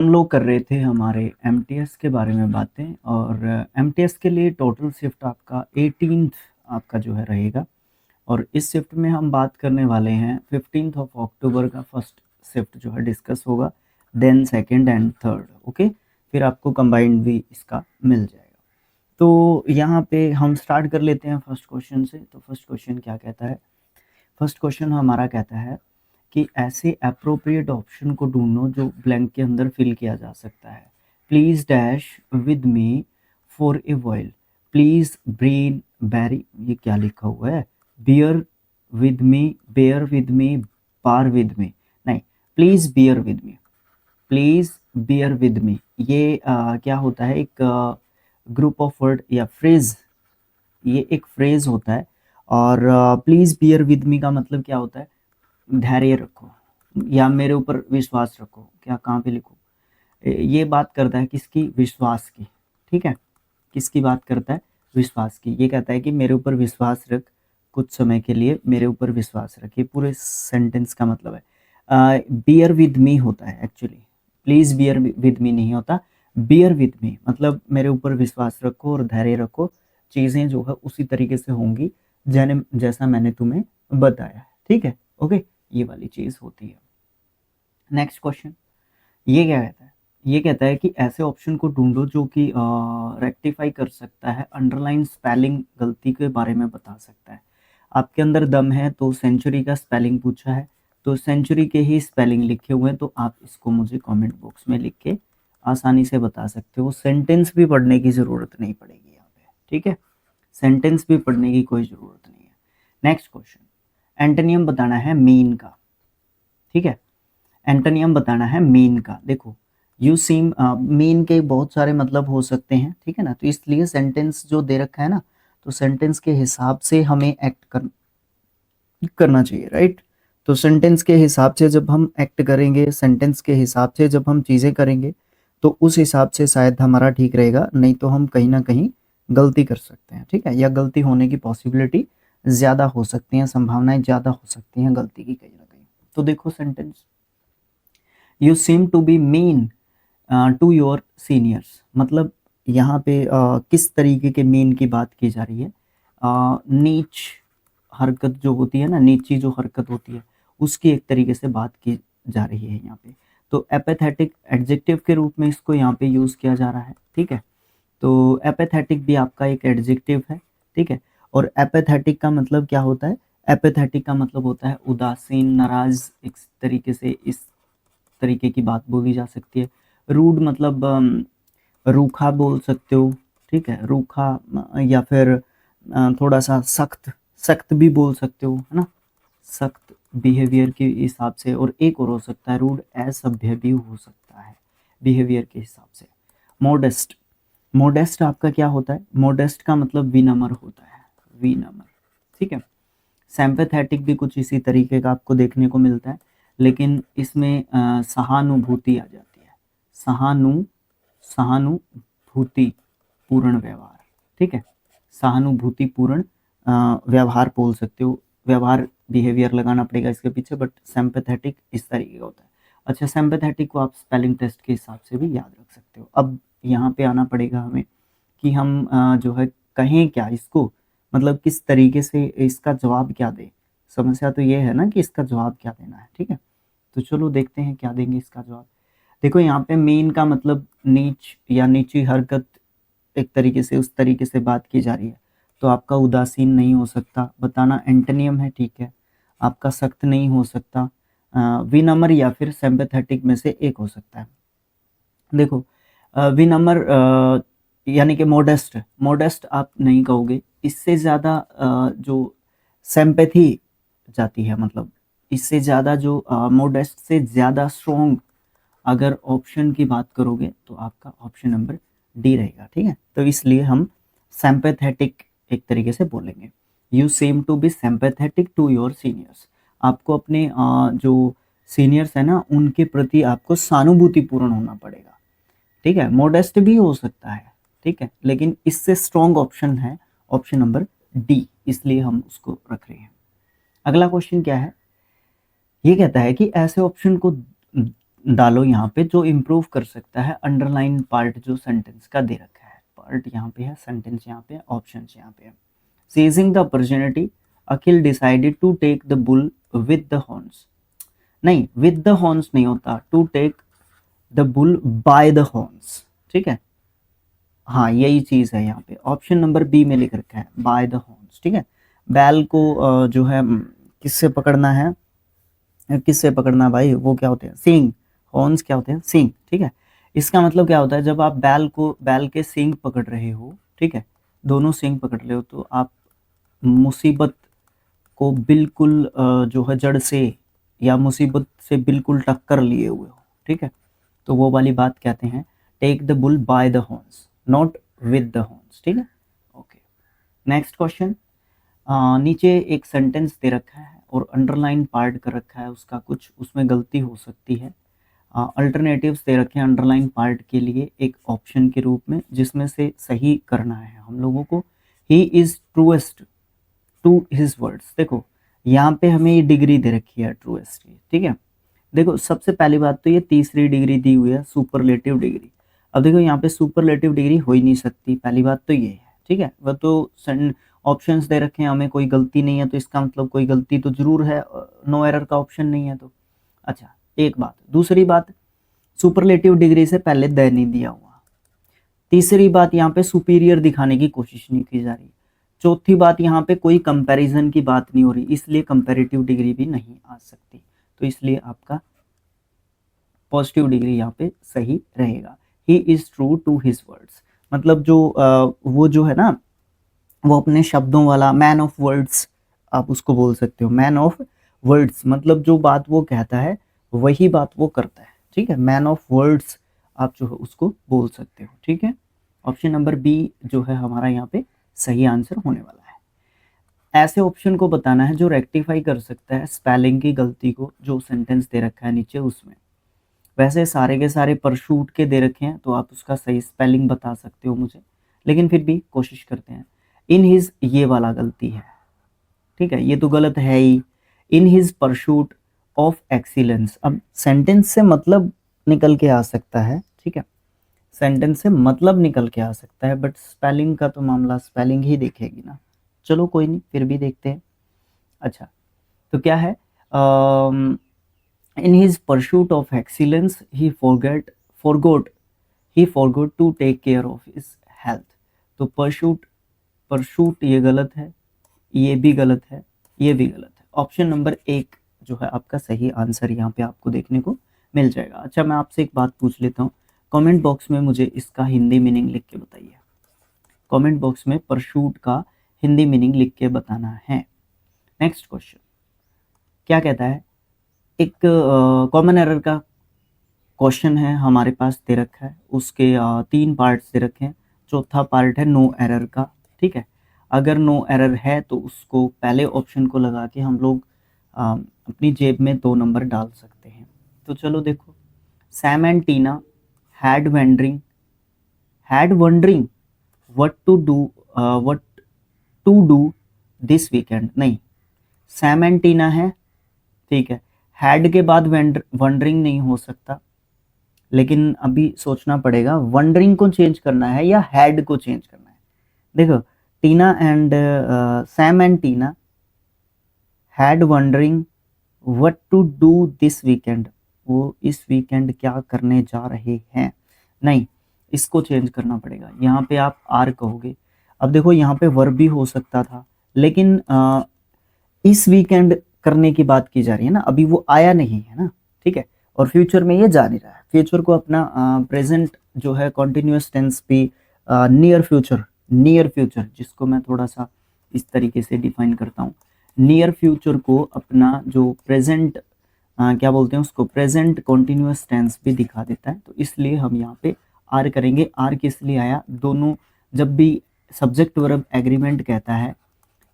हम लोग कर रहे थे हमारे एमटीएस के बारे में बातें और एमटीएस के लिए टोटल शिफ्ट आपका 18th आपका जो है रहेगा और इस शिफ्ट में हम बात करने वाले हैं 15th ऑफ अक्टूबर का फर्स्ट शिफ्ट जो है डिस्कस होगा, then second and third. Okay, फिर आपको कंबाइंड भी इसका मिल जाएगा। तो यहाँ पे हम स्टार्ट कर लेते हैं फर्स्ट क्वेश्चन से। तो फर्स्ट क्वेश्चन क्या कहता है? फर्स्ट क्वेश्चन हमारा कहता है कि ऐसे अप्रोप्रिएट ऑप्शन को ढूंढो जो ब्लैंक के अंदर फिल किया जा सकता है। Please dash with me for a while, please brain barry, ये क्या लिखा हुआ है? Bear with me, bear with me, bar with me, नहीं, please bear with me, please bear with me. ये क्या होता है? एक ग्रुप ऑफ वर्ड या फ्रेज, ये एक फ्रेज होता है। और प्लीज बियर विद मी का मतलब क्या होता है? धैर्य रखो या मेरे ऊपर विश्वास रखो। क्या कहाँ पे लिखो? ये बात करता है किसकी? विश्वास की। ठीक है, किसकी बात करता है? विश्वास की। ये कहता है कि मेरे ऊपर विश्वास रख, कुछ समय के लिए मेरे ऊपर विश्वास रख। ये पूरे सेंटेंस का मतलब है। बियर विद मी होता है actually, please bear with me नहीं होता। बियर विद मी मतलब मेरे ऊपर विश्वास रखो और धैर्य रखो, चीज़ें जो है उसी तरीके से होंगी जैसा मैंने तुम्हें बताया है। ठीक है, ओके, ये वाली चीज़ होती है। नेक्स्ट क्वेश्चन ये क्या कहता है? ये कहता है कि ऐसे ऑप्शन को ढूंढो जो कि रेक्टिफाई कर सकता है, अंडरलाइन स्पेलिंग गलती के बारे में बता सकता है। आपके अंदर दम है तो सेंचुरी का स्पेलिंग पूछा है, तो सेंचुरी के ही स्पेलिंग लिखे हुए हैं, तो आप इसको मुझे कमेंट बॉक्स में लिख के आसानी से बता सकते हो। सेंटेंस भी पढ़ने की ज़रूरत नहीं पड़ेगी यहाँ पे। ठीक है, सेंटेंस भी पढ़ने की कोई ज़रूरत नहीं है। नेक्स्ट क्वेश्चन, एंटोनियम बताना है मीन का। ठीक है, एंटोनियम बताना है मीन का। देखो, यू सीम, मीन के बहुत सारे मतलब हो सकते हैं। ठीक है ना, तो इसलिए सेंटेंस जो दे रखा है ना, तो सेंटेंस के हिसाब से हमें एक्ट करना चाहिए, राइट? तो सेंटेंस के हिसाब से जब हम एक्ट करेंगे, सेंटेंस के हिसाब से जब हम चीज़ें करेंगे, तो उस हिसाब से शायद हमारा ठीक रहेगा, नहीं तो हम कहीं ना कहीं गलती कर सकते हैं। ठीक है, या गलती होने की पॉसिबिलिटी ज़्यादा हो सकती हैं, संभावनाएं ज़्यादा हो सकती हैं गलती की कहीं ना कहीं। तो देखो sentence, you seem to be mean to your seniors, मतलब यहाँ पे किस तरीके के मीन की बात की जा रही है? नीच हरकत जो होती है ना, नीची जो हरकत होती है, उसकी एक तरीके से बात की जा रही है यहाँ पे। तो एपेथेटिक एडजेक्टिव के रूप में इसको यहाँ पे यूज़ किया जा रहा है। ठीक है, तो एपेथेटिक भी आपका एक एडजेक्टिव है। ठीक है, और एपेथेटिक का मतलब क्या होता है? एपेथेटिक का मतलब होता है उदासीन, नाराज, एक तरीके से इस तरीके की बात बोली जा सकती है। रूड मतलब रूखा बोल सकते हो। ठीक है, रूखा, या फिर थोड़ा सा सख्त, सख्त भी बोल सकते हो, है ना, सख्त बिहेवियर के हिसाब से। और एक और हो सकता है रूड, असभ्य भी हो सकता है बिहेवियर के हिसाब से। मॉडेस्ट, मॉडेस्ट आपका क्या होता है? मॉडेस्ट का मतलब विनम्र होता है, विनम्र। ठीक है, सिंपैथेटिक भी कुछ इसी तरीके का आपको देखने को मिलता है, लेकिन इसमें सहानुभूति आ जाती है। सहानुभूति पूर्ण व्यवहार। ठीक है, सहानुभूतिपूर्ण व्यवहार बोल सकते हो। व्यवहार बिहेवियर लगाना पड़ेगा इसके पीछे, बट सिंपैथेटिक इस तरीके का होता है। अच्छा, सिंपैथेटिक को आप स्पेलिंग टेस्ट के हिसाब से भी याद रख सकते हो। अब यहाँ पे आना पड़ेगा हमें कि हम जो है कहें क्या इसको, मतलब किस तरीके से इसका जवाब क्या दें। समस्या तो ये है ना कि इसका जवाब क्या देना है। ठीक है, तो चलो देखते हैं क्या देंगे इसका जवाब। देखो, यहाँ पे मेन का मतलब नीच या नीची हरकत, एक तरीके से उस तरीके से बात की जा रही है, तो आपका उदासीन नहीं हो सकता, बताना एंटोनियम है। ठीक है, आपका सख्त नहीं हो सकता, विनम्र या फिर सिंपैथेटिक में से एक हो सकता है। देखो, विनम्र यानी कि मॉडेस्ट, मॉडेस्ट आप नहीं कहोगे। इससे ज़्यादा जो सिंपैथी जाती है, मतलब इससे ज़्यादा जो मॉडेस्ट से ज़्यादा स्ट्रॉन्ग अगर ऑप्शन की बात करोगे तो आपका ऑप्शन नंबर डी रहेगा। ठीक है, तो इसलिए हम सिंपैथेटिक एक तरीके से बोलेंगे। You seem to be sympathetic to your seniors, आपको अपने जो सीनियर्स है ना, उनके प्रति आपको सहानुभूतिपूर्ण होना पड़ेगा। ठीक है, मॉडेस्ट भी हो सकता है। ठीक है, लेकिन इससे स्ट्रॉन्ग ऑप्शन है ऑप्शन नंबर डी, इसलिए हम उसको रख रहे हैं। अगला क्वेश्चन क्या है? ये कहता है कि ऐसे ऑप्शन को डालो यहाँ पे जो इम्प्रूव कर सकता है अंडरलाइन पार्ट जो सेंटेंस का दे रखा है। पार्ट यहाँ पे है, सेंटेंस यहाँ पे है, ऑप्शन यहाँ पे है। Seizing the opportunity Akhil decided to take the bull with the horns. नहीं, विद द हॉर्न्स नहीं होता, to take the bull by the horns. ठीक है, हाँ यही चीज है यहाँ पे, ऑप्शन नंबर बी में लिख रखा है बाय द हॉर्न्स। ठीक है, बैल को जो है किससे पकड़ना है, किससे पकड़ना भाई, वो क्या होते हैं, सींग। हॉर्न्स क्या होते हैं, सींग। ठीक है, इसका मतलब क्या होता है, जब आप बैल के सींग पकड़ रहे हो, ठीक है, दोनों सींग पकड़ रहे हो, तो आप मुसीबत को बिल्कुल जो है जड़ से या मुसीबत से बिल्कुल टक्कर लिए हुए हो। ठीक है, तो वो वाली बात कहते हैं take the bull by the horns, not with the horns. ठीक है, ओके। नेक्स्ट क्वेश्चन, नीचे एक सेंटेंस दे रखा है और अंडरलाइन पार्ट कर रखा है उसका, कुछ उसमें गलती हो सकती है। अल्टरनेटिव्स दे रखे हैं अंडरलाइन पार्ट के लिए एक ऑप्शन के रूप में, जिसमें से सही करना है हम लोगों को। He is truest to his words. देखो यहाँ पे हमें ये डिग्री दे रखी है ट्रूएस्ट की। ठीक है, देखो सबसे पहली बात तो ये तीसरी डिग्री दी हुई है, सुपरलेटिव डिग्री। अब देखो यहाँ पे सुपरलेटिव डिग्री हो ही नहीं सकती, पहली बात तो ये है। ठीक है, वह तो ऑप्शंस दे रखे हैं हमें, कोई गलती नहीं है, तो इसका मतलब कोई गलती तो जरूर है, नो एरर का ऑप्शन नहीं है तो। अच्छा, एक बात। दूसरी बात, सुपरलेटिव डिग्री से पहले द नहीं दिया हुआ। तीसरी बात, यहाँ पे सुपीरियर दिखाने की कोशिश नहीं की जा रही। चौथी बात, यहाँ पे कोई कंपैरिजन की बात नहीं हो रही, इसलिए कंपैरेटिव डिग्री भी नहीं आ सकती। तो इसलिए आपका पॉजिटिव डिग्री यहाँ पे सही रहेगा। He is true to his words, मतलब जो वो जो है ना, वो अपने शब्दों वाला, मैन ऑफ वर्ड्स आप उसको बोल सकते हो। मैन ऑफ वर्ड्स मतलब जो बात वो कहता है वही बात वो करता है। ठीक है, मैन ऑफ वर्ड्स आप जो है उसको बोल सकते हो। ठीक है, ऑप्शन नंबर बी जो है हमारा यहाँ पे सही आंसर होने वाला है। ऐसे ऑप्शन को बताना है जो रेक्टिफाई कर सकता है स्पेलिंग की गलती को, जो सेंटेंस दे रखा है नीचे उसमें। वैसे सारे के सारे परशूट के दे रखे हैं, तो आप उसका सही स्पेलिंग बता सकते हो मुझे, लेकिन फिर भी कोशिश करते हैं। इन हिज, ये वाला गलती है। ठीक है, ये तो गलत है ही। इन हिज परशूट ऑफ एक्सीलेंस, अब सेंटेंस से मतलब निकल के आ सकता है। ठीक है, सेंटेंस से मतलब निकल के आ सकता है, बट स्पेलिंग का तो मामला स्पेलिंग ही देखेगी ना। चलो कोई नहीं, फिर भी देखते हैं। अच्छा, तो क्या है, in his pursuit of excellence he forgot to take care of his health। तो परशूट ये गलत है, ये भी गलत है, ये भी गलत है। ऑप्शन नंबर एक जो है आपका सही आंसर यहाँ पे आपको देखने को मिल जाएगा। अच्छा, मैं आपसे एक बात पूछ लेता हूँ, कमेंट बॉक्स में मुझे इसका हिंदी मीनिंग लिख के बताइए। कमेंट बॉक्स में परशूट का हिंदी मीनिंग लिख के बताना है। नेक्स्ट क्वेश्चन क्या कहता है, एक कॉमन एरर का क्वेश्चन है हमारे पास दे रखा है, उसके 3 पार्ट्स दे रखे हैं। चौथा पार्ट है नो एरर का। ठीक है, अगर नो एरर है तो उसको पहले ऑप्शन को लगा के हम लोग अपनी जेब में 2 नंबर डाल सकते हैं। तो चलो देखो, Sam and Tina had wondering what to do this weekend. नहीं, सैम एंड टीना है, ठीक है, हैड के बाद वंडरिंग नहीं हो सकता, लेकिन अभी सोचना पड़ेगा वंडरिंग को चेंज करना है या हैड को चेंज करना है। देखो, Tina and Sam and Tina had wondering what to do this weekend, वो इस वीकेंड क्या करने जा रहे हैं। नहीं, इसको चेंज करना पड़ेगा, यहाँ पे आप आर कहोगे। अब देखो यहाँ पे वर्ब भी हो सकता था, लेकिन इस वीकेंड करने की बात की जा रही है ना, अभी वो आया नहीं है ना। ठीक है, और फ्यूचर में ये जा नहीं रहा है, फ्यूचर को अपना प्रेजेंट जो है कॉन्टिन्यूस टेंस भी नियर फ्यूचर जिसको मैं थोड़ा सा इस तरीके से डिफाइन करता हूँ, नियर फ्यूचर को अपना जो प्रेजेंट क्या बोलते हैं उसको, प्रेजेंट कॉन्टिन्यूस टेंस भी दिखा देता है। तो इसलिए हम यहाँ पे आर करेंगे। आर किस लिए आया, दोनों जब भी सब्जेक्ट वर्ब एग्रीमेंट कहता है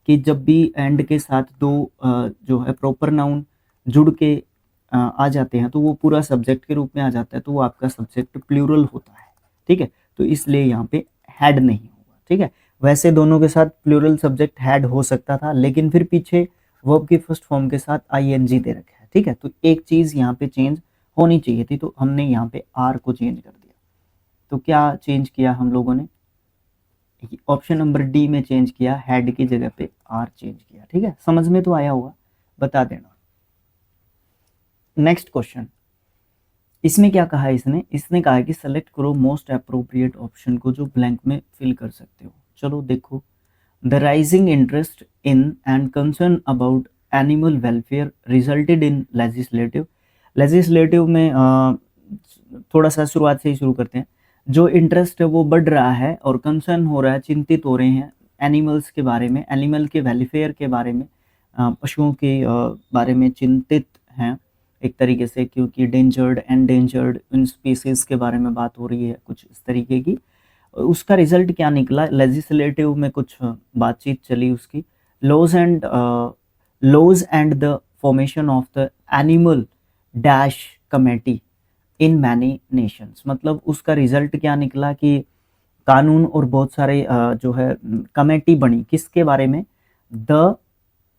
कि जब भी एंड के साथ दो जो है प्रॉपर नाउन जुड़ के आ जाते हैं तो वो पूरा सब्जेक्ट के रूप में आ जाता है, तो वो आपका सब्जेक्ट प्लूरल होता है। ठीक है, तो इसलिए यहाँ पे हैड नहीं होगा। ठीक है, वैसे दोनों के साथ प्लूरल सब्जेक्ट हैड हो सकता था, लेकिन फिर पीछे वर्ब की फर्स्ट फॉर्म के साथ आईएनजी दे रखा है। ठीक है, तो एक चीज़ यहाँ पे चेंज होनी चाहिए थी, तो हमने यहाँ पे आर को चेंज कर दिया। तो क्या चेंज किया हम लोगों ने, ऑप्शन नंबर डी में चेंज किया, हेड की जगह पे आर चेंज किया। ठीक है, समझ में तो आया होगा, बता देना। नेक्स्ट क्वेश्चन, इसमें क्या कहा है इसने कहा है कि सेलेक्ट करो मोस्ट अप्रोप्रिएट ऑप्शन को जो ब्लैंक में फिल कर सकते हो। चलो देखो, the rising interest in and concern about animal welfare resulted in legislative में थोड़ा सा शुरुआत से ही शुरू करते हैं। जो इंटरेस्ट है वो बढ़ रहा है और कंसर्न हो रहा है, चिंतित हो रहे हैं एनिमल्स के बारे में, एनिमल के वेलफेयर के बारे में, पशुओं के बारे में चिंतित हैं एक तरीके से, क्योंकि डेंजर्ड एंडेंजर्ड इन स्पीसीज के बारे में बात हो रही है कुछ इस तरीके की। उसका रिजल्ट क्या निकला, लेजिस्लेटिव में कुछ बातचीत चली उसकी, laws and the formation of the animal dash committee in many nations. मतलब उसका रिजल्ट क्या निकला कि कानून और बहुत सारे जो है कमेटी बनी, किसके बारे में, द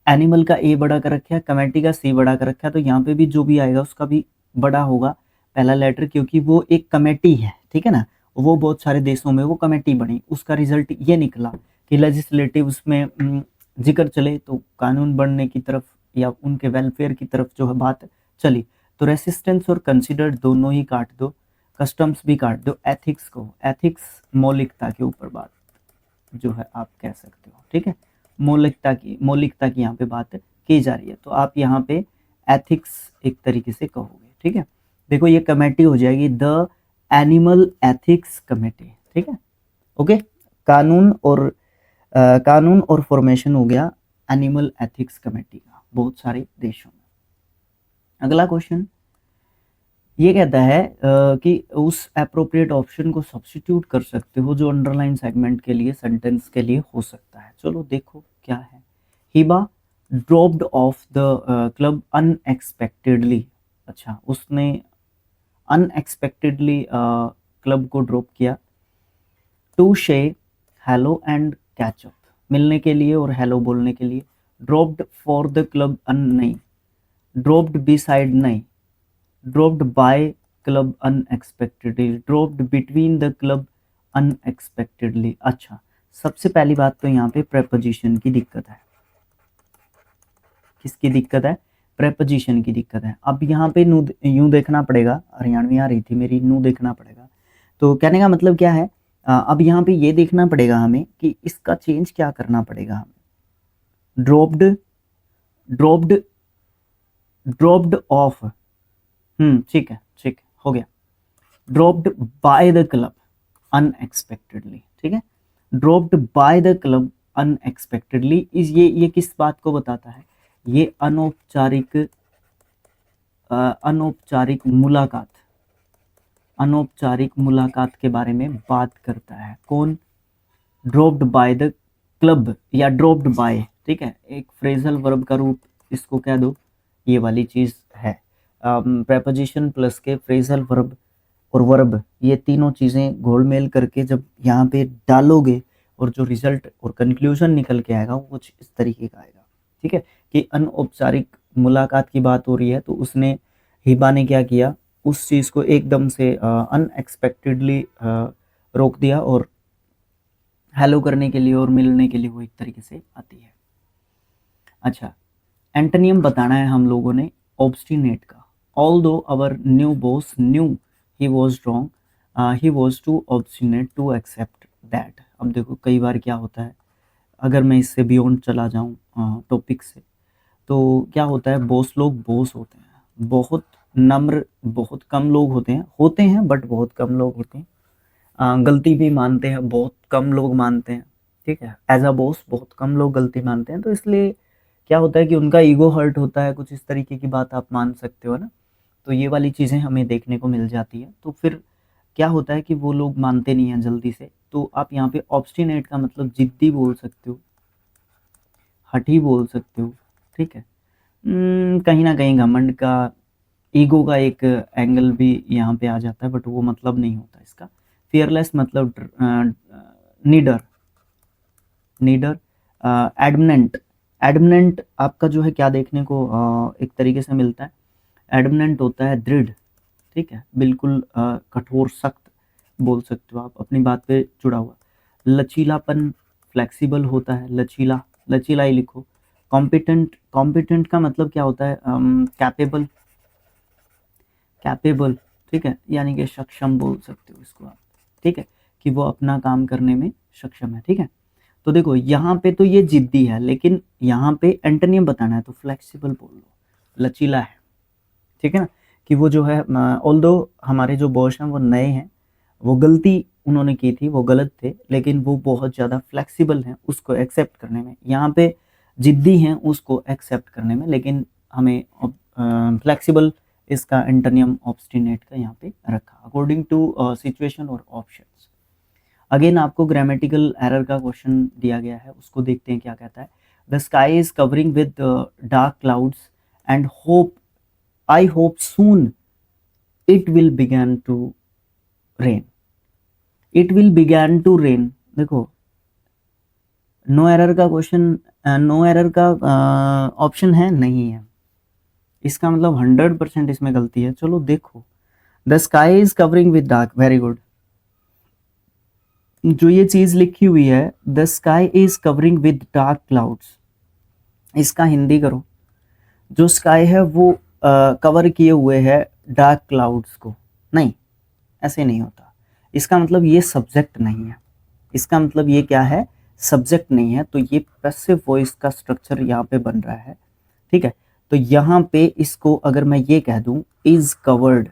एनिमल का ए बड़ा कर रखा है, कमेटी का सी बड़ा कर रखा है, तो यहाँ पे भी जो भी आएगा उसका भी बड़ा होगा पहला लेटर, क्योंकि वो एक कमेटी है। ठीक है ना, वो बहुत सारे देशों में वो कमेटी बनी, उसका रिजल्ट ये निकला कि लेजिस्लेटिव उसमें जिक्र चले तो कानून बनने की तरफ या उनके वेलफेयर की तरफ जो है बात चली। तो रेसिस्टेंस और कंसिडर्ड दोनों ही काट दो, कस्टम्स भी काट दो, एथिक्स को, एथिक्स मौलिकता के ऊपर बात जो है आप कह सकते हो। ठीक है, मौलिकता की यहाँ पे बात की जा रही है, तो आप यहाँ पे एथिक्स एक तरीके से कहोगे। ठीक है, देखो ये कमेटी हो जाएगी द एनिमल एथिक्स कमेटी। ठीक है, ओके, कानून और फॉर्मेशन हो गया एनिमल एथिक्स कमेटी का बहुत सारे देशों में। अगला क्वेश्चन ये कहता है कि उस एप्रोप्रिएट ऑप्शन को सब्स्टिट्यूट कर सकते हो जो अंडरलाइन सेगमेंट के लिए, सेंटेंस के लिए हो सकता है। चलो देखो क्या है, Hiba dropped off the club unexpectedly. अच्छा, उसने अनएक्सपेक्टेडली क्लब को ड्रॉप किया। To say hello and catch up, मिलने के लिए और हेलो बोलने के लिए। ड्रॉप्ड फॉर द क्लब नहीं, ड्रॉप्ड बी साइड नहीं, dropped by club unexpectedly, dropped between the club unexpectedly. अच्छा, सबसे पहली बात तो यहाँ पे प्रेपोजिशन की दिक्कत है। किसकी दिक्कत है, प्रेपोजिशन की दिक्कत है। अब यहाँ पे यूं देखना पड़ेगा, हरियाणवी आ रही थी मेरी, नू देखना पड़ेगा। तो कहने का मतलब क्या है, अब यहाँ पे ये देखना पड़ेगा हमें कि इसका चेंज क्या करना पड़ेगा हमें। ड्रॉप्ड, ड्रॉप्ड, ड्रॉप्ड ऑफ, ठीक है, ठीक हो गया। Dropped by the club unexpectedly. ठीक है, dropped by the club unexpectedly इस ये किस बात को बताता है, ये अनौपचारिक मुलाकात के बारे में बात करता है। कौन, ड्रॉप्ड बाय द क्लब या ड्रॉप्ड बाय। ठीक है, एक फ्रेजल वर्ब का रूप इसको कह दो, ये वाली चीज है। प्रेपोजिशन प्लस के फ्रेजल वर्ब और वर्ब, ये तीनों चीजें घोलमेल करके जब यहाँ पे डालोगे और जो रिजल्ट और कंक्लूजन निकल के आएगा वो कुछ इस तरीके का आएगा। ठीक है, कि अनौपचारिक मुलाकात की बात हो रही है, तो उसने, हिबा ने क्या किया, उस चीज को एकदम से अनएक्सपेक्टेडली रोक दिया और हेलो करने के लिए और मिलने के लिए वो एक तरीके से आती है। अच्छा, एंटोनियम बताना है हम लोगों ने ऑब्स्टिनेट का। Although our new boss knew he was wrong, he was too obstinate to accept that. अब देखो कई बार क्या होता है, अगर मैं इससे बियॉन्ड चला जाऊँ टॉपिक से, तो क्या होता है, बॉस लोग बॉस होते हैं, बहुत नम्र, बहुत कम लोग होते हैं बट बहुत कम लोग होते हैं। गलती भी मानते हैं, बहुत कम लोग मानते हैं। ठीक है, एज अ बॉस बहुत कम लोग गलती मानते हैं, तो इसलिए क्या होता है कि उनका ईगो हर्ट होता है, कुछ इस तरीके की बात आप मान सकते हो ना। तो ये वाली चीज़ें हमें देखने को मिल जाती है। तो फिर क्या होता है कि वो लोग मानते नहीं हैं जल्दी से, तो आप यहाँ पे ऑब्स्टिनेट का मतलब जिद्दी बोल सकते हो, हठी बोल सकते हो। ठीक है, कहीं ना कहीं घमंड का, ईगो का एक एंगल भी यहाँ पे आ जाता है, बट वो मतलब नहीं होता इसका। फियरलेस मतलब नीडर, एडमनेंट, आपका जो है क्या देखने को एक तरीके से मिलता है, एडमनेंट होता है दृढ़, ठीक है, बिल्कुल कठोर सख्त बोल सकते हो आप, अपनी बात पे जुड़ा हुआ। लचीलापन, फ्लेक्सिबल होता है, लचीला, लचीला ही लिखो। कॉम्पिटेंट, कॉम्पिटेंट का मतलब क्या होता है, कैपेबल, कैपेबल, ठीक है, यानी कि सक्षम बोल सकते हो इसको आप, ठीक है, कि वो अपना काम करने में सक्षम है, ठीक है। तो देखो यहाँ पे तो ये जिद्दी है, लेकिन यहाँ पे एंटोनियम बताना है तो फ्लेक्सिबल बोल लो, लचीला है, ठीक है ना, कि वो जो है ऑल्दो हमारे जो बॉस हैं वो नए हैं, वो गलती उन्होंने की थी, वो गलत थे, लेकिन वो बहुत ज़्यादा फ्लेक्सिबल हैं उसको एक्सेप्ट करने में। यहाँ पे जिद्दी हैं उसको एक्सेप्ट करने में, लेकिन हमें फ्लेक्सिबल इसका एंटोनियम ऑब्स्टिनेट का यहाँ पे रखा अकॉर्डिंग टू सिचुएशन और ऑप्शंस। अगेन आपको ग्रामेटिकल एरर का क्वेश्चन दिया गया है, उसको देखते हैं क्या कहता है। The sky is covering with dark clouds and hope, I hope soon it will begin to rain. It will begin to rain, देखो नो एरर का क्वेश्चन, नो एरर का ऑप्शन है नहीं है, इसका मतलब 100% इसमें गलती है। चलो देखो, the sky is covering with dark, very good. जो ये चीज लिखी हुई है the sky is covering with dark clouds, इसका हिंदी करो। जो स्काई है वो कवर किए हुए है डार्क क्लाउड्स को, नहीं ऐसे नहीं होता। इसका मतलब ये सब्जेक्ट नहीं है, इसका मतलब ये क्या है, सब्जेक्ट नहीं है, तो ये पैसिव वॉइस का स्ट्रक्चर यहाँ पे बन रहा है, ठीक है। तो यहाँ पे इसको अगर मैं ये कह दूं is covered,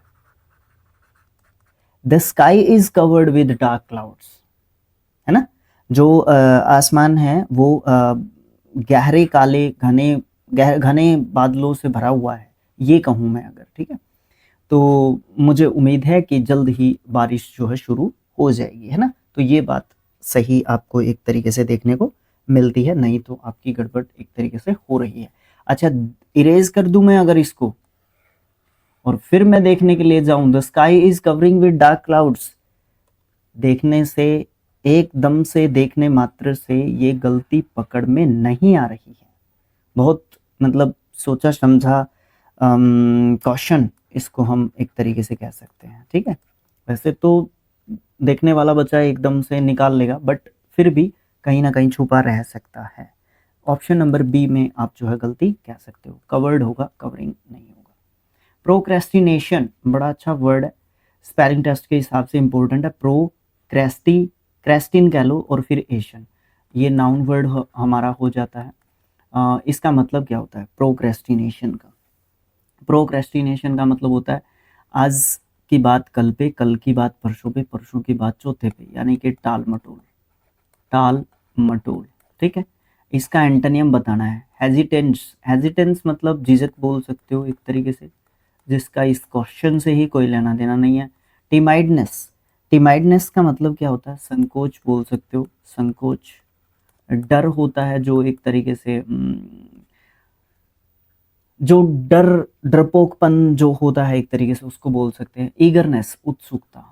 the sky is covered with dark clouds, है ना, जो आसमान है वो गहरे काले घने घने बादलों से भरा हुआ है, ये कहूँ मैं अगर, ठीक है, तो मुझे उम्मीद है कि जल्द ही बारिश जो है शुरू हो जाएगी, है ना। तो ये बात सही आपको एक तरीके से देखने को मिलती है, नहीं तो आपकी गड़बड़ एक तरीके से हो रही है। अच्छा, इरेज कर दूं मैं अगर इसको, और फिर मैं देखने के लिए जाऊं the sky is covering with dark clouds, देखने से, एकदम से देखने मात्र से ये गलती पकड़ में नहीं आ रही है। बहुत मतलब सोचा समझा क्वेश्चन इसको हम एक तरीके से कह सकते हैं, ठीक है। वैसे तो देखने वाला बच्चा एकदम से निकाल लेगा, बट फिर भी कहीं ना कहीं छुपा रह सकता है। ऑप्शन नंबर बी में आप जो है गलती कह सकते हो, कवर्ड होगा, कवरिंग नहीं होगा। प्रोक्रेस्टिनेशन बड़ा अच्छा वर्ड है, स्पेलिंग टेस्ट के हिसाब से इंपॉर्टेंट है। प्रोक्रेस्टी, क्रेस्टिन कह लो और फिर एशन, ये नाउन वर्ड हमारा हो जाता है। इसका मतलब क्या होता है प्रोक्रेस्टिनेशन का, प्रोक्रेस्टिनेशन का मतलब होता है आज की बात कल पे, कल की बात परसों पे, परसों की बात चौथे पे, यानी कि टाल मटोल, टाल मटोल, ठीक है। इसका एंटोनियम बताना है हेजिटेंस, हेजिटेंस मतलब झिझक बोल सकते हो एक तरीके से, जिसका इस क्वेश्चन से ही कोई लेना देना नहीं है। टिमाइडनेस, टिमाइडनेस का मतलब क्या होता है, संकोच बोल सकते हो, संकोच। डर होता है जो एक तरीके से जो डर, डरपोकपन जो होता है एक तरीके से उसको बोल सकते हैं। ईगरनेस, उत्सुकता,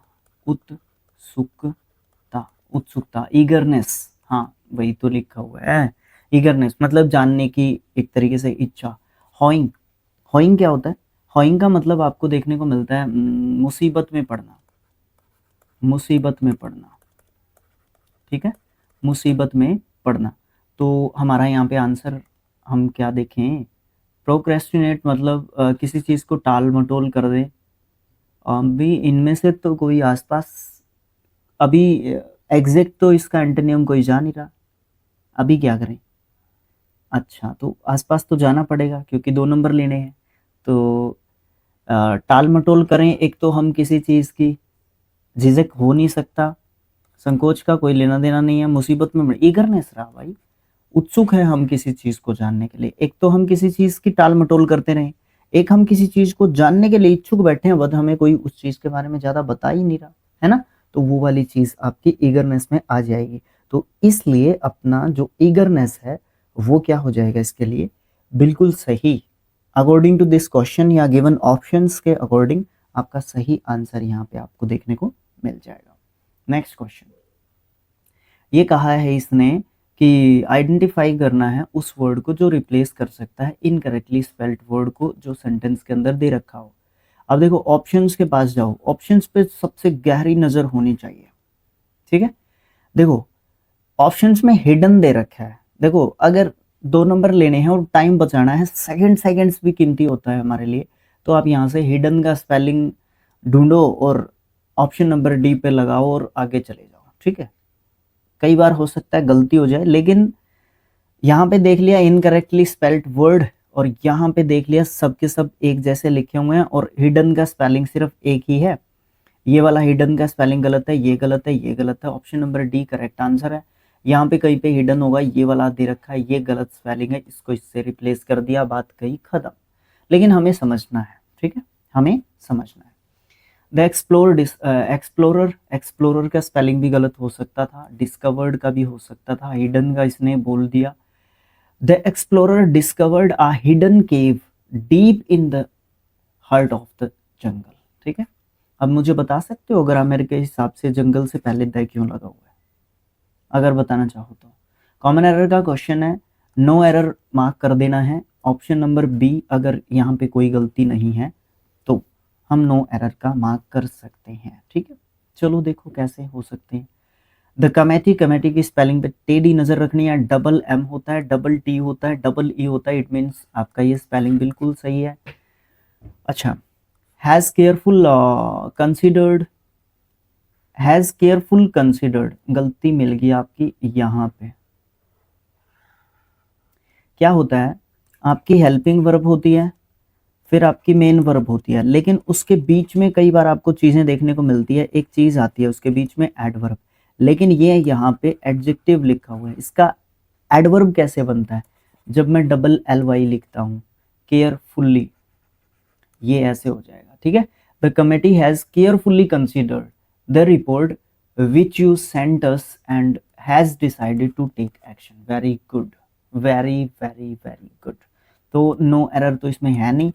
उत्सुकता, उत्सुकता, ईगरनेस, हाँ वही तो लिखा हुआ है, ईगरनेस मतलब जानने की एक तरीके से इच्छा। हॉइंग, हॉइंग क्या होता है, हॉइंग का मतलब आपको देखने को मिलता है मुसीबत में पड़ना, मुसीबत में पड़ना, ठीक है, मुसीबत में पड़ना। तो हमारा यहाँ पे आंसर हम क्या देखें, प्रोक्रेस्टिनेट मतलब किसी चीज़ को टाल मटोल कर दे। अभी इनमें से तो कोई आसपास, अभी एग्जैक्ट तो इसका एंटोनियम कोई जा नहीं रहा, अभी क्या करें। अच्छा, तो आसपास तो जाना पड़ेगा क्योंकि 2 नंबर लेने हैं, तो टाल मटोल करें, एक तो हम किसी चीज़ की, झिझक हो नहीं सकता, संकोच का कोई लेना देना नहीं है, मुसीबत में ईगरनेस रहा भाई, उत्सुक है हम किसी चीज को जानने के लिए। एक तो हम किसी चीज की टाल मटोल करते रहे, एक हम किसी चीज को जानने के लिए इच्छुक बैठे हैं, बट हमें कोई उस चीज के बारे में ज्यादा बता ही नहीं रहा है ना, तो वो वाली चीज आपकी ईगरनेस में आ जाएगी। तो इसलिए अपना जो ईगरनेस है वो क्या हो जाएगा इसके लिए, बिल्कुल सही अकॉर्डिंग टू दिस क्वेश्चन या गिवन ऑप्शंस के अकॉर्डिंग आपका सही आंसर यहाँ पे आपको देखने को मिल जाएगा। नेक्स्ट क्वेश्चन, ये कहा है इसने कि आइडेंटिफाई करना है उस वर्ड को जो रिप्लेस कर सकता है इनकरेक्टली स्पेल्ड वर्ड को जो सेंटेंस के अंदर दे रखा हो। अब देखो ऑप्शंस के पास जाओ, ऑप्शंस पे सबसे गहरी नजर होनी चाहिए, ठीक है। देखो ऑप्शंस में हिडन दे रखा है, देखो अगर 2 नंबर लेने हैं और टाइम बचाना है, सेकंड्स भी कीमती होता है हमारे लिए, तो आप यहाँ से हिडन का स्पेलिंग ढूंढो और ऑप्शन नंबर डी पे लगाओ और आगे चले जाओ, ठीक है। कई बार हो सकता है गलती हो जाए, लेकिन यहाँ पे देख लिया इनकरेक्टली स्पेल्ड वर्ड, और यहाँ पे देख लिया सब के सब एक जैसे लिखे हुए हैं और हिडन का स्पेलिंग सिर्फ एक ही है। ये वाला हिडन का स्पेलिंग गलत है, ये गलत है, ये गलत है। Option number D correct answer है। यहाँ पे कहीं पे हिडन होगा, ये वाला दे रखा है, ये गलत स्पेलिंग है, इसको इससे रिप्लेस कर दिया, बात कही खत्म। लेकिन हमें समझना है, ठीक है, हमें समझना है। द एक्सप्लोरर का स्पेलिंग भी गलत हो सकता था, डिस्कवर्ड का भी हो सकता था, हिडन का इसने बोल दिया। The explorer discovered a hidden cave deep in the heart of the jungle, ठीक है। अब मुझे बता सकते हो ग्रामर के हिसाब से जंगल से पहले द क्यों लगा हुआ है, अगर बताना चाहो तो। कॉमन एरर का क्वेश्चन है, नो एरर मार्क कर देना है। ऑप्शन नंबर बी, अगर यहाँ पे कोई गलती नहीं है तो हम नो एरर का मार्क कर सकते हैं, ठीक है। चलो देखो कैसे हो सकते हैं। द कमेटी, कमेटी की स्पेलिंग पे टेढ़ी नजर रखनी है। डबल एम होता है, डबल टी होता है, डबल ई होता है, इट मीन्स आपका ये स्पेलिंग बिल्कुल सही है। अच्छा, has careful considered, has careful considered, गलती मिल गई आपकी यहाँ पे। क्या होता है, आपकी हेल्पिंग वर्ब होती है, फिर आपकी मेन वर्ब होती है, लेकिन उसके बीच में कई बार आपको चीजें देखने को मिलती है, एक चीज आती है उसके बीच में एडवर्ब, लेकिन ये यहाँ पे एडजेक्टिव लिखा हुआ है। इसका एडवर्ब कैसे बनता है, जब मैं डबल एल वाई लिखता हूँ, केयरफुल्ली, ये ऐसे हो जाएगा, ठीक है। The committee has carefully considered the report which you sent us and has decided to take action. Very good, very very very good. तो नो एरर तो इसमें है नहीं।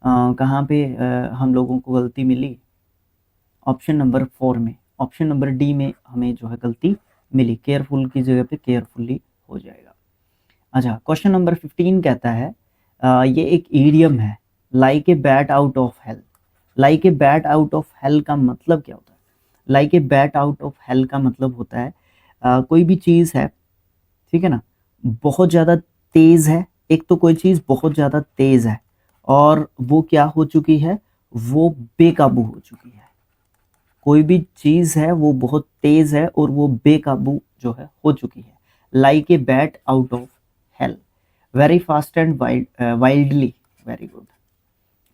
कहाँ पे हम लोगों को गलती मिली, ऑप्शन नंबर 4 में, ऑप्शन नंबर डी में हमें जो है गलती मिली, केयरफुल की जगह पे केयरफुल्ली हो जाएगा। अच्छा, क्वेश्चन नंबर 15 कहता है ये एक ईडियम है, like a bat out of hell. Like a bat out of hell का मतलब क्या होता है? Like a bat out of hell का मतलब होता है कोई भी चीज़ है, ठीक है ना, बहुत ज़्यादा तेज़ है। एक तो कोई चीज़ बहुत ज़्यादा तेज़ है और वो क्या हो चुकी है, वो बेकाबू हो चुकी है। कोई भी चीज़ है वो बहुत तेज़ है और वो बेकाबू जो है हो चुकी है। Like a bat out of hell, very fast and wildly, very good.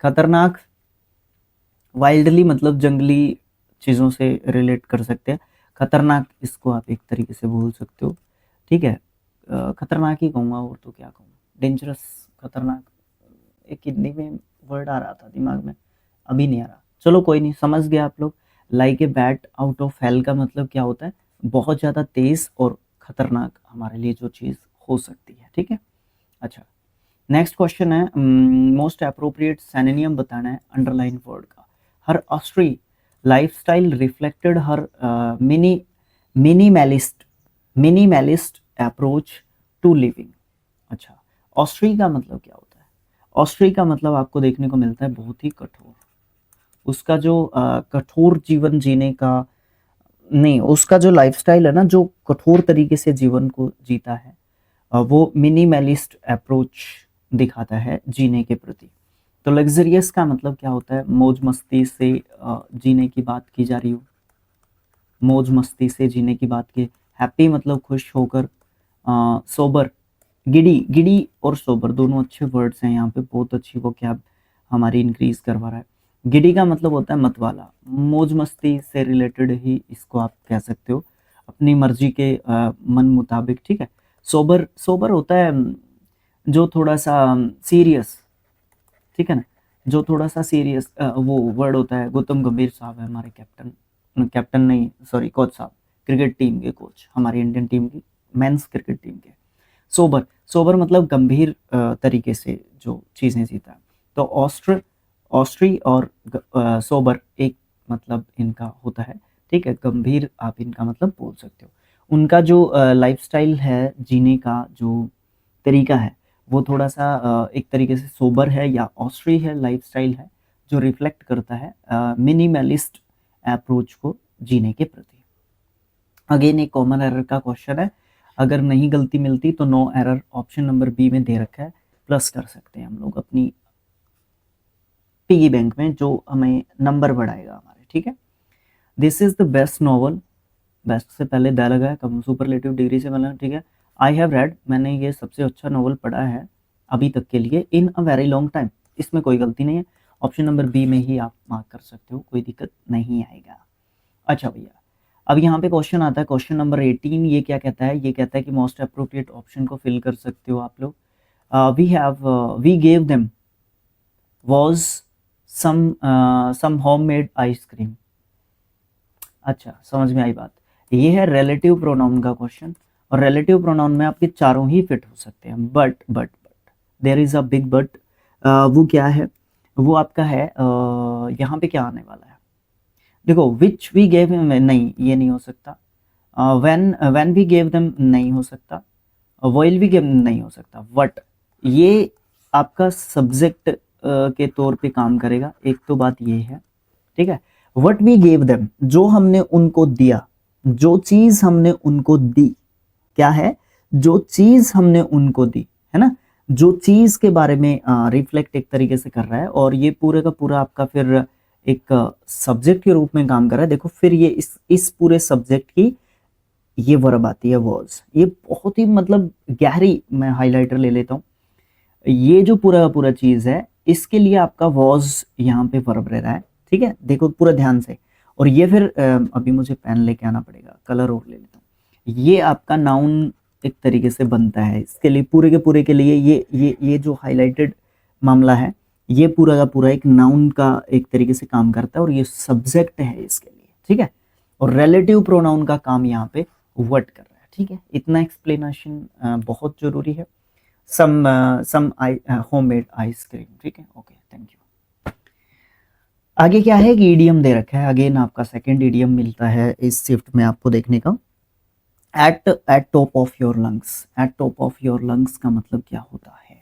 खतरनाक, वाइल्डली मतलब जंगली चीज़ों से रिलेट कर सकते हैं। खतरनाक इसको आप एक तरीके से बोल सकते हो, ठीक है। खतरनाक ही कहूँगा, और तो क्या कहूँ, डेंजरस, खतरनाक, एक हिंदी में वर्ड आ रहा था दिमाग में, अभी नहीं आ रहा। चलो कोई नहीं, समझ गए आप लोग। Like a bat out of hell का मतलब क्या होता है, बहुत ज़्यादा तेज़ और खतरनाक हमारे लिए जो चीज़ हो सकती है, ठीक है। अच्छा, नेक्स्ट क्वेश्चन है, मोस्ट अप्रोप्रिएट सिनोनिम बताना है अंडरलाइन वर्ड का। Her austere lifestyle reflected her minimalist minimalist approach to living. अच्छा, ऑस्ट्री का मतलब क्या होता है? ऑस्ट्री का मतलब आपको देखने को मिलता है बहुत ही कठोर। उसका जो कठोर जीवन जीने का, नहीं, उसका जो लाइफस्टाइल है ना, जो कठोर तरीके से जीवन को जीता है, वो मिनिमलिस्ट अप्रोच दिखाता है जीने के प्रति। तो लग्जरियस का मतलब क्या होता है, मौज मस्ती से जीने की बात की जा रही हो, मौज मस्ती से जीने की बात की। हैप्पी मतलब खुश होकर। सोबर, गिडी, गिडी और सोबर दोनों अच्छे वर्ड्स हैं यहाँ पे, बहुत अच्छी वो क्या हमारी इंक्रीज करवा रहा है। गिडी का मतलब होता है मतवाला, मौज मस्ती से रिलेटेड ही इसको आप कह सकते हो, अपनी मर्जी के मन मुताबिक, ठीक है। सोबर, सोबर होता है जो थोड़ा सा सीरियस, ठीक है ना, जो थोड़ा सा सीरियस वो वर्ड होता है। गौतम गंभीर साहब है हमारे कैप्टन, कैप्टन नहीं सॉरी, कोच साहब, क्रिकेट टीम के कोच, हमारी इंडियन टीम की मेंस क्रिकेट टीम के। सोबर, सोबर मतलब गंभीर तरीके से जो चीज़ें जीता है। तो ऑस्ट्री और सोबर एक मतलब इनका होता है, ठीक है। गंभीर आप इनका मतलब बोल सकते हो। उनका जो लाइफस्टाइल है, जीने का जो तरीका है, वो थोड़ा सा एक तरीके से सोबर है या ऑस्ट्री है लाइफस्टाइल है, जो रिफ्लेक्ट करता है मिनिमलिस्ट अप्रोच को जीने के प्रति। अगेन एक कॉमन एरर का क्वेश्चन है, अगर नहीं गलती मिलती तो no error option number B में दे रखा है, प्लस कर सकते हैं हम लोग अपनी पिगी बैंक में जो हमें नंबर बढ़ाएगा हमारे, ठीक है। This is the best novel, best से पहले द लगा है, कम सुपरलेटिव डिग्री से बना, ठीक है। आई हैव रेड, मैंने ये सबसे अच्छा नॉवल पढ़ा है अभी तक के लिए इन अ वेरी लॉन्ग टाइम, इसमें कोई गलती नहीं है, ऑप्शन नंबर बी में ही आप मार्क कर सकते हो, कोई दिक्कत नहीं आएगा। अच्छा भैया, अब यहाँ पे क्वेश्चन आता है, क्वेश्चन नंबर 18, ये क्या कहता है, ये कहता है कि मोस्ट अप्रोप्रिएट ऑप्शन को फिल कर सकते हो आप लोग। We gave them was some homemade ice cream. अच्छा, समझ में आई बात। ये है रिलेटिव प्रोनाउन का क्वेश्चन, और रिलेटिव प्रोनाउन में आपके चारों ही फिट हो सकते हैं, but there is a big but. वो क्या है, वो आपका है यहाँ पे क्या आने वाला है, देखो विच वी गेव हिम, नहीं ये नहीं हो सकता, व्हेन वी गेव देम नहीं हो सकता, व्हाइल वी गेव नहीं हो सकता, बट ये आपका सब्जेक्ट के तौर पे काम करेगा, एक तो बात ये है, ठीक है। व्हाट वी गेव देम, जो हमने उनको दिया, जो चीज हमने उनको दी, क्या है, जो चीज हमने उनको दी, है ना, जो चीज के बारे में रिफ्लेक्ट एक तरीके से कर रहा है, और ये पूरे का पूरा आपका फिर एक सब्जेक्ट के रूप में काम कर रहा है। देखो फिर ये इस पूरे सब्जेक्ट की ये वर्ब आती है वॉज, ये बहुत ही मतलब गहरी, मैं हाइलाइटर ले लेता हूँ, ये जो पूरा का पूरा चीज है इसके लिए आपका वॉज यहाँ पे वर्ब रह रहा है, ठीक है, देखो पूरा ध्यान से। और ये फिर अभी मुझे पेन लेके आना पड़ेगा, कलर और ले लेता हूँ, ये आपका नाउन एक तरीके से बनता है, इसके लिए पूरे के पूरे के लिए ये जो हाईलाइटेड मामला है, ये पूरा का पूरा एक नाउन का एक तरीके से काम करता है, और ये सब्जेक्ट है इसके लिए, ठीक है। और रिलेटिव प्रोनाउन का काम यहाँ पे व्हाट कर रहा है, ठीक है, इतना एक्सप्लेनेशन बहुत जरूरी है। सम होममेड आइसक्रीम, ठीक है, ओके, थैंक यू। आगे क्या है कि ईडियम दे रखा है, अगेन आपका सेकंड ईडियम मिलता है इस शिफ्ट में आपको देखने का, eight top of your lungs. Eight top of your lungs का मतलब क्या होता है,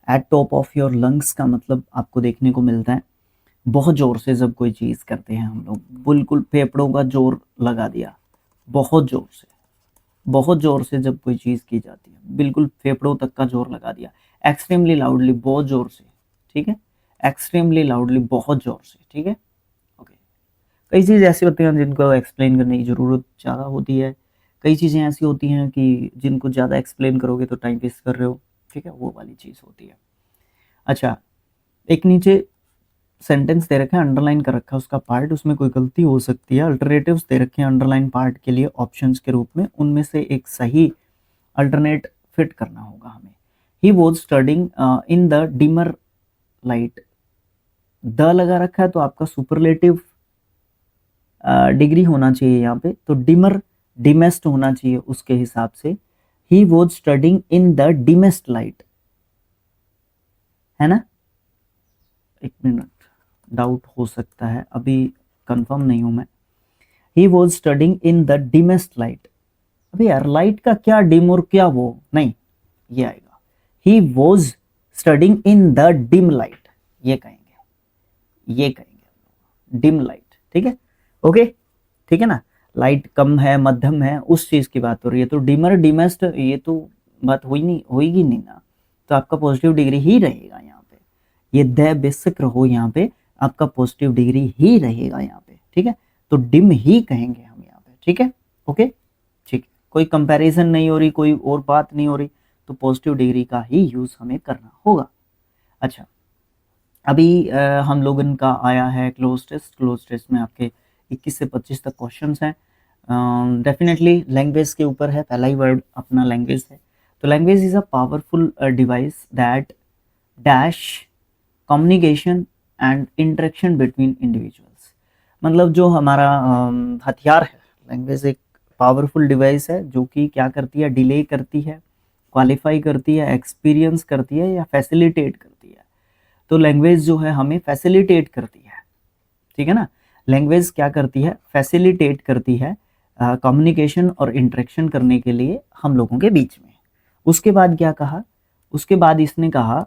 eight top of your lungs का मतलब आपको देखने को मिलता है बहुत जोर से जब कोई चीज करते हैं हम लोग, बिल्कुल फेफड़ों का जोर लगा दिया, बहुत जोर से, बहुत जोर से जब कोई चीज की जाती है, बिल्कुल फेफड़ों तक का जोर लगा दिया, एक्सट्रीमली लाउडली, बहुत जोर से, ठीक है, एक्सट्रीमली लाउडली, बहुत जोर से, ठीक है, ओके। कई चीज़ ऐसी होती हैं जिनको एक्सप्लेन करने की ज़रूरत ज़्यादा होती है, कई चीज़ें ऐसी होती हैं कि जिनको ज़्यादा एक्सप्लेन करोगे तो टाइम वेस्ट कर रहे हो, ठीक है, वो वाली चीज़ होती है। अच्छा, एक नीचे सेंटेंस दे रखा है, अंडरलाइन कर रखा है उसका पार्ट, उसमें कोई गलती हो सकती है, अल्टरनेटिव्स दे रखे हैं अंडरलाइन पार्ट के लिए ऑप्शंस के रूप में, उनमें से एक सही अल्टरनेट फिट करना होगा हमें। He was studying in the dimmer light, the लगा रखा है तो आपका सुपरलेटिव डिग्री होना चाहिए यहाँ पे, तो डिमर डिमेस्ट होना चाहिए उसके हिसाब से। He was studying in the dimmest light, है ना, एक मिनट, डाउट हो सकता है, अभी कंफर्म नहीं हूं मैं। He was studying in the dimmest light, अभी यार लाइट का क्या डिम और क्या वो, नहीं ये आएगा, ही was studying in the dim light, ये कहेंगे डिम लाइट, ठीक है, ओके, ठीक है ना, लाइट कम है मध्यम है उस चीज की बात हो रही है, तो डिमर डिमेस्ट ये तो बात होगी नहीं ना, तो आपका पॉजिटिव डिग्री ही रहेगा यहाँ पे, ये द बेशक रहो यहाँ पे, आपका पॉजिटिव डिग्री ही रहेगा यहाँ पे, ठीक है, तो डिम ही कहेंगे हम यहाँ पे, ठीक है, ओके, ठीक है, कोई कंपैरिजन नहीं हो रही, कोई और बात नहीं हो रही, तो पॉजिटिव डिग्री का ही यूज हमें करना होगा। अच्छा, अभी हम लोगन का आया है क्लोज टेस्ट, क्लोज टेस्ट में आपके 21 से 25 तक क्वेश्चंस हैं, डेफिनेटली लैंग्वेज के ऊपर है, पहला ही वर्ड अपना लैंग्वेज है, तो language is a powerful device that dash communication and interaction between individuals, मतलब जो हमारा हथियार है, लैंग्वेज एक पावरफुल डिवाइस है जो कि क्या करती है, डिले करती है, क्वालिफाई करती है, एक्सपीरियंस करती है या फैसिलिटेट करती है, तो लैंग्वेज जो है हमें फैसिलिटेट करती है, ठीक है ना, लैंग्वेज क्या करती है, फैसिलिटेट करती है कम्युनिकेशन और इंटरेक्शन करने के लिए हम लोगों के बीच में। उसके बाद क्या कहा, उसके बाद इसने कहा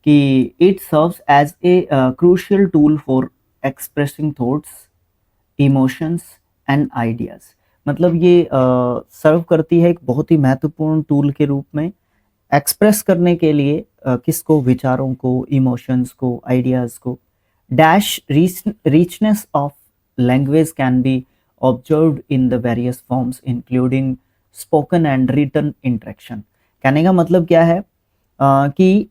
कि it serves as a crucial tool for expressing thoughts, emotions and ideas. मतलब ये सर्व करती है एक बहुत ही महत्वपूर्ण टूल के रूप में एक्सप्रेस करने के लिए किसको, विचारों को, इमोशंस को, आइडियाज को। Dash richness of language can be observed in the various forms including spoken and written interaction। कहने का मतलब क्या है कि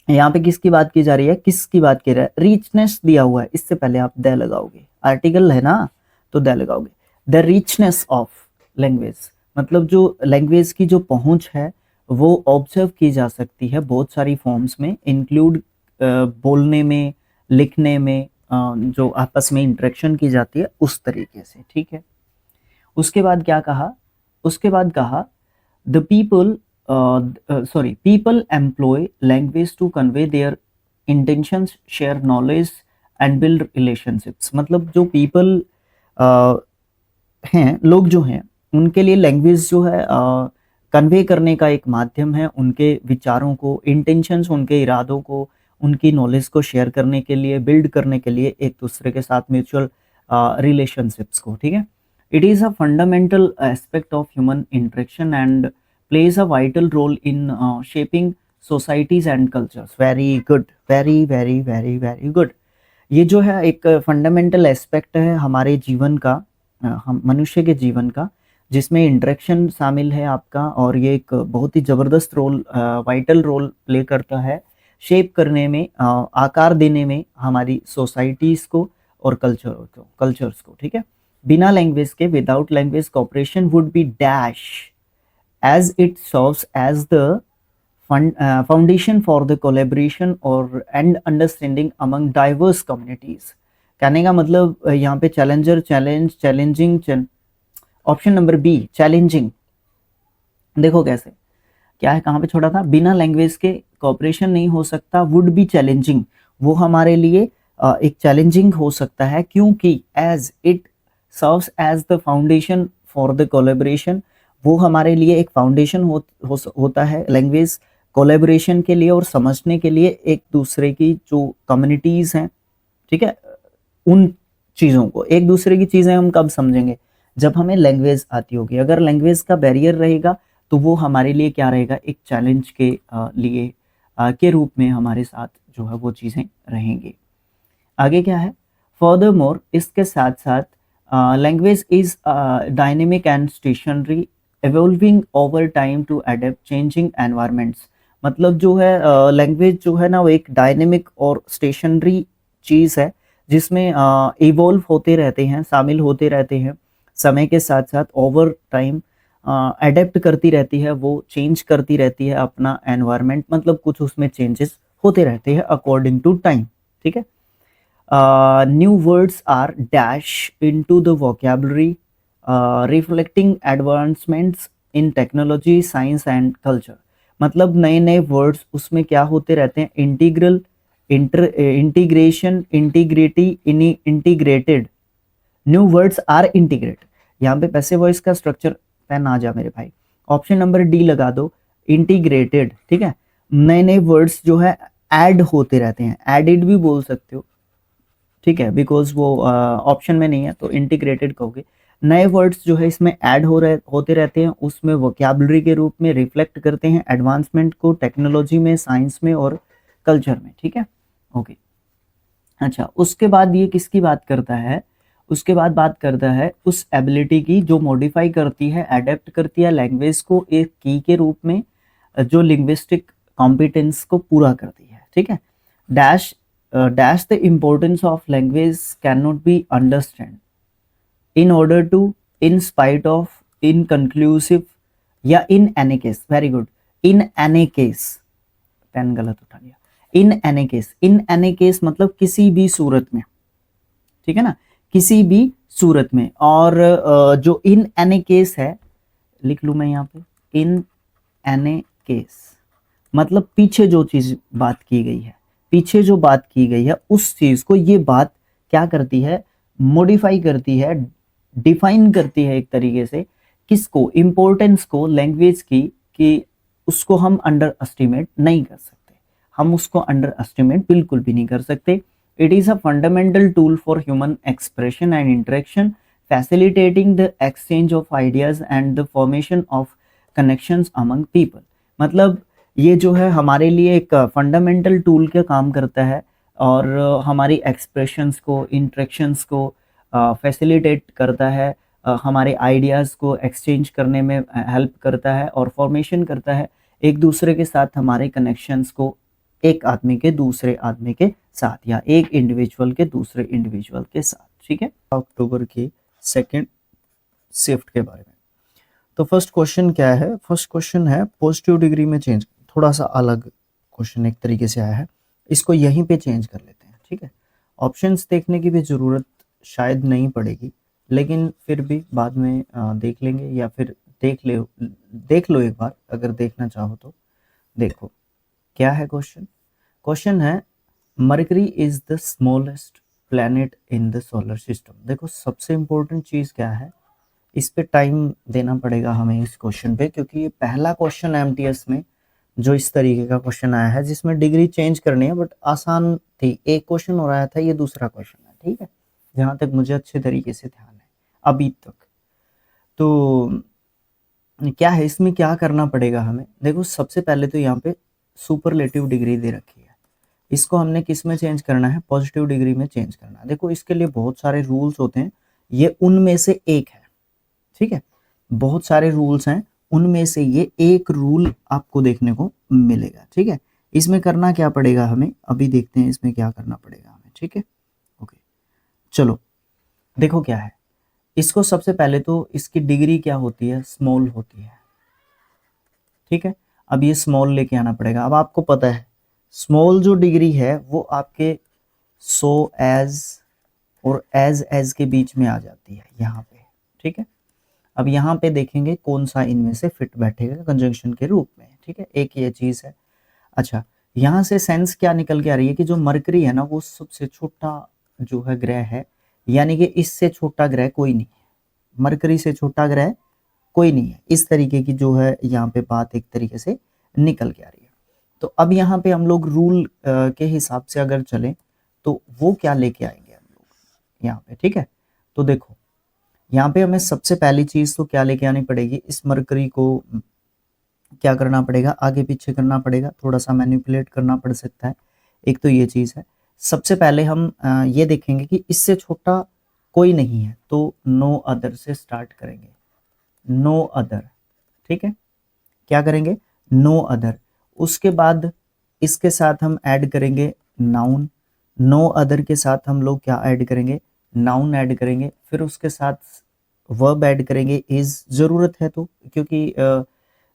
यहाँ पे किसकी बात की जा रही है, किसकी बात की रहा है, रिचनेस दिया हुआ है, इससे पहले आप द लगाओगे, आर्टिकल है ना तो द लगाओगे। द रिचनेस ऑफ लैंग्वेज मतलब जो लैंग्वेज की जो पहुंच है वो ऑब्जर्व की जा सकती है बहुत सारी फॉर्म्स में, इंक्लूड बोलने में, लिखने में, जो आपस में इंटरेक्शन की जाती है उस तरीके से, ठीक है। उसके बाद क्या कहा, उसके बाद कहा the people employ language to convey their intentions, share knowledge and build relationships। मतलब जो people हैं, लोग जो हैं, उनके लिए लैंग्वेज जो है कन्वे करने का एक माध्यम है, उनके विचारों को, इंटेंशंस, उनके इरादों को, उनकी नॉलेज को शेयर करने के लिए, बिल्ड करने के लिए एक दूसरे के साथ म्यूचुअल रिलेशनशिप्स को, ठीक है। It is a fundamental aspect of human interaction and plays a vital role in shaping societies and cultures. Very good, very very very very good. ये जो है एक फंडामेंटल एस्पेक्ट है हमारे जीवन का, हम मनुष्य के जीवन का, जिसमें इंटरेक्शन शामिल है आपका, और ये एक बहुत ही ज़बरदस्त रोल, वाइटल रोल प्ले करता है शेप करने में, आकार देने में हमारी सोसाइटीज़ को और कल्चर्स को, ठीक है। बिना लैंग्वेज के, without language cooperation would be dash as it serves as the foundation for the collaboration or and understanding among diverse communities। कहने का मतलब यहाँ पे challenger, challenge, challenging, option number B challenging. देखो कैसे, क्या है, कहाँ पे छोड़ा था, बिना लैंग्वेज के कॉपरेशन नहीं हो सकता, वुड बी चैलेंजिंग, वो हमारे लिए एक चैलेंजिंग हो सकता है, क्योंकि as it serves as the foundation for the collaboration, वो हमारे लिए एक फाउंडेशन होता है लैंग्वेज कोलैबोरेशन के लिए और समझने के लिए, एक दूसरे की जो कम्युनिटीज़ हैं, ठीक है, उन चीज़ों को, एक दूसरे की चीज़ें हम कब समझेंगे, जब हमें लैंग्वेज आती होगी। अगर लैंग्वेज का बैरियर रहेगा तो वो हमारे लिए क्या रहेगा, एक चैलेंज के लिए के रूप में हमारे साथ जो है वो चीज़ें रहेंगी। आगे क्या है, फर्दर मोर, इसके साथ साथ language is dynamic and stationary, evolving over time to adapt changing environments. मतलब जो है लैंग्वेज जो है ना वो एक डायनेमिक और स्टेशनरी चीज़ है, जिसमें इवॉल्व होते रहते हैं, शामिल होते रहते हैं समय के साथ साथ, ओवर टाइम अडेप्ट करती रहती है, वो चेंज करती रहती है अपना एनवायरनमेंट, मतलब कुछ उसमें चेंजेस होते रहते हैं अकॉर्डिंग टू टाइम, ठीक है। New words are dash into the vocabulary, reflecting advancements in technology, science and culture. मतलब नए नए वर्ड्स उसमें क्या होते रहते हैं, integral, integration, integrity, integrated, new words are integrate. यहाँ पे पैसिव वॉइस का स्ट्रक्चर पेन आ जा मेरे भाई, ऑप्शन नंबर डी लगा दो, इंटीग्रेटेड, ठीक है। नए नए वर्ड्स जो है ऐड होते रहते हैं, एडिड भी बोल सकते हो, ठीक है, बिकॉज वो ऑप्शन में नहीं है तो इंटीग्रेटेड कहोगे। नए वर्ड्स जो है इसमें ऐड होते रहते हैं, उसमें वोकैबुलरी के रूप में रिफ्लेक्ट करते हैं एडवांसमेंट को टेक्नोलॉजी में, साइंस में और कल्चर में, ठीक है, ओके। अच्छा, उसके बाद ये किसकी बात करता है, उसके बाद बात करता है उस एबिलिटी की जो मॉडिफाई करती है, अडेप्ट करती है लैंग्वेज को एक की के रूप में, जो लिंग्विस्टिक कॉम्पिटेंस को पूरा करती है, ठीक है। Dash dash the importance of language can not be understand in order to, in spite of, inconclusive या in any case. Very good, in any case, pen गलत उठा लिया, in any case, in any case मतलब किसी भी सूरत में, ठीक है ना, किसी भी सूरत में। और जो इन एनी केस है, लिख लूं मैं यहाँ पे, इन एनी केस मतलब पीछे जो चीज बात की गई है, पीछे जो बात की गई है उस चीज को ये बात क्या करती है, मॉडिफाई करती है, डिफाइन करती है एक तरीके से, किसको, इंपॉर्टेंस को लैंग्वेज की, कि उसको हम अंडर एस्टिमेट नहीं कर सकते। हम उसको अंडर एस्टिमेट बिल्कुल भी नहीं कर सकते। It is a fundamental tool for human expression and interaction, facilitating the exchange of ideas and the formation of connections among people. मतलब ये जो है हमारे लिए एक फंडामेंटल टूल का काम करता है और हमारी एक्सप्रेशंस को, इंटरेक्शंस को फैसिलिटेट करता है, हमारे आइडियाज़ को एक्सचेंज करने में हेल्प करता है और फॉर्मेशन करता है एक दूसरे के साथ हमारे कनेक्शंस को, एक आदमी के दूसरे आदमी के साथ या एक इंडिविजुअल के दूसरे इंडिविजुअल के साथ। ठीक है, अक्टूबर की सेकंड शिफ्ट के बारे में। तो फर्स्ट क्वेश्चन क्या है? फर्स्ट क्वेश्चन है पॉजिटिव डिग्री में चेंज। थोड़ा सा अलग क्वेश्चन एक तरीके से आया है, इसको यहीं पे चेंज कर लेते हैं। ठीक है, ऑप्शंस देखने की भी ज़रूरत शायद नहीं पड़ेगी, लेकिन फिर भी बाद में देख लेंगे, या फिर देख लो एक बार अगर देखना चाहो तो। देखो क्या है क्वेश्चन। क्वेश्चन है mercury is the smallest planet in the solar system. देखो सबसे इम्पोर्टेंट चीज़ क्या है, इस पे टाइम देना पड़ेगा हमें इस क्वेश्चन पे, क्योंकि ये पहला क्वेश्चन एमटीएस में जो इस तरीके का क्वेश्चन आया है जिसमें डिग्री चेंज करनी है, बट आसान थी। एक क्वेश्चन हो रहा था, ये दूसरा क्वेश्चन है। ठीक है, जहाँ तक मुझे अच्छे तरीके से ध्यान है अभी तक। तो क्या है इसमें, क्या करना पड़ेगा हमें? देखो सबसे पहले तो यहाँ पे सुपरलेटिव डिग्री दे रखी है, इसको हमने किस में चेंज करना है? पॉजिटिव डिग्री में चेंज करना है। देखो इसके लिए बहुत सारे रूल्स होते हैं, ये उनमें से एक है। ठीक है, बहुत सारे रूल्स हैं, उनमें से ये एक रूल आपको देखने को मिलेगा। ठीक है, इसमें करना क्या पड़ेगा हमें, अभी देखते हैं इसमें क्या करना पड़ेगा हमें। ठीक है, ओके, चलो देखो क्या है। इसको सबसे पहले तो इसकी डिग्री क्या होती है? स्मॉल होती है। ठीक है, अब ये स्मॉल लेके आना पड़ेगा। अब आपको पता है स्मॉल जो डिग्री है वो आपके सो एज और एज के बीच में आ जाती है यहाँ पे। ठीक है, अब यहाँ पे देखेंगे कौन सा इनमें से फिट बैठेगा कंजंक्शन के रूप में। ठीक है, एक ये चीज़ है। अच्छा, यहाँ से सेंस क्या निकल के आ रही है कि जो मरकरी है ना वो सबसे छोटा जो है ग्रह है, यानी कि इससे छोटा ग्रह कोई नहीं है, मरकरी से छोटा ग्रह कोई नहीं है। इस तरीके की जो है यहाँ पे बात एक तरीके से निकल के आ रही है। तो अब यहाँ पे हम लोग रूल के हिसाब से अगर चलें तो वो क्या लेके आएंगे हम लोग यहाँ पे। ठीक है, तो देखो यहाँ पे हमें सबसे पहली चीज़ तो क्या लेके आनी पड़ेगी, इस मरकरी को क्या करना पड़ेगा? आगे पीछे करना पड़ेगा, थोड़ा सा मैनिपुलेट करना पड़ सकता है। एक तो ये चीज़ है। सबसे पहले हम ये देखेंगे कि इससे छोटा कोई नहीं है, तो नो अदर से स्टार्ट करेंगे। नो अदर, ठीक है, क्या करेंगे? No other. उसके बाद इसके साथ हम ऐड करेंगे नाउन। नो अदर के साथ हम लोग क्या ऐड करेंगे? नाउन ऐड करेंगे। फिर उसके साथ वर्ब ऐड करेंगे, इज ज़रूरत है तो, क्योंकि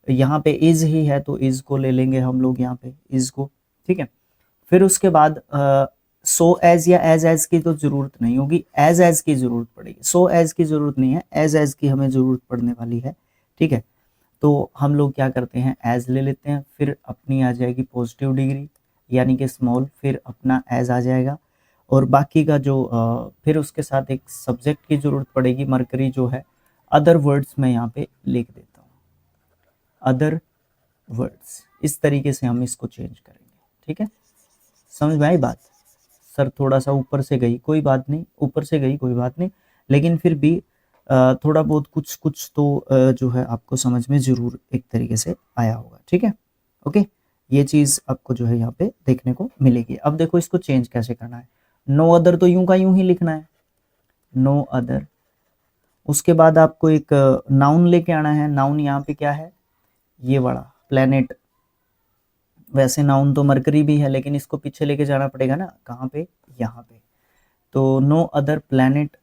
यहाँ पे इज ही है तो इज को ले लेंगे हम लोग यहाँ पे, इज को। ठीक है, फिर उसके बाद सो एज या एज की तो जरूरत नहीं होगी, एज की जरूरत पड़ेगी। सो एज की जरूरत नहीं है, एज की हमें जरूरत पड़ने वाली है। ठीक है, तो हम लोग क्या करते हैं? एज ले लेते हैं, फिर अपनी आ जाएगी पॉजिटिव डिग्री यानी कि स्मॉल, फिर अपना एज आ जाएगा, और बाकी का जो फिर उसके साथ एक सब्जेक्ट की जरूरत पड़ेगी, मरकरी जो है। अदर वर्ड्स मैं यहाँ पे लिख देता हूँ, अदर वर्ड्स। इस तरीके से हम इसको चेंज करेंगे। ठीक है, समझ में आई बात? सर थोड़ा सा ऊपर से गई, कोई बात नहीं, ऊपर से गई कोई बात नहीं, लेकिन फिर भी थोड़ा बहुत कुछ कुछ तो जो है आपको समझ में ज़रूर एक तरीके से आया होगा। ठीक है, ओके, ये चीज़ आपको जो है यहाँ पे देखने को मिलेगी। अब देखो इसको चेंज कैसे करना है। नो अदर तो यूं का यूं ही लिखना है, नो अदर। उसके बाद आपको एक नाउन लेके आना है। नाउन यहाँ पे क्या है? ये बड़ा प्लेनेट। वैसे नाउन तो मरकरी भी है, लेकिन इसको पीछे लेके जाना पड़ेगा ना, कहाँ पे? यहाँ पे। तो no other planet,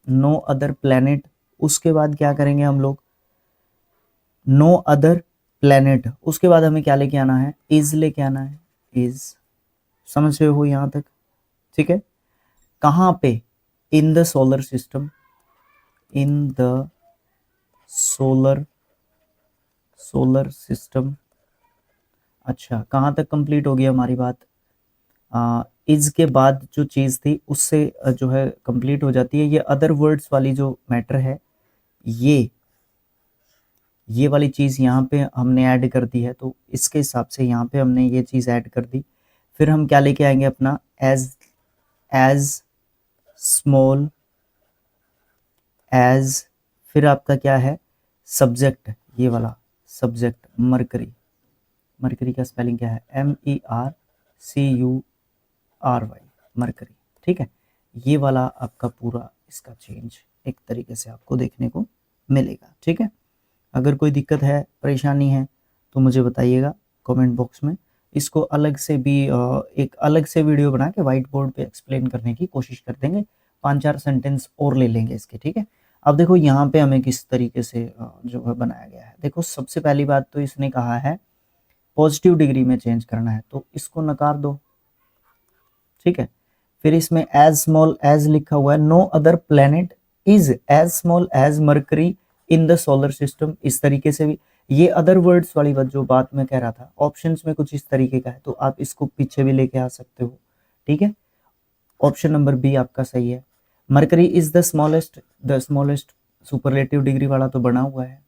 no other planet. उसके बाद क्या करेंगे हम लोग? नो अदर प्लेनेट, उसके बाद हमें क्या लेके आना है? इज लेके आना है, इज। समझ रहे हो यहाँ तक? ठीक है, कहाँ पे? इन the solar system, in the solar system. अच्छा, कहाँ तक कंप्लीट हो गई हमारी बात? इज के बाद जो चीज़ थी उससे जो है कंप्लीट हो जाती है। ये अदर वर्ड्स वाली जो मैटर है, ये ये वाली चीज़ यहाँ पे हमने ऐड कर दी है, तो इसके हिसाब से यहाँ पे हमने ये चीज़ ऐड कर दी। फिर हम क्या लेके आएंगे अपना एज स्मॉल एज, फिर आपका क्या है सब्जेक्ट, ये वाला सब्जेक्ट मरकरी, मरकरी का स्पेलिंग क्या है MERCURY, मरकरी। ठीक है, ये वाला आपका पूरा इसका चेंज एक तरीके से आपको देखने को मिलेगा। ठीक है, अगर कोई दिक्कत है, परेशानी है तो मुझे बताइएगा कमेंट बॉक्स में। इसको अलग से भी एक अलग से वीडियो बना के व्हाइट बोर्ड पे एक्सप्लेन करने की कोशिश कर देंगे, 5-4 सेंटेंस और ले लेंगे इसके। ठीक है, अब देखो यहाँ पे हमें किस तरीके से जो है बनाया गया है। देखो सबसे पहली बात तो इसने कहा है पॉजिटिव डिग्री में चेंज करना है, तो इसको नकार दो। ठीक है, फिर इसमें एज स्मॉल एज लिखा हुआ है, no other planet is as small as Mercury in the solar system, इस तरीके से भी ये अदर वर्ड्स वाली बात जो बात मैं कह रहा था ऑप्शंस में कुछ इस तरीके का है, तो आप इसको पीछे भी लेके आ सकते हो। ठीक है, ऑप्शन नंबर बी आपका सही है, mercury is the smallest superlative degree वाला तो बना हुआ है।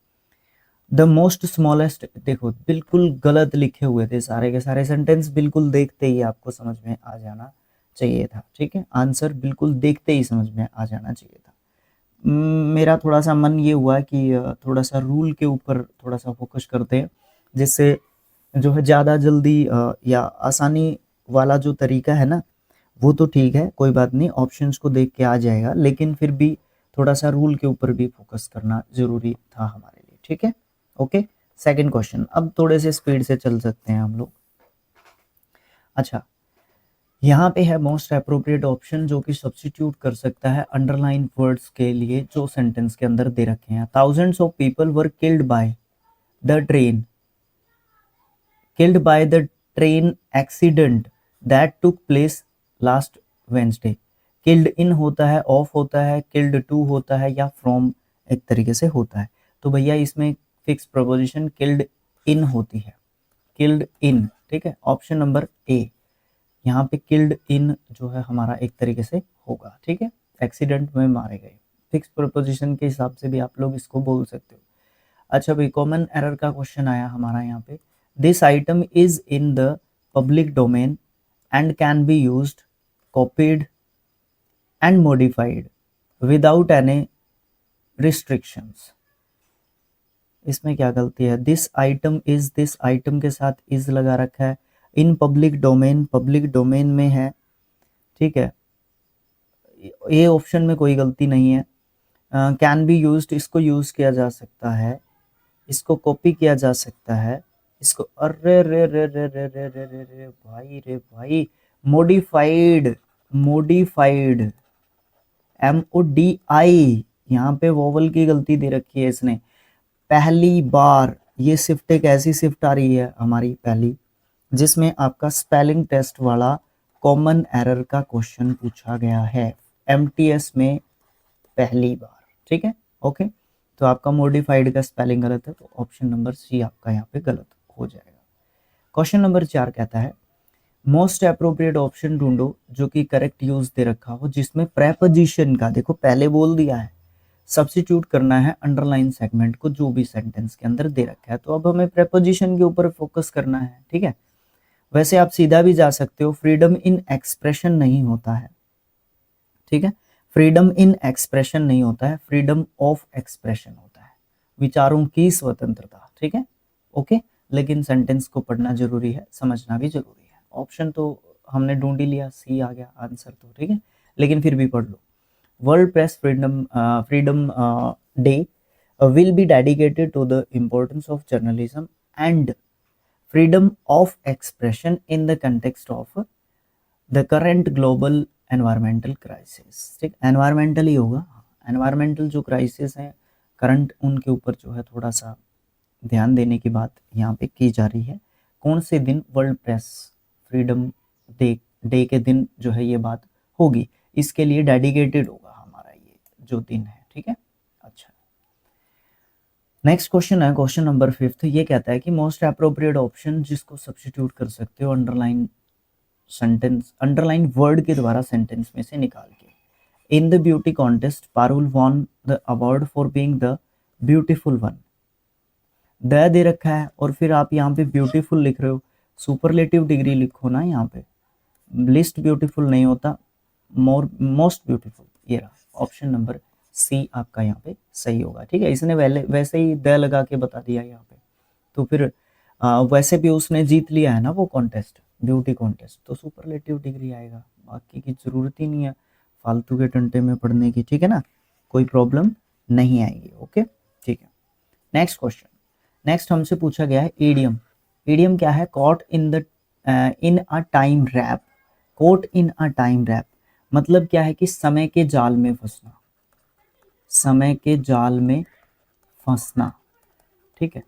द मोस्ट स्मॉलेस्ट, देखो बिल्कुल गलत लिखे हुए थे सारे के सारे सेंटेंस, बिल्कुल देखते ही आपको समझ में आ जाना चाहिए था। ठीक है, आंसर बिल्कुल देखते ही समझ में आ जाना चाहिए था। मेरा थोड़ा सा मन ये हुआ कि थोड़ा सा रूल के ऊपर थोड़ा सा फोकस करते हैं, जिससे जो है ज़्यादा जल्दी या आसानी वाला जो तरीका है ना वो तो ठीक है, कोई बात नहीं, ऑप्शंस को देख के आ जाएगा, लेकिन फिर भी थोड़ा सा रूल के ऊपर भी फोकस करना जरूरी था हमारे लिए। ठीक है, ओके। सेकंड क्वेश्चन, अब थोड़े से स्पीड से चल सकते हैं हम लोग। अच्छा, यहाँ पे है मोस्ट अप्रोप्रिएट ऑप्शन जो कि सब्स्टिट्यूट कर सकता है अंडरलाइन वर्ड्स के लिए जो सेंटेंस के अंदर दे रखे हैं। Thousands of people were killed by the train accident that took place last Wednesday. Killed in होता है, ऑफ होता है, किल्ड टू होता है, या फ्रॉम एक तरीके से होता है। तो भैया इसमें फिक्स प्रपोजिशन किल्ड इन होती है, किल्ड इन। ठीक है, ऑप्शन नंबर ए, यहाँ पे किल्ड इन जो है हमारा एक तरीके से होगा। ठीक है, एक्सीडेंट में मारे गए, फिक्स प्रपोजिशन के हिसाब से भी आप लोग इसको बोल सकते हो। अच्छा भाई, कॉमन एरर का क्वेश्चन आया हमारा यहाँ पे, this item is in the public domain and can be used, copied and modified without any restrictions. इसमें क्या गलती है, दिस आइटम के साथ इज लगा रखा है, इन पब्लिक डोमेन में है। ठीक है, ये ऑप्शन में कोई गलती नहीं है। कैन बी यूज्ड, इसको यूज किया जा सकता है, इसको कॉपी किया जा सकता है, इसको अरे रे रे रे रे रे रे रे रे भाई मॉडिफाइड MODI, यहाँ पे वोवल की गलती दे रखी है इसने। पहली बार ये शिफ्ट एक ऐसी शिफ्ट आ रही है हमारी पहली, जिसमें आपका स्पेलिंग टेस्ट वाला कॉमन एरर का क्वेश्चन पूछा गया है MTS में पहली बार। ठीक है, ओके। तो आपका मॉडिफाइड का स्पेलिंग गलत है, तो ऑप्शन नंबर सी आपका यहाँ पे गलत हो जाएगा। क्वेश्चन नंबर 4 कहता है मोस्ट अप्रोप्रिएट ऑप्शन ढूंढो जो कि करेक्ट यूज दे रखा हो, जिसमें प्रेपोजिशन का, देखो पहले बोल दिया है, सब्स्टिट्यूट करना है अंडरलाइन सेगमेंट को जो भी सेंटेंस के अंदर दे रखा है, तो अब हमें प्रेपोजिशन के ऊपर फोकस करना है। ठीक है, वैसे आप सीधा भी जा सकते हो, फ्रीडम इन एक्सप्रेशन नहीं होता है। ठीक है, फ्रीडम इन एक्सप्रेशन नहीं होता है, फ्रीडम ऑफ एक्सप्रेशन होता है, विचारों की स्वतंत्रता। ठीक है, ओके। लेकिन सेंटेंस को पढ़ना जरूरी है, समझना भी जरूरी है। ऑप्शन तो हमने ढूंढ ही लिया, सी आ गया आंसर तो। ठीक है, लेकिन फिर भी पढ़ लो। World press freedom day will be dedicated to the importance of journalism and freedom of expression in the context of the current global environmental crisis। ठीक, एनवायरमेंटल ही होगा, एनवायरमेंटल जो क्राइसिस है करंट, उनके ऊपर जो है थोड़ा सा ध्यान देने की बात यहाँ पे की जा रही है। कौन से दिन, वर्ल्ड प्रेस फ्रीडम डे के दिन जो है ये बात होगी, इसके लिए डेडिकेटेड होगा हमारा ये जो दिन है। ठीक है, अच्छा। नेक्स्ट क्वेश्चन है क्वेश्चन नंबर 5, ये कहता है कि मोस्ट अप्रोप्रिएट ऑप्शन जिसको सब्स्टिट्यूट कर सकते हो अंडरलाइन वर्ड के द्वारा सेंटेंस में से निकाल के। In the beauty contest Parul won the award for being the beautiful one. The they रखा है और फिर आप यहाँ पे ब्यूटीफुल लिख रहे हो, सुपरलेटिव डिग्री लिखो ना यहाँ पे, लिस्ट ब्यूटीफुल नहीं होता, मोस्ट ब्यूटीफुल। ये रहा ऑप्शन नंबर सी आपका यहाँ पे सही होगा, ठीक है। इसने वैसे ही द लगा के बता दिया यहाँ पे, तो फिर वैसे भी उसने जीत लिया है ना वो कॉन्टेस्ट, ब्यूटी कॉन्टेस्ट, तो सुपरलेटिव डिग्री आएगा, बाकी की जरूरत ही नहीं है फालतू के टंटे में पढ़ने की, ठीक है ना, कोई प्रॉब्लम नहीं आएगी। ओके, ठीक है। नेक्स्ट क्वेश्चन, नेक्स्ट हमसे पूछा गया है ईडियम। ईडियम क्या है? Caught in the in a time warp. Caught in a time warp मतलब क्या है कि समय के जाल में फंसना, समय के जाल में फंसना, ठीक है।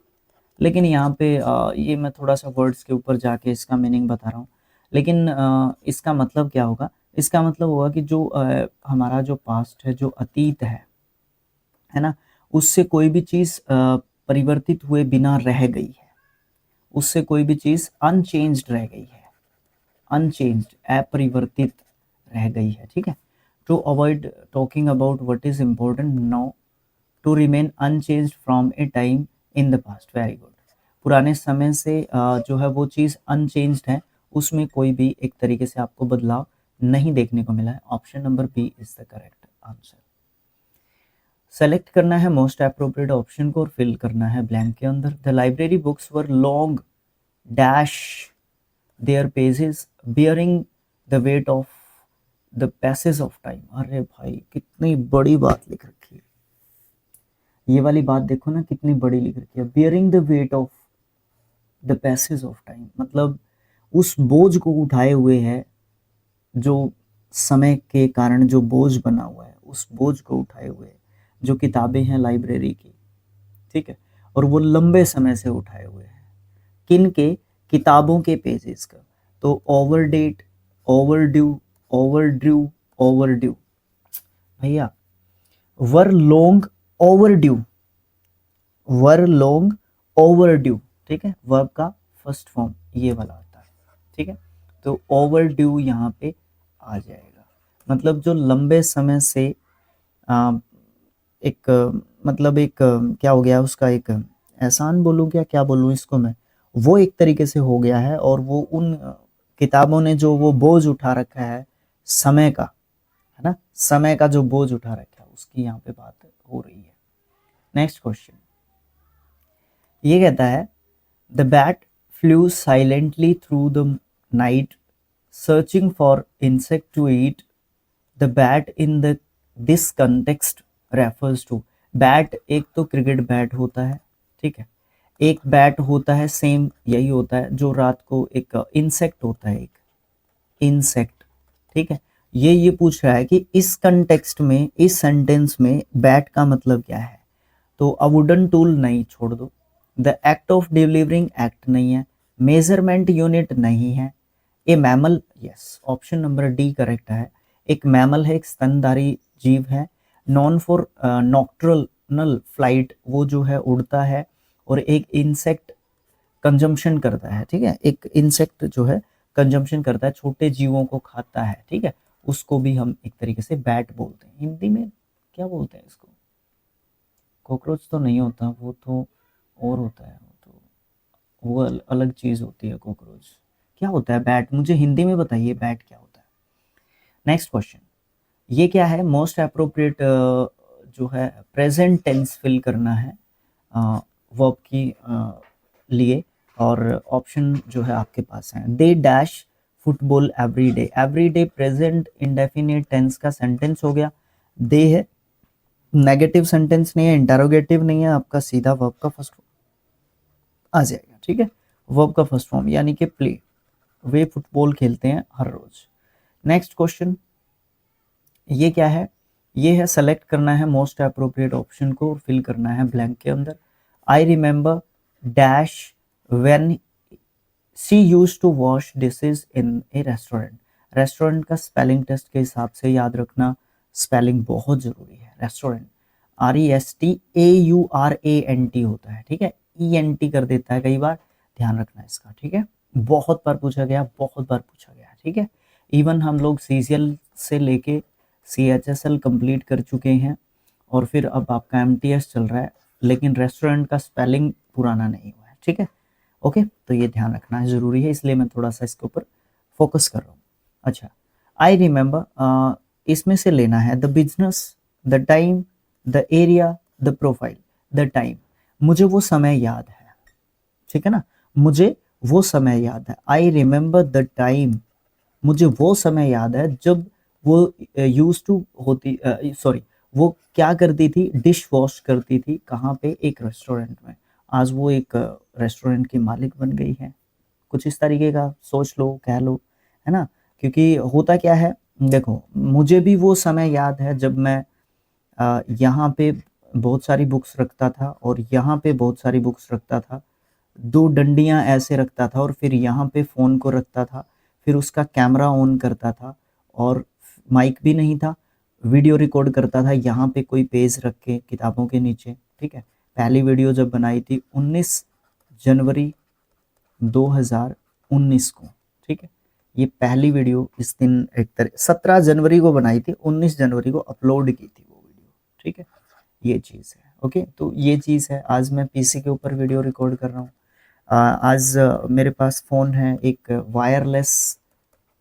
लेकिन यहाँ पे ये मैं थोड़ा सा वर्ड्स के ऊपर जाके इसका मीनिंग बता रहा हूँ, लेकिन इसका मतलब क्या होगा? इसका मतलब होगा कि जो हमारा जो पास्ट है, जो अतीत है ना, उससे कोई भी चीज़ परिवर्तित हुए बिना रह गई है, उससे कोई भी चीज़ अनचेंज्ड रह गई है, अनचेंज्ड अपरिवर्तित रह गई है, ठीक है। To avoid talking about what is important now, to remain unchanged from a time in the past. Very good. पुराने समय से जो है वो चीज़ अनचेंज्ड है, उसमें कोई भी एक तरीके से आपको बदलाव नहीं देखने को मिला है। Option number B is the correct answer. Select करना है मोस्ट अप्रोप्रिएट ऑप्शन को और फिल करना है ब्लैंक के अंदर। The library books were long dash there pages bearing the weight of the passage of time. अरे भाई कितनी बड़ी बात लिख रखी है, ये वाली बात देखो ना कितनी बड़ी लिख रखी है, bearing the weight of the passage of time, मतलब उस बोझ को उठाए हुए है, जो समय के कारण जो बोझ बना हुआ है, उस बोझ को उठाए हुए जो किताबें हैं लाइब्रेरी की, ठीक है, और वो लंबे समय से उठाए हुए हैं, किन के? किताबों के पेजेस का। तो ओवरडेट, ओवरड्यू, ओवरड्यू, ओवरड्यू, भैया वर लॉन्ग ओवरड्यू, वर लॉन्ग ओवरड्यू, ठीक है, वर्ब का फर्स्ट फॉर्म ये वाला आता है, ठीक है। तो ओवरड्यू यहाँ पे आ जाएगा, मतलब जो लंबे समय से एक मतलब एक क्या हो गया उसका, एक एहसान बोलूँ क्या बोलूँ इसको मैं, वो एक तरीके से हो गया है, और वो उन किताबों ने जो वो बोझ उठा रखा है समय का, है ना, समय का जो बोझ उठा रखा है उसकी यहाँ पे बात हो रही है। नेक्स्ट क्वेश्चन ये कहता है the bat flew silently through the night searching for insect to eat. The bat in the this context refers to. Bat एक तो क्रिकेट बैट होता है, ठीक है, एक बैट होता है सेम यही होता है जो रात को एक इंसेक्ट होता है, एक इंसेक्ट, ठीक है। ये पूछ रहा है कि इस कंटेक्स्ट में, इस सेंटेंस में बैट का मतलब क्या है? तो अ वुडन टूल नहीं, छोड़ दो। The act of delivering act नहीं है, मेजरमेंट यूनिट नहीं है, a mammal, yes option number D correct है। एक मैमल है, एक स्तनधारी जीव है, नॉन फॉर नॉक्टर्नल फ्लाइट, वो जो है उड़ता है, और एक इंसेक्ट कंजम्पशन करता है, ठीक है, एक इंसेक्ट जो है कंजम्पशन करता है, छोटे जीवों को खाता है, ठीक है, उसको भी हम एक तरीके से बैट बोलते हैं। हिंदी में क्या बोलते हैं इसको? कॉकरोच तो नहीं होता, वो तो और होता है, वो अलग चीज़ होती है। कॉकरोच क्या होता है? बैट, मुझे हिंदी में बताइए बैट क्या होता है। नेक्स्ट क्वेश्चन ये क्या है? मोस्ट अप्रोप्रिएट जो है प्रेजेंट टेंस फिल करना है वर्ब की लिए, और ऑप्शन जो है आपके पास है। They dash football every day, every day present indefinite tense का सेंटेंस हो गया। दे है नेगेटिव सेंटेंस नहीं है, इंटरोगेटिव नहीं है, आपका सीधा वर्ब का फर्स्ट आ जाएगा, ठीक है, वर्ब का फर्स्ट फॉर्म, यानी कि प्ले, वे फुटबॉल खेलते हैं हर रोज। नेक्स्ट क्वेश्चन ये क्या है? ये है सेलेक्ट करना है मोस्ट अप्रोप्रिएट ऑप्शन को और फिल करना है ब्लैंक के अंदर। I remember dash when she used to wash dishes in a restaurant. Restaurant का स्पेलिंग टेस्ट के हिसाब से याद रखना, स्पेलिंग बहुत जरूरी है। रेस्टोरेंट RESTAURANT होता है, ठीक है, ENT कर देता है कई बार, ध्यान रखना इसका, ठीक है, बहुत बार पूछा गया, बहुत बार पूछा गया, ठीक है। इवन हम लोग CCL से लेके CHSL कंप्लीट कर चुके हैं, और फिर अब आपका MTS चल रहा है, लेकिन रेस्टोरेंट का स्पेलिंग पुराना नहीं हुआ है, ठीक है। ओके, तो ये ध्यान रखना है, ज़रूरी है, इसलिए मैं थोड़ा सा इसके ऊपर फोकस कर रहा हूँ। अच्छा, आई रिमेंबर, इसमें से लेना है the business, the time, the area, the profile. The time, मुझे वो समय याद है, ठीक है ना, मुझे वो समय याद है। आई रिमेंबर द टाइम, मुझे वो समय याद है जब वो यूज टू होती, सॉरी, वो क्या करती थी, डिश वॉश करती थी, कहाँ पे, एक रेस्टोरेंट में। आज वो एक रेस्टोरेंट की मालिक बन गई है। कुछ इस तरीके का सोच लो, कह लो, है ना। क्योंकि होता क्या है, देखो, मुझे भी वो समय याद है जब मैं यहाँ पे बहुत सारी बुक्स रखता था और यहाँ पे बहुत सारी बुक्स रखता था, दो डंडियाँ ऐसे रखता था और फिर यहाँ पे फ़ोन को रखता था, फिर उसका कैमरा ऑन करता था और माइक भी नहीं था, वीडियो रिकॉर्ड करता था यहाँ पे कोई पेज रख के किताबों के नीचे, ठीक है। पहली वीडियो जब बनाई थी 19 जनवरी 2019 को, ठीक है। ये पहली वीडियो इस दिन, एक तरह 17 जनवरी को बनाई थी, 19 जनवरी को अपलोड की थी वो वीडियो, ठीक है। ये चीज़ है, ओके। तो ये चीज़ है, आज मैं पीसी के ऊपर वीडियो रिकॉर्ड कर रहा हूँ। आज मेरे पास फ़ोन है, एक वायरलेस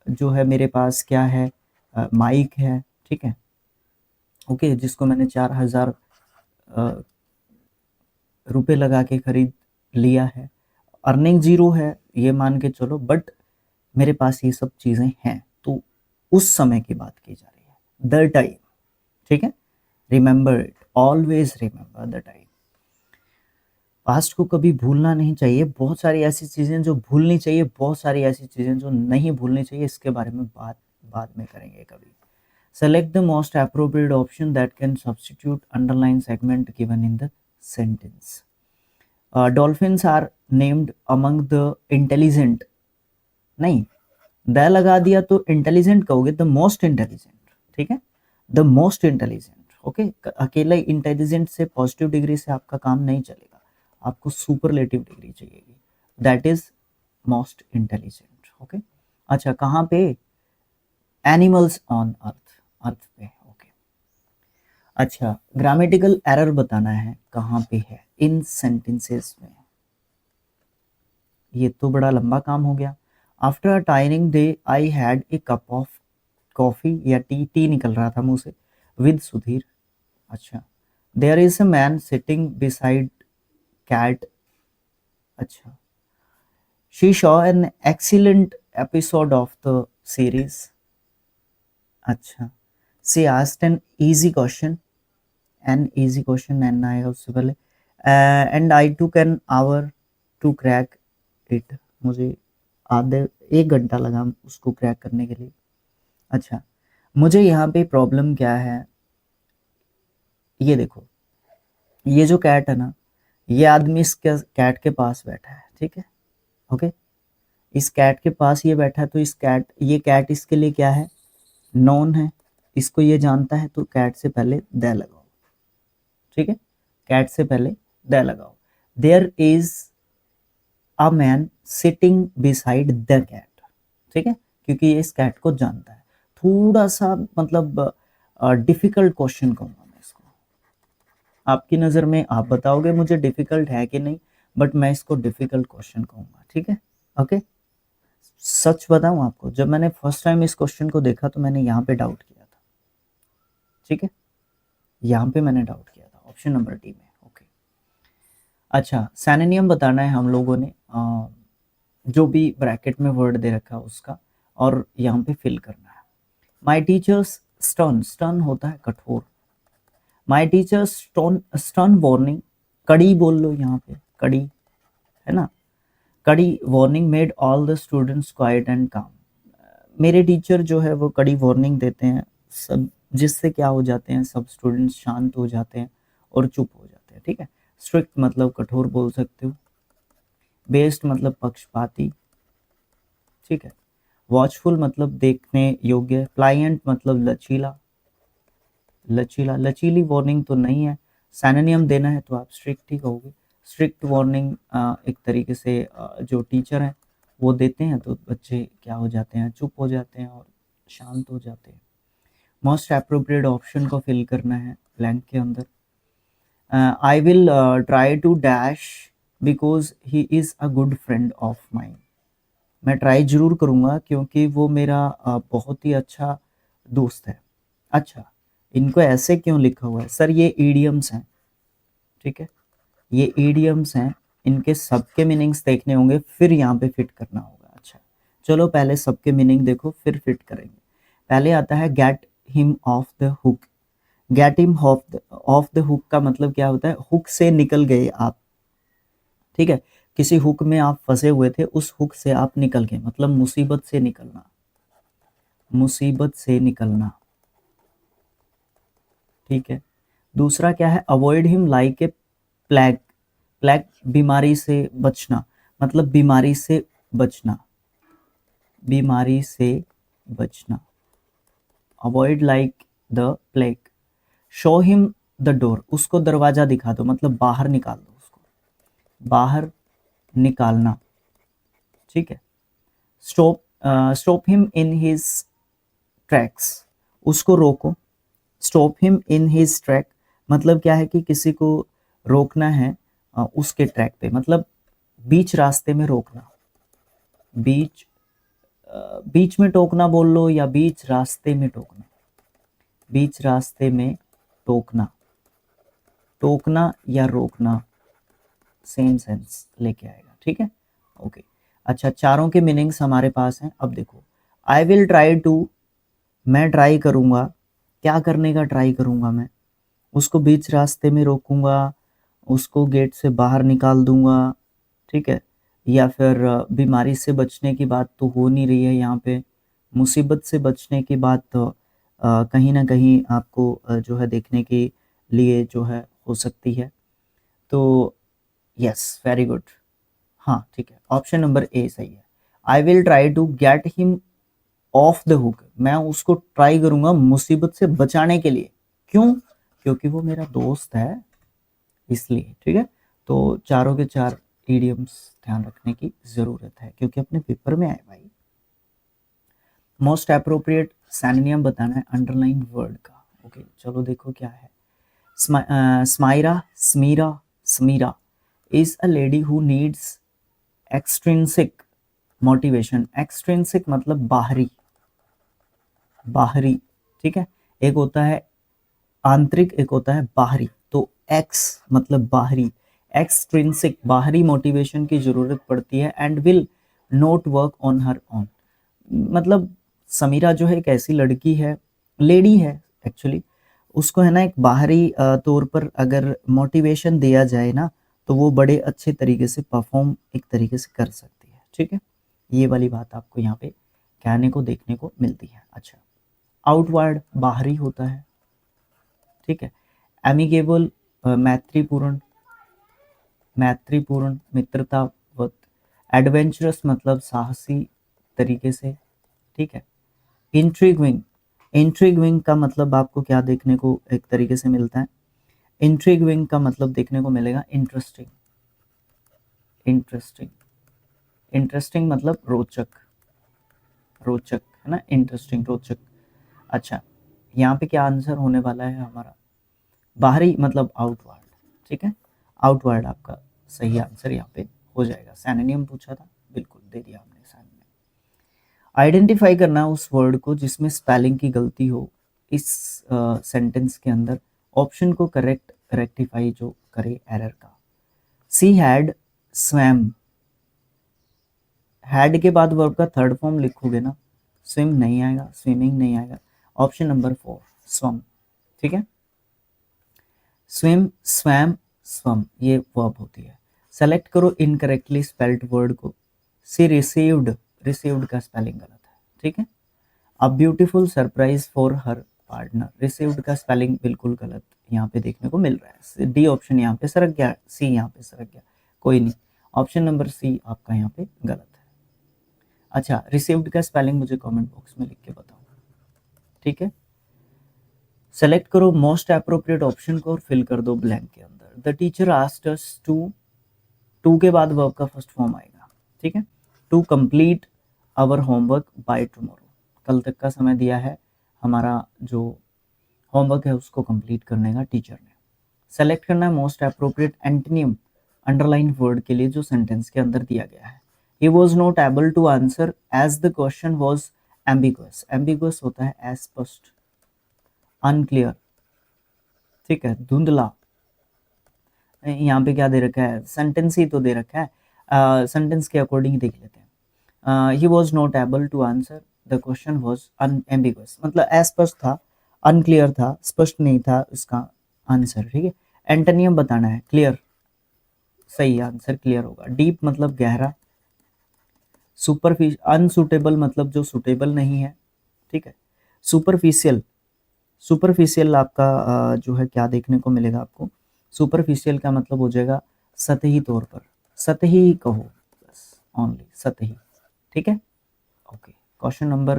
जो है मेरे पास, क्या है, माइक है, ठीक है, ओके, जिसको मैंने 4000 रुपए लगा के खरीद लिया है। अर्निंग ज़ीरो है, ये मान के चलो, बट मेरे पास ये सब चीज़ें हैं। तो उस समय की बात की जा रही है, द टाइम, ठीक है। Remember it, always remember the time. Past को कभी भूलना नहीं चाहिए। बहुत सारी ऐसी चीज़ें जो भूलनी चाहिए, बहुत सारी ऐसी चीज़ें जो नहीं भूलनी चाहिए, इसके बारे में बात बाद में करेंगे कभी। Select the most appropriate option that can substitute underline segment given in the sentence. Dolphins are named among the intelligent, नहीं, द लगा दिया तो इंटेलिजेंट कहोगे, द मोस्ट इंटेलिजेंट, ठीक है, द मोस्ट इंटेलिजेंट, ओके। अकेला इंटेलिजेंट से पॉजिटिव डिग्री से आपका काम नहीं चलेगा, आपको सुपरलेटिव डिग्री चाहिए, that is most intelligent, okay. अच्छा, कहाँ पे, एनिमल्स ऑन अर्थ, अर्थ पे, ओके। अच्छा, ग्रामेटिकल एरर बताना है, कहाँ पे है, इन सेंटेंसेस में। ये तो बड़ा लंबा काम हो गया। After a tiring day I had a cup of coffee या टी, टी निकल रहा था मुंह से, विद सुधीर। अच्छा, there is a man sitting beside cat. अच्छा, she saw an excellent episode of the series. अच्छा, she asked an easy question an I उससे पहले, and I took an hour to crack it, मुझे आधे 1 घंटा लगा उसको क्रैक करने के लिए। अच्छा, मुझे यहाँ पे प्रॉब्लम क्या है, ये देखो, ये जो कैट है ना, ये आदमी इस कैट के पास बैठा है, ठीक है, ओके। इस कैट के पास ये बैठा है, तो ये कैट इसके लिए क्या है, नॉन है, इसको ये जानता है, तो कैट से पहले द लगाओ, ठीक है, कैट से पहले द लगाओ। There is a man sitting beside the cat, ठीक है, क्योंकि ये इस कैट को जानता है। थोड़ा सा मतलब डिफिकल्ट क्वेश्चन कहूँगा मैं इसको, आपकी नज़र में आप बताओगे मुझे डिफिकल्ट है कि नहीं, बट मैं इसको डिफिकल्ट क्वेश्चन कहूँगा, ठीक है, ओके। सच बताऊँ आपको, जब मैंने फर्स्ट टाइम इस क्वेश्चन को देखा तो मैंने यहाँ पे डाउट किया था, ठीक है, यहाँ पे मैंने डाउट किया था, ऑप्शन नंबर डी में, ओके। अच्छा, सिनोनिम बताना है हम लोगों ने, जो भी ब्रैकेट में वर्ड दे रखा है उसका, और यहाँ पे फिल करना है। माई टीचर्स स्टर्न, स्टर्न होता है कठोर, माई टीचर्स स्टर्न वार्निंग, कड़ी बोल लो यहाँ पे, कड़ी, है ना, कड़ी warning made all the students quiet and काम। मेरे टीचर जो है वो कड़ी वार्निंग देते हैं सब, जिससे क्या हो जाते हैं, सब स्टूडेंट्स शांत हो जाते हैं और चुप हो जाते हैं, ठीक है। स्ट्रिक्ट मतलब कठोर बोल सकते हो, बेस्ड मतलब पक्षपाती, ठीक है, वॉचफुल मतलब देखने योग्य, प्लायंट मतलब लचीला, लचीला, लचीली वार्निंग तो नहीं है, सिनोनिम देना है तो आप स्ट्रिक्ट ही कहोगे। स्ट्रिक्ट वार्निंग एक तरीके से जो टीचर हैं वो देते हैं, तो बच्चे क्या हो जाते हैं, चुप हो जाते हैं और शांत हो जाते हैं। मोस्ट अप्रोप्रिएट ऑप्शन को फिल करना है ब्लैंक के अंदर। I will try to dash because he is a good friend of mine. मैं ट्राई ज़रूर करूँगा क्योंकि वो मेरा बहुत ही अच्छा दोस्त है। अच्छा, इनको ऐसे क्यों लिखा हुआ है? सर ये ईडियम्स हैं, ठीक है? ये ईडियम्स हैं, इनके सबके मीनिंग्स देखने होंगे, फिर यहाँ पे फिट करना होगा। अच्छा, चलो पहले सबके मीनिंग देखो, फिर फिट करेंगे। पहले आता है gate him off the hook. Gate him off the hook का मतलब क्या होता है? हुक से निकल गए आप, ठीक है? किसी हुक में आप फंसे हुए थे, उस हुक से आप निकल गए, मतलब मुसीबत से निकलना, मुसीबत से निकलना, ठीक है? दूसरा क्या है? Avoid him like a plague. Plague बीमारी से बचना, मतलब बीमारी से बचना, बीमारी से बचना, avoid like the plague. Show him the door, उसको दरवाजा दिखा दो, मतलब बाहर निकाल दो उसको, बाहर निकालना, ठीक है? Stop stop him in his tracks, उसको रोको। Stop him in his track मतलब क्या है कि किसी को रोकना है उसके ट्रैक पे, मतलब बीच रास्ते में रोकना, बीच बीच में टोकना बोल लो या बीच रास्ते में टोकना, बीच रास्ते में टोकना, टोकना या रोकना सेम सेंस लेके आएगा, ठीक है? ओके, अच्छा, चारों के मीनिंग्स हमारे पास हैं। अब देखो, आई विल ट्राई टू, मैं ट्राई करूँगा, क्या करने का ट्राई करूँगा? मैं उसको बीच रास्ते में रोकूंगा, उसको गेट से बाहर निकाल दूंगा, ठीक है? या फिर बीमारी से बचने की बात तो हो नहीं रही है यहाँ पे, मुसीबत से बचने की बात तो कहीं ना कहीं आपको जो है देखने के लिए जो है हो सकती है। तो यस, वेरी गुड, हाँ ठीक है, ऑप्शन नंबर ए सही है। I will try to get him off the hook, मैं उसको ट्राई करूंगा मुसीबत से बचाने के लिए। क्यों? क्योंकि वो मेरा दोस्त है, इसलिए, ठीक है? तो चारों के चार इडियम्स ध्यान रखने की ज़रूरत है क्योंकि अपने पेपर में आए भाई। मोस्ट अप्रोप्रिएट सैनोनिम बताना है अंडरलाइन वर्ड का। ओके, चलो देखो क्या है। Smaira, Smeera, Smeera is a lady who needs extrinsic motivation. Extrinsic मतलब बाहरी, बाहरी, ठीक है? एक होता है आंतरिक, एक होता है बाहरी। तो एक्स मतलब बाहरी, एक्सट्रिंसिक बाहरी मोटिवेशन की जरूरत पड़ती है। And will not work on her own, मतलब समीरा जो है एक ऐसी लड़की है, लेडी है एक्चुअली, उसको है ना एक बाहरी तौर पर अगर मोटिवेशन दिया जाए ना तो वो बड़े अच्छे तरीके से परफॉर्म एक तरीके से कर सकती है, ठीक है? ये वाली बात आपको यहाँ पे कहने को देखने को मिलती है। अच्छा, आउटवर्ड बाहरी होता है, ठीक है? एमिगेबल मैत्रीपूर्ण, मैत्रीपूर्ण मित्रतावत। एडवेंचरस मतलब साहसी तरीके से, ठीक है? इंट्रिग्विंग, इंट्रिग्विंग का मतलब आपको क्या देखने को एक तरीके से मिलता है? इंट्रिग्विंग का मतलब देखने को मिलेगा इंटरेस्टिंग, इंटरेस्टिंग, इंटरेस्टिंग मतलब रोचक, रोचक है ना, इंटरेस्टिंग रोचक। अच्छा, यहाँ पे क्या आंसर होने वाला है हमारा? बाहरी मतलब आउटवर्ड, ठीक है? आउटवर्ड आपका सही आंसर यहाँ पे हो जाएगा। सैनोनिम पूछा था, बिल्कुल दे दिया हमने सैनोनिम। आइडेंटिफाई करना उस वर्ड को जिसमें स्पेलिंग की गलती हो इस सेंटेंस के अंदर, ऑप्शन को करेक्ट रेक्टिफाई जो करे एरर का। सी हैड स्वैम, हैड के बाद वर्ब का थर्ड फॉर्म लिखोगे ना, स्विम नहीं आएगा, स्विमिंग नहीं आएगा। ऑप्शन नंबर 4 स्वम, ठीक है? स्विम, स्वैम, स्वम ये वर्ब होती है। सेलेक्ट करो इनकरेक्टली स्पेल्ड वर्ड को। सी रिसीव्ड, रिसीव्ड का स्पेलिंग गलत है, ठीक है? A beautiful surprise for her partner, received का स्पेलिंग बिल्कुल गलत यहाँ पे देखने को मिल रहा है। डी ऑप्शन यहाँ पे सरक गया, सी यहाँ पे सरक गया, कोई नहीं, ऑप्शन नंबर सी आपका यहाँ पे गलत है। अच्छा, रिसीव्ड का स्पेलिंग मुझे कमेंट बॉक्स में लिख के बताओ, ठीक है? सेलेक्ट करो मोस्ट अप्रोप्रिएट ऑप्शन को और फिल कर दो ब्लैंक के अंदर। The teacher asked us to के बाद वर्ब का फर्स्ट फॉर्म आएगा, ठीक है? To complete our homework by tomorrow, कल तक का समय दिया है हमारा जो होमवर्क है उसको कंप्लीट करने का टीचर ने। सेलेक्ट करना है most appropriate antonym underline word के लिए जो सेंटेंस के अंदर दिया गया है। He was not able to answer as the question was ambiguous. Ambiguous होता है अस्पष्ट, अनक्लियर, ठीक है, धुंधला। यहाँ पे क्या दे रखा है, सेंटेंस ही तो दे रखा है, सेंटेंस के अकॉर्डिंग देख लेते हैं। He was not able to answer the question was ambiguous, मतलब अस्पष्ट था, अनक्लियर था, स्पष्ट नहीं था उसका आंसर, ठीक है। एंटोनियम बताना है, क्लियर, सही आंसर क्लियर होगा। डीप मतलब गहरा, सुपरफिशियल, अनसुटेबल मतलब जो सुटेबल नहीं है, ठीक है। सुपरफिशियल, सुपरफिशियल आपका जो है क्या देखने को मिलेगा आपको, सुपरफिशियल का मतलब हो जाएगा सतही तौर पर, सतही कहो बस, ओनली सतही, ठीक है। ओके, क्वेश्चन नंबर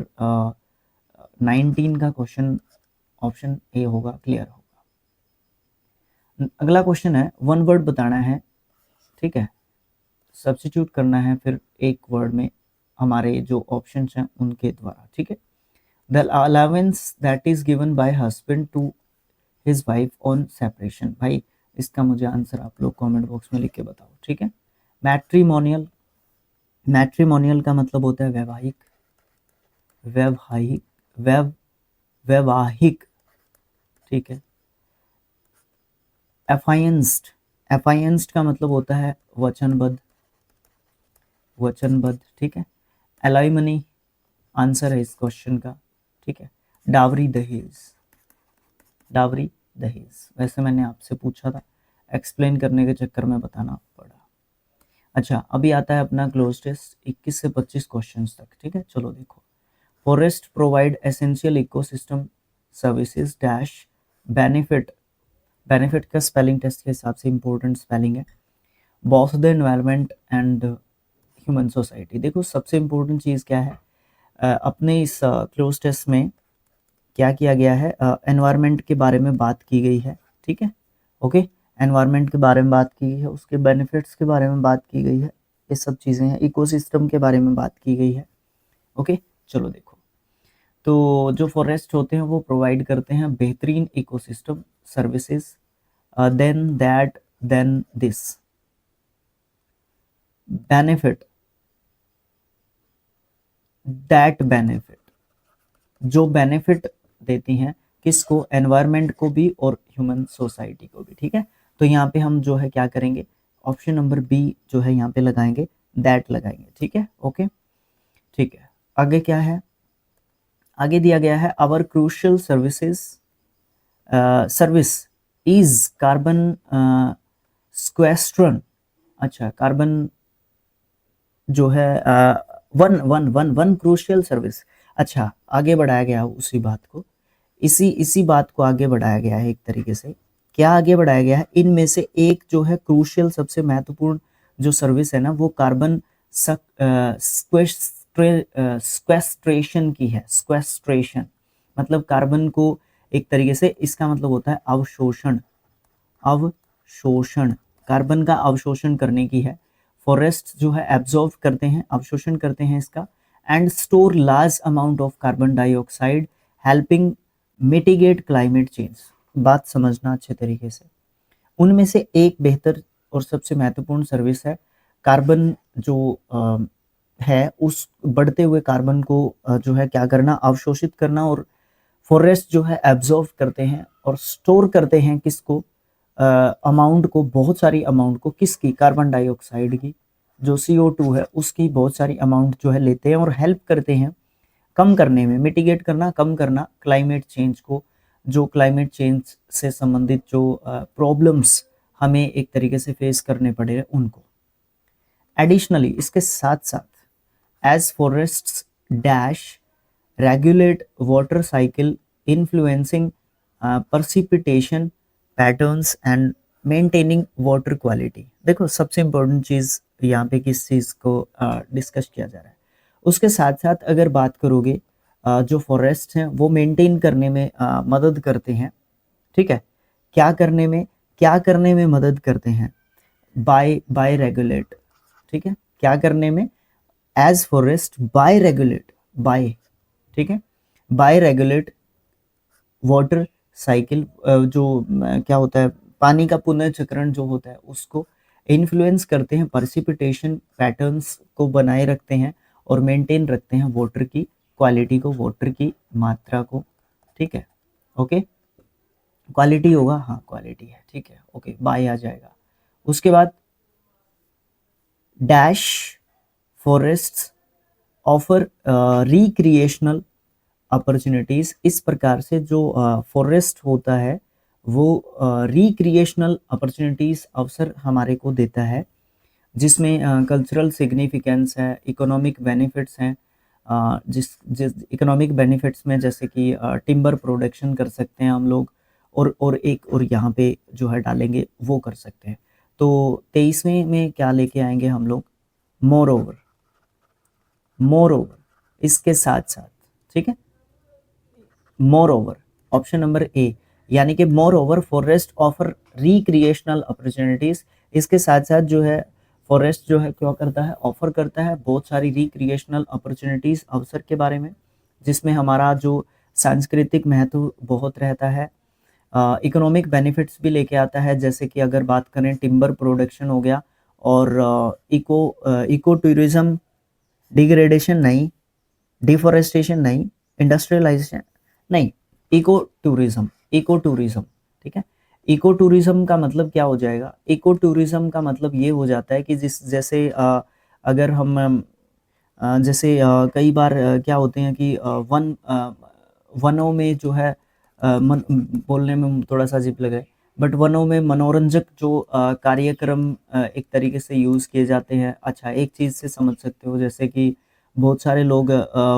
19 का क्वेश्चन ऑप्शन ए होगा, क्लियर होगा। अगला क्वेश्चन है, वन वर्ड बताना है, ठीक है, सब्स्टिट्यूट करना है फिर एक वर्ड में हमारे जो ऑप्शंस हैं उनके द्वारा, ठीक है। The allowance that is given by husband to his wife on separation. भाई इसका मुझे आंसर आप लोग कमेंट बॉक्स में लिख के बताओ, ठीक है। मैट्रिमोनियल, मैट्रिमोनियल का मतलब होता है वैवाहिक, वैवाहिक, वैवाहिक, ठीक है। एफाइंस्ड, एफाइंस्ड का मतलब होता है वचनबद्ध, वचनबद्ध, ठीक है। एलाइमनी आंसर है इस क्वेश्चन का, ठीक है। डावरी दहेज, डावरी दहेज, वैसे मैंने आपसे पूछा था, एक्सप्लेन करने के चक्कर में बताना पड़ा। अच्छा, अभी आता है अपना क्लोज टेस्ट 21 से 25 क्वेश्चंस तक, ठीक है। चलो देखो, forest provide essential ecosystem services dash benefit, benefit का स्पेलिंग टेस्ट के हिसाब से इंपॉर्टेंट स्पेलिंग है, both the environment and human society. देखो सबसे इंपॉर्टेंट चीज़ क्या है, अपने इस क्लोज टेस्ट में क्या किया गया है, एनवायरनमेंट के बारे में बात की गई है, ठीक है। ओके, एनवायरनमेंट के बारे में बात की गई है, उसके बेनिफिट्स के बारे में बात की गई है, ये सब चीज़ें हैं, इकोसिस्टम के बारे में बात की गई है। ओके, चलो देखो, तो जो फॉरेस्ट होते हैं वो प्रोवाइड करते हैं बेहतरीन ecosystem services, then that, then this, benefit, that benefit, जो बेनिफिट देती हैं किसको, एनवायरनमेंट को भी और ह्यूमन सोसाइटी को भी, ठीक है। तो यहाँ पे हम जो है क्या करेंगे, ऑप्शन नंबर बी जो है यहाँ पे लगाएंगे, दैट लगाएंगे, ठीक है। ओके, ठीक है। आगे क्या है, आगे दिया गया है our crucial services service is carbon sequestration. अच्छा, कार्बन जो है one one one one crucial service. अच्छा, आगे बढ़ाया गया उसी बात को, इसी बात को आगे बढ़ाया गया है एक तरीके से। क्या आगे बढ़ाया गया है, इनमें से एक जो है क्रूशियल, सबसे महत्वपूर्ण जो सर्विस है ना, वो कार्बन स्क्वेस्ट्रेशन की है। स्क्वेस्ट्रेशन मतलब कार्बन को एक तरीके से, इसका मतलब होता है अवशोषण, अवशोषण, कार्बन का अवशोषण करने की है। फॉरेस्ट जो है एब्जॉर्व करते हैं, अवशोषण करते हैं इसका, and store large amount of carbon dioxide helping mitigate climate change. बात समझना अच्छे तरीके से, उनमें से एक बेहतर और सबसे महत्वपूर्ण सर्विस है कार्बन जो है उस बढ़ते हुए कार्बन को जो है क्या करना, अवशोषित करना, और फॉरेस्ट जो है एब्जॉर्व करते हैं और स्टोर करते हैं किसको, अमाउंट को, बहुत सारी अमाउंट को, किसकी, कार्बन डाइऑक्साइड की, जो CO2 है उसकी बहुत सारी अमाउंट जो है लेते हैं और हेल्प करते हैं कम करने में, मिटिगेट करना, कम करना क्लाइमेट चेंज को, जो क्लाइमेट चेंज से संबंधित जो प्रॉब्लम्स हमें एक तरीके से फेस करने पड़े उनको। एडिशनली, इसके साथ साथ as forests dash regulate water cycle influencing precipitation patterns and maintaining water quality. देखो सबसे इंपॉर्टेंट चीज़ यहाँ पे किस चीज़ को डिस्कस किया जा रहा है, उसके साथ साथ अगर बात करोगे जो फॉरेस्ट हैं वो मेंटेन करने में मदद करते हैं, ठीक है। क्या करने में, क्या करने में मदद करते हैं, बाय रेगुलेट, ठीक है। क्या करने में, as forest by regulate, by, ठीक है, बाय रेगुलेट वाटर साइकिल, जो क्या होता है पानी का पुनर्चक्रण जो होता है उसको इन्फ्लुएंस करते हैं, प्रेसिपिटेशन पैटर्न्स को बनाए रखते हैं और मेंटेन रखते हैं वाटर की क्वालिटी को, वाटर की मात्रा को, ठीक है। ओके, क्वालिटी होगा, हाँ क्वालिटी है, ठीक है, ओके बाय आ जाएगा। उसके बाद dash forests offer recreational opportunities. इस प्रकार से जो फॉरेस्ट होता है वो रिक्रिएशनल अपॉर्चुनिटीज अवसर हमारे को देता है, जिसमें कल्चरल सिग्निफिकेंस है, इकोनॉमिक बेनिफिट्स हैं। जिस जिस इकोनॉमिक बेनिफिट्स में जैसे कि टिम्बर प्रोडक्शन कर सकते हैं हम लोग, और एक और यहाँ पे जो है डालेंगे वो कर सकते हैं। तो 23वें में क्या लेके आएंगे हम लोग, मोर ओवर इसके साथ साथ, ठीक है, मोर ओवर ऑप्शन नंबर ए, यानी कि more over forest offer recreational opportunities. इसके साथ साथ जो है फॉरेस्ट जो है क्या करता है, ऑफर करता है बहुत सारी रिक्रिएशनल अपॉर्चुनिटीज अवसर के बारे में, जिसमें हमारा जो सांस्कृतिक महत्व बहुत रहता है, इकोनॉमिक बेनिफिट्स भी लेके आता है। जैसे कि अगर बात करें टिम्बर प्रोडक्शन हो गया, और इको टूरिज्म, डिग्रेडेशन नहीं, डिफोरेस्टेशन नहीं, इंडस्ट्रियलाइजेशन नहीं, इको टूरिज्म, ठीक है। इको टूरिज्म का मतलब क्या हो जाएगा, इको टूरिज्म का मतलब ये हो जाता है कि जैसे अगर हम जैसे कई बार क्या होते हैं कि वनों में जो है बोलने में थोड़ा सा अजीब लग रहा है, बट वनों में मनोरंजक जो कार्यक्रम एक तरीके से यूज़ किए जाते हैं। अच्छा, एक चीज़ से समझ सकते हो, जैसे कि बहुत सारे लोग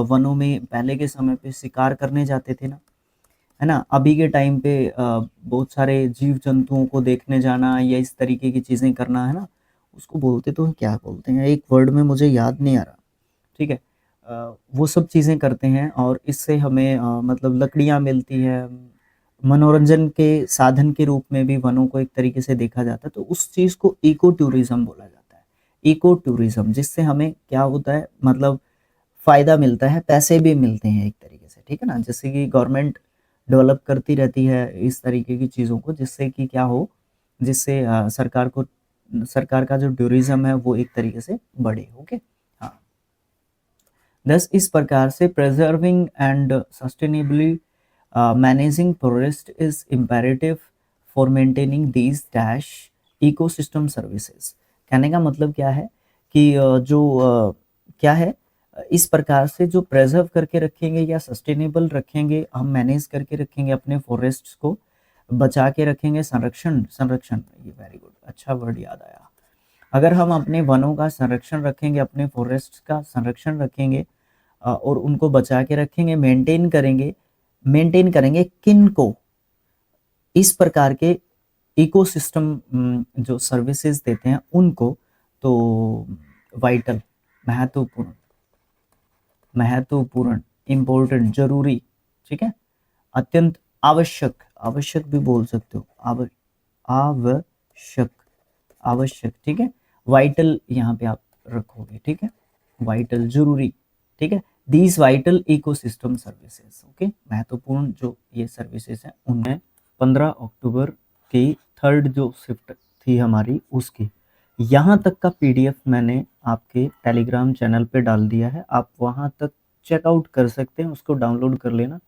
वनों में पहले के समय पे शिकार करने जाते थे ना, है ना। अभी के टाइम पे बहुत सारे जीव जंतुओं को देखने जाना या इस तरीके की चीज़ें करना, है ना, उसको बोलते तो क्या बोलते हैं, एक वर्ड में मुझे याद नहीं आ रहा, ठीक है। वो सब चीज़ें करते हैं और इससे हमें मतलब लकड़ियाँ मिलती है, मनोरंजन के साधन के रूप में भी वनों को एक तरीके से देखा जाता है, तो उस चीज़ को इको टूरिज्म बोला जाता है। इको टूरिज्म, जिससे हमें क्या होता है, मतलब फ़ायदा मिलता है, पैसे भी मिलते हैं एक तरीके से, ठीक है ना। जैसे कि गवर्नमेंट डेवलप करती रहती है इस तरीके की चीज़ों को, जिससे कि क्या हो, जिससे सरकार का जो टूरिज्म है वो एक तरीके से बढ़े। ओके, हाँ। दस इस प्रकार से preserving and sustainably managing forest is imperative for maintaining these dash ecosystem services. कहने का मतलब क्या है कि क्या है, इस प्रकार से जो प्रिजर्व करके रखेंगे या सस्टेनेबल रखेंगे, हम मैनेज करके रखेंगे अपने फॉरेस्ट्स को, बचा के रखेंगे, संरक्षण संरक्षण, ये वेरी गुड, अच्छा वर्ड याद आया। अगर हम अपने वनों का संरक्षण रखेंगे, अपने फॉरेस्ट का संरक्षण रखेंगे और उनको बचा के रखेंगे, मेंटेन करेंगे किन को, इस प्रकार के इकोसिस्टम जो सर्विसेज देते हैं उनको, तो वाइटल, महत्वपूर्ण, इम्पोर्टेंट, जरूरी, ठीक है, अत्यंत आवश्यक, आवश्यक भी बोल सकते हो, आवश्यक, आवश्यक, ठीक है, वाइटल यहाँ पे आप रखोगे, ठीक है, वाइटल, जरूरी, ठीक है। These vital ecosystem services, okay, महत्वपूर्ण जो ये सर्विसेज हैं उनमें 15 अक्टूबर की थर्ड जो शिफ्ट थी हमारी उसकी, यहाँ तक का पीडीएफ मैंने आपके टेलीग्राम चैनल पे डाल दिया है, आप वहाँ तक चेकआउट कर सकते हैं, उसको डाउनलोड कर लेना,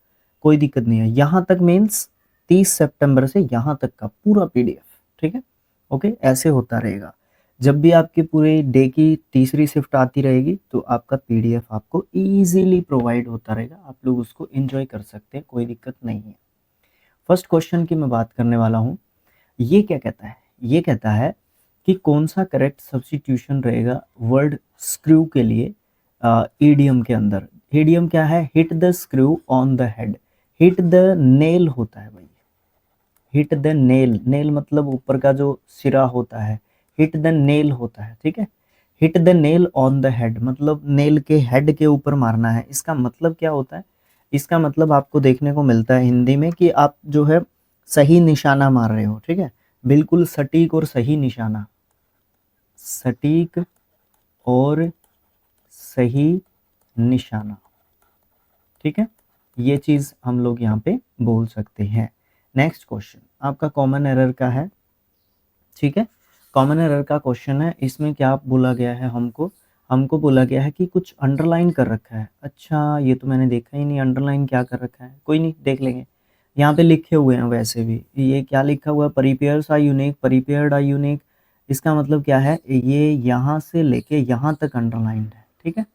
कोई दिक्कत नहीं है। यहाँ तक मीन्स 30 सितंबर से यहाँ तक का पूरा पीडीएफ, ठीक है, ओके। ऐसे होता रहेगा, जब भी आपकी पूरे डे की तीसरी शिफ्ट आती रहेगी तो आपका पीडीएफ आपको इजीली प्रोवाइड होता रहेगा, आप लोग उसको एंजॉय कर सकते हैं, कोई दिक्कत नहीं है। फर्स्ट क्वेश्चन की मैं बात करने वाला हूँ, ये क्या कहता है, ये कहता है कि कौन सा करेक्ट सब्स्टिट्यूशन रहेगा वर्ड स्क्रू के लिए ईडियम के अंदर। ईडियम क्या है, hit the screw on the head, hit the nail होता है भाई, हिट द नेल, नेल मतलब ऊपर का जो सिरा होता है, हिट द नेल होता है, ठीक है। Hit the nail on the head मतलब नेल के हेड के ऊपर मारना है। इसका मतलब क्या होता है, इसका मतलब आपको देखने को मिलता है हिंदी में कि आप जो है सही निशाना मार रहे हो, ठीक है, बिल्कुल सटीक और सही निशाना, सटीक और सही निशाना, ठीक है, ये चीज हम लोग यहाँ पे बोल सकते हैं। नेक्स्ट क्वेश्चन आपका कॉमन एरर का है, ठीक है, कॉमन एरर का क्वेश्चन है। इसमें क्या बोला गया है हमको बोला गया है कि कुछ अंडरलाइन कर रखा है। अच्छा, ये तो मैंने देखा ही नहीं, अंडरलाइन क्या कर रखा है, कोई नहीं देख लेंगे। यहाँ पे लिखे हुए हैं वैसे भी, ये क्या लिखा हुआ है, preparers are unique, prepared are unique. इसका मतलब क्या है, ये यहाँ से लेके यहाँ तक अंडरलाइंड है। ठीक है,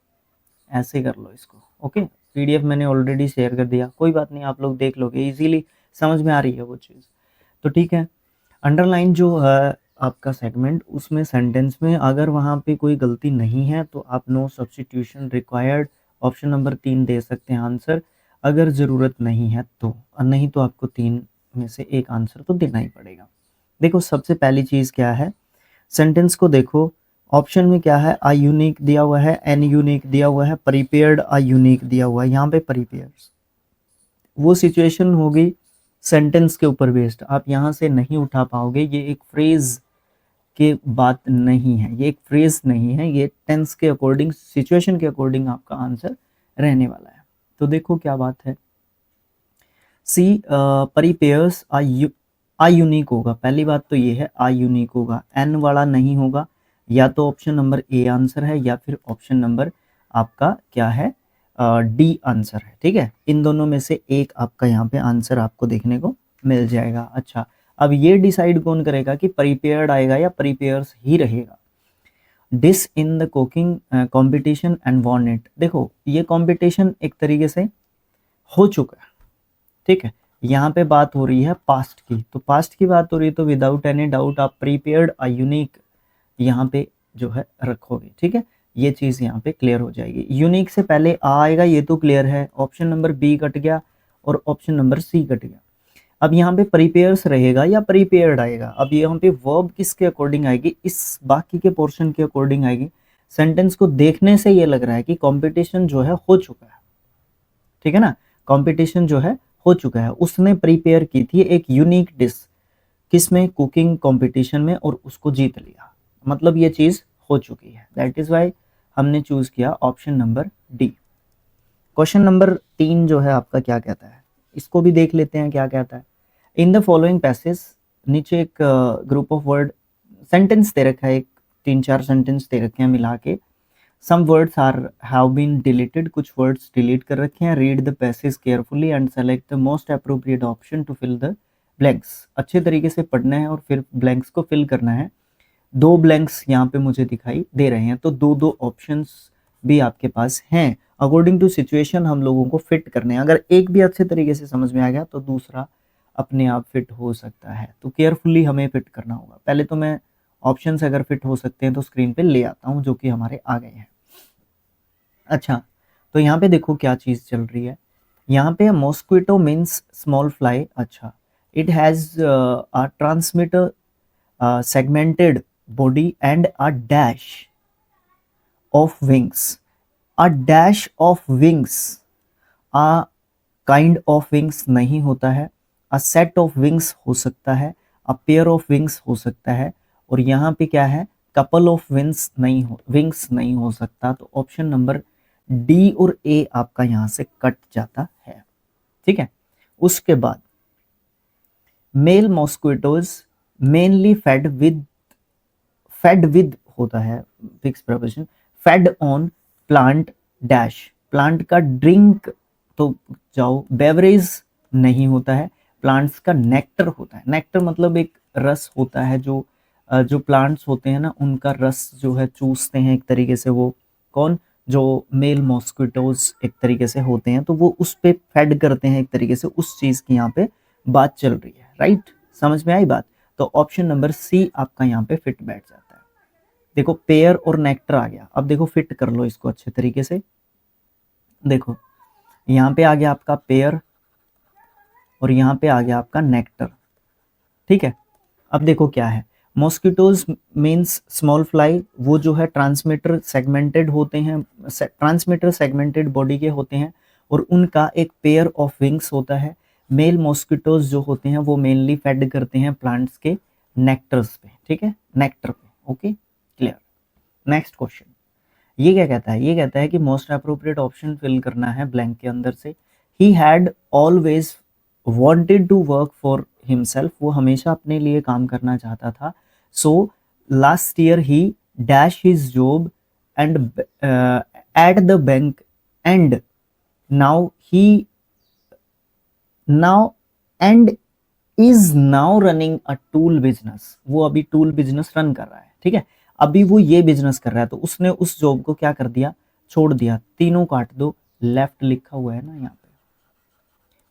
ऐसे कर लो इसको। ओके, पीडीएफ मैंने ऑलरेडी शेयर कर दिया, कोई बात नहीं, आप लोग देख लोगे, इजीली समझ में आ रही है वो चीज़। तो ठीक है, अंडरलाइन जो है आपका सेगमेंट, उसमें सेंटेंस में अगर वहाँ पे कोई गलती नहीं है तो आप no substitution required option number 3 दे सकते हैं आंसर। अगर ज़रूरत नहीं है तो, नहीं तो आपको 3 में से एक आंसर तो देना ही पड़ेगा। देखो, सबसे पहली चीज़ क्या है, सेंटेंस को देखो, ऑप्शन में क्या है, आ यूनिक दिया हुआ है, एन यूनिक दिया हुआ है, प्रीपेयर्ड आ यूनिक दिया हुआ है। यहाँ पे प्रीपेयर्स वो सिचुएशन होगी सेंटेंस के ऊपर बेस्ड, आप यहाँ से नहीं उठा पाओगे। ये एक फ्रेज के बात नहीं है, ये एक फ्रेज नहीं है, ये टेंस के अकॉर्डिंग, सिचुएशन के अकॉर्डिंग आपका आंसर रहने वाला है। तो देखो क्या बात है, सी प्रीपेयर्स आ यूनिक होगा, पहली बात तो ये है आ यूनिक होगा, एन वाला नहीं होगा। या तो ऑप्शन नंबर ए आंसर है या फिर ऑप्शन नंबर आपका क्या है, डी आंसर है। ठीक है, इन दोनों में से एक आपका यहाँ पे आंसर आपको देखने को मिल जाएगा। अच्छा, अब ये डिसाइड कौन करेगा कि प्रीपेयर्ड आएगा या प्रीपेयर्स ही रहेगा। Dish in the cooking competition and won it. देखो, ये कंपटीशन एक तरीके से हो चुका है। ठीक है, यहाँ पे बात हो रही है पास्ट की, तो पास्ट की बात हो रही है तो विदाउट एनी डाउट आप प्रीपेयर्ड आ यूनिक यहाँ पे जो है रखोगे। ठीक है, ये चीज़ यहाँ पे क्लियर हो जाएगी। यूनिक से पहले आ आएगा, ये तो क्लियर है, ऑप्शन नंबर बी कट गया और ऑप्शन नंबर सी कट गया। अब यहाँ पे प्रीपेयर्स रहेगा या प्रीपेयर्ड आएगा, अब यहाँ पे वर्ब किसके अकॉर्डिंग आएगी, इस बाकी के पोर्शन के अकॉर्डिंग आएगी। सेंटेंस को देखने से ये लग रहा है कि कंपटीशन जो है हो चुका है। ठीक है ना, कंपटीशन जो है हो चुका है, उसने प्रीपेयर की थी एक यूनिक डिश, किसमें, कुकिंग कंपटीशन में, और उसको जीत लिया, मतलब ये चीज़ हो चुकी है। दैट इज़ वाई हमने चूज़ किया option number D. Question number 3 जो है आपका क्या कहता है, इसको भी देख लेते हैं क्या कहता है। इन द फॉलोइंग पैसेज, नीचे एक ग्रुप ऑफ वर्ड सेंटेंस दे रखा है, एक 3-4 सेंटेंस दे रखे हैं मिला के। Some words are have been deleted, कुछ वर्ड्स डिलीट कर रखे हैं। Read the passage carefully and select the most appropriate option to fill the blanks. अच्छे तरीके से पढ़ना है और फिर ब्लैंक्स को फिल करना है। 2 ब्लैंक्स यहाँ पे मुझे दिखाई दे रहे हैं, तो 2-2 ऑप्शंस भी आपके पास हैं। अकॉर्डिंग टू सिचुएशन हम लोगों को फिट करने हैं, अगर एक भी अच्छे तरीके से समझ में आ गया तो दूसरा अपने आप फिट हो सकता है। तो केयरफुली हमें फिट करना होगा। पहले तो मैं ऑप्शंस अगर फिट हो सकते हैं तो स्क्रीन पे ले आता हूँ, जो कि हमारे आ गए हैं। अच्छा, तो यहाँ पे देखो क्या चीज़ चल रही है, यहाँ पे मॉस्क्विटो मीन्स स्मॉल फ्लाई। अच्छा, it has a transmitter segmented body and a dash of wings. A dash of wings, a kind of wings नहीं होता है, a set of wings हो सकता है, a pair of wings हो सकता है, और यहाँ पे क्या है, couple of wings नहीं हो सकता। तो ऑप्शन नंबर डी और ए आपका यहाँ से कट जाता है। ठीक है, उसके बाद मेल मॉस्क्विटोज मेनली फेड विद होता है, fix preposition, fade on plant dash, plant का ड्रिंक तो जाओ, बेवरेज नहीं होता है, प्लांट्स का नेक्टर होता है। नेक्टर मतलब एक रस होता है, जो प्लांट्स होते हैं ना, उनका रस जो है चूसते हैं एक तरीके से, वो कौन, जो मेल मॉस्क्विटोज एक तरीके से होते हैं, तो वो उस पे फेड करते हैं एक तरीके से, उस चीज़ की यहाँ पे बात चल रही है। राइट, समझ में आई बात। तो ऑप्शन नंबर सी आपका यहाँ पे फिट बैठ जाता है। देखो, पेयर और नेक्टर आ गया, अब देखो फिट कर लो इसको अच्छे तरीके से। देखो, यहाँ पे आ गया आपका पेयर और यहाँ पे आ गया आपका नेक्टर। ठीक है, अब देखो क्या है, मॉस्किटोज मीन्स स्मॉल फ्लाई, वो जो है ट्रांसमीटर सेगमेंटेड होते हैं, ट्रांसमीटर सेगमेंटेड बॉडी के होते हैं, और उनका एक पेयर ऑफ विंग्स होता है। मेल मॉस्किटोज जो होते हैं वो मेनली फेड करते हैं प्लांट्स के नेक्टर्स पे। ठीक है, नेक्टर पे। Okay, clear. नेक्स्ट क्वेश्चन, ये क्या कहता है, ये कहता है कि मोस्ट अप्रोप्रिएट ऑप्शन फिल करना है ब्लैंक के अंदर से। He had always wanted to work for himself, वो हमेशा अपने लिए काम करना चाहता था। So last year he dash his job and at the bank, and now he now and is now running a tool business. वो अभी टूल बिजनेस रन कर रहा है, ठीक है, अभी वो ये बिजनेस कर रहा है, तो उसने उस जॉब को क्या कर दिया, छोड़ दिया। तीनों काट दो, लेफ्ट लिखा हुआ है ना यहाँ पे,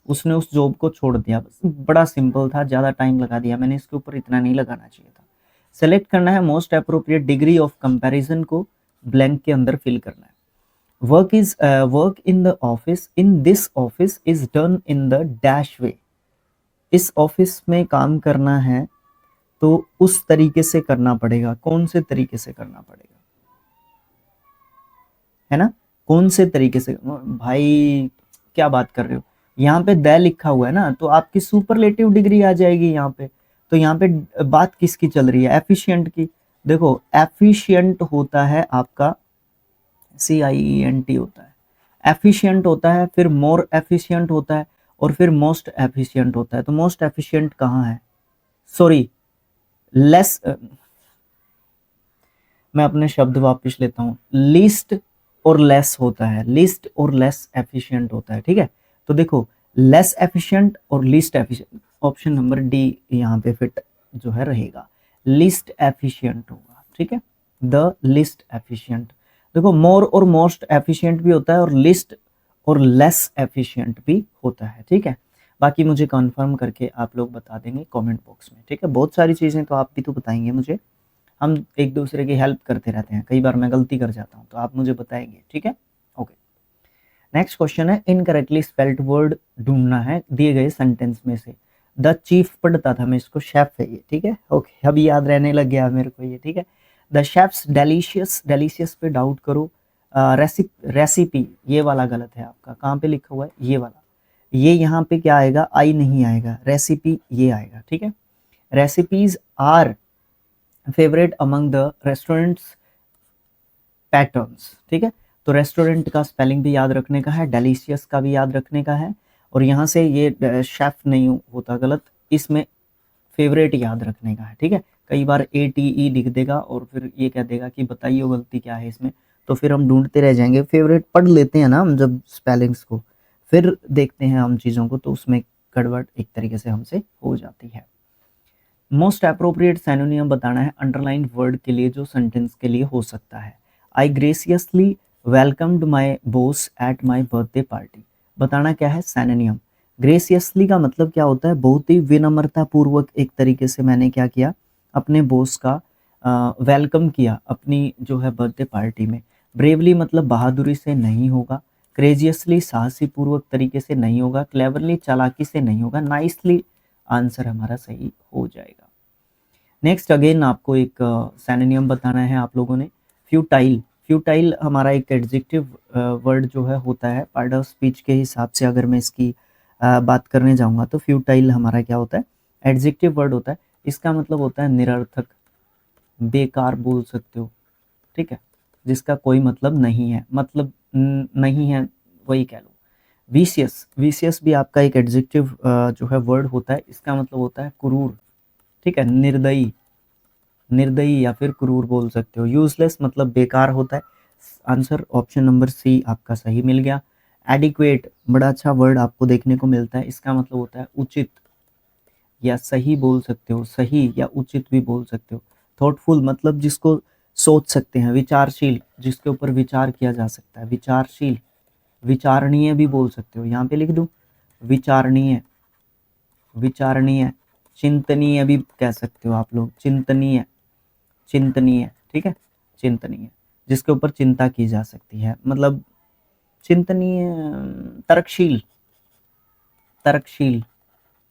उसने उस जॉब को छोड़ दिया। बस बड़ा सिंपल था, ज़्यादा टाइम लगा दिया मैंने, इसके ऊपर इतना नहीं लगाना चाहिए था। सेलेक्ट करना है most appropriate degree of comparison को ब्लैंक के अंदर फिल करना है। Work in the office, in this office is done in the dash way. इस ऑफिस में काम करना है तो उस तरीके से करना पड़ेगा। कौन से तरीके से करना पड़ेगा, है ना, कौन से तरीके से। भाई क्या बात कर रहे हो, यहाँ पे द लिखा हुआ है ना, तो आपकी सुपरलेटिव डिग्री आ जाएगी यहाँ पे। तो यहाँ पे बात किसकी चल रही है, एफिशिएंट की। देखो एफिशिएंट होता है आपका CIENT होता है, एफिशिएंट होता है, फिर मोर एफिशिएंट होता है, और फिर मोस्ट एफिशिएंट होता है। तो मोस्ट एफिशिएंट कहाँ है, सॉरी लेस, मैं अपने शब्द वापस लेता हूँ, लीस्ट और लेस होता है, लीस्ट और लेस एफिशिएंट होता है, ठीक है। तो देखो लेस एफिशिएंट और least efficient, option number D यहाँ पे फिट जो है रहेगा, लीस्ट एफिशिएंट होगा, ठीक है, द लीस्ट एफिशिएंट। देखो मोर और मोस्ट एफिशिएंट भी होता है, और लिस्ट और लेस एफिशिएंट भी होता है, ठीक है। बाकी मुझे कंफर्म करके आप लोग बता देंगे कमेंट बॉक्स में, ठीक है। बहुत सारी चीज़ें तो आप भी तो बताएंगे मुझे, हम एक दूसरे की हेल्प करते रहते हैं, कई बार मैं गलती कर जाता हूँ तो आप मुझे बताएंगे, ठीक है। ओके, नेक्स्ट क्वेश्चन है, इनकरेक्टली स्पेल्ड वर्ड ढूंढना है दिए गए सेंटेंस में से। द चीफ पढ़ता था मैं इसको, शेफ है ये, ठीक है। ओके, अभी याद रहने लग गया मेरे को ये, ठीक है। द शेफ्स डेलीशियस, डेलीशियस पे डाउट करो। रेसिपी ये वाला गलत है आपका, कहाँ पे लिखा हुआ है, ये वाला, ये यहाँ पे क्या आएगा, आई नहीं आएगा, रेसिपी ये आएगा, ठीक है। Recipes are favourite among the restaurants patterns, ठीक है। तो रेस्टोरेंट का स्पेलिंग भी याद रखने का है, डेलीशियस का भी याद रखने का है, और यहाँ से ये शेफ नहीं होता गलत, इसमें फेवरेट याद रखने का है, ठीक है। कई बार ATE लिख देगा और फिर ये कह देगा कि बताइए गलती क्या है इसमें, तो फिर हम ढूंढते रह जाएंगे। फेवरेट पढ़ लेते हैं ना हम जब स्पेलिंग्स को, फिर देखते हैं हम चीज़ों को, तो उसमें गड़बड़ एक तरीके से हमसे हो जाती है। मोस्ट अप्रोप्रिएट सिनोनिम बताना है अंडरलाइन वर्ड के लिए जो सेंटेंस के लिए हो सकता है। I graciously welcomed my boss at my birthday party, बताना क्या है, सिनोनिम। ग्रेसियसली का मतलब क्या होता है, बहुत ही विनम्रता पूर्वक एक तरीके से मैंने क्या किया, अपने बॉस का वेलकम किया अपनी जो है बर्थडे पार्टी में। ब्रेवली मतलब बहादुरी से नहीं होगा, क्रेजियसली साहसी पूर्वक तरीके से नहीं होगा, क्लेवरली चालाकी से नहीं होगा, नाइसली आंसर हमारा सही हो जाएगा। नेक्स्ट अगेन आपको एक सिनोनिम बताना है आप लोगों ने, फ्यूटाइल। फ्यूटाइल हमारा एक एडजेक्टिव वर्ड जो है होता है, पार्ट ऑफ स्पीच के हिसाब से अगर मैं इसकी बात करने जाऊंगा तो फ्यूटाइल हमारा क्या होता है, एडजेक्टिव वर्ड होता है। इसका मतलब होता है निरर्थक, बेकार बोल सकते हो, ठीक है, जिसका कोई मतलब नहीं है, मतलब नहीं है वही कह लो। विशियस, विशियस भी आपका एक एडजेक्टिव जो है वर्ड होता है, इसका मतलब होता है क्रूर, ठीक है, निर्दयी, निर्दयी या फिर क्रूर बोल सकते हो। यूजलेस मतलब बेकार होता है, आंसर ऑप्शन नंबर सी आपका सही मिल गया। एडिक्वेट बड़ा अच्छा वर्ड आपको देखने को मिलता है, इसका मतलब होता है उचित या सही बोल सकते हो, सही या उचित भी बोल सकते हो। थॉटफुल मतलब जिसको सोच सकते हैं, विचारशील जिसके ऊपर विचार किया जा सकता है, विचारशील, विचारणीय भी बोल सकते हो, यहाँ पे लिख दूं विचारणीय, विचारणीय, चिंतनीय भी कह सकते हो आप लोग, चिंतनीय, चिंतनीय, ठीक है, चिंतनीय जिसके ऊपर चिंता की जा सकती है, मतलब चिंतनीय, तर्कशील, तर्कशील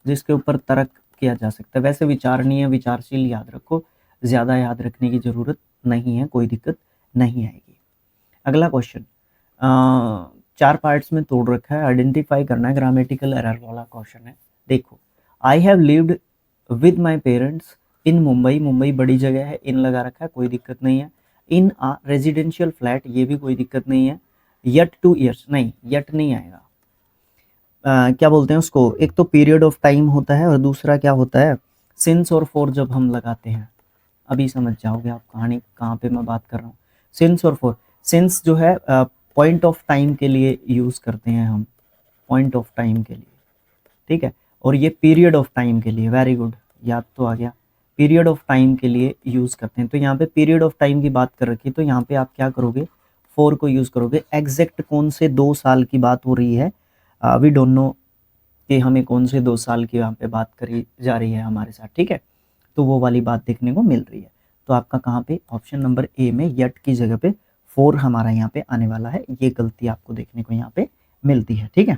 जिसके ऊपर तर्क किया जा सकता है। वैसे विचारणीय, विचारशील याद रखो, ज़्यादा याद रखने की ज़रूरत नहीं है, कोई दिक्कत नहीं आएगी। अगला क्वेश्चन 4 पार्ट्स में तोड़ रखा है, आइडेंटिफाई करना है, ग्रामेटिकल एरर वाला क्वेश्चन है। देखो, I have lived with my parents इन मुंबई, मुंबई बड़ी जगह है, इन लगा रखा है, कोई दिक्कत नहीं है। इन आ रेजिडेंशियल फ्लैट, ये भी कोई दिक्कत नहीं है। यट 2 ईयर्स, नहीं यट नहीं आएगा। क्या बोलते हैं उसको, एक तो पीरियड ऑफ टाइम होता है और दूसरा क्या होता है, सिंस और फॉर जब हम लगाते हैं, अभी समझ जाओगे आप कहानी कहाँ पे मैं बात कर रहा हूँ। सिंस और फॉर, सिंस जो है पॉइंट ऑफ टाइम के लिए यूज़ करते हैं हम, पॉइंट ऑफ टाइम के लिए, ठीक है। और ये पीरियड ऑफ टाइम के लिए, वेरी गुड, याद तो आ गया, पीरियड ऑफ टाइम के लिए यूज़ करते हैं। तो यहाँ पे पीरियड ऑफ टाइम की बात कर रखी है, तो यहाँ पे आप क्या करोगे, फॉर को यूज़ करोगे। एग्जैक्ट कौन से 2 साल की बात हो रही है, वी डोंट नो कि हमें कौन से 2 साल की यहाँ पे बात करी जा रही है हमारे साथ, ठीक है। तो वो वाली बात देखने को मिल रही है। तो आपका कहाँ पे ऑप्शन नंबर ए में यट की जगह पे फॉर हमारा यहाँ पे आने वाला है, ये गलती आपको देखने को यहाँ पे मिलती है, ठीक है।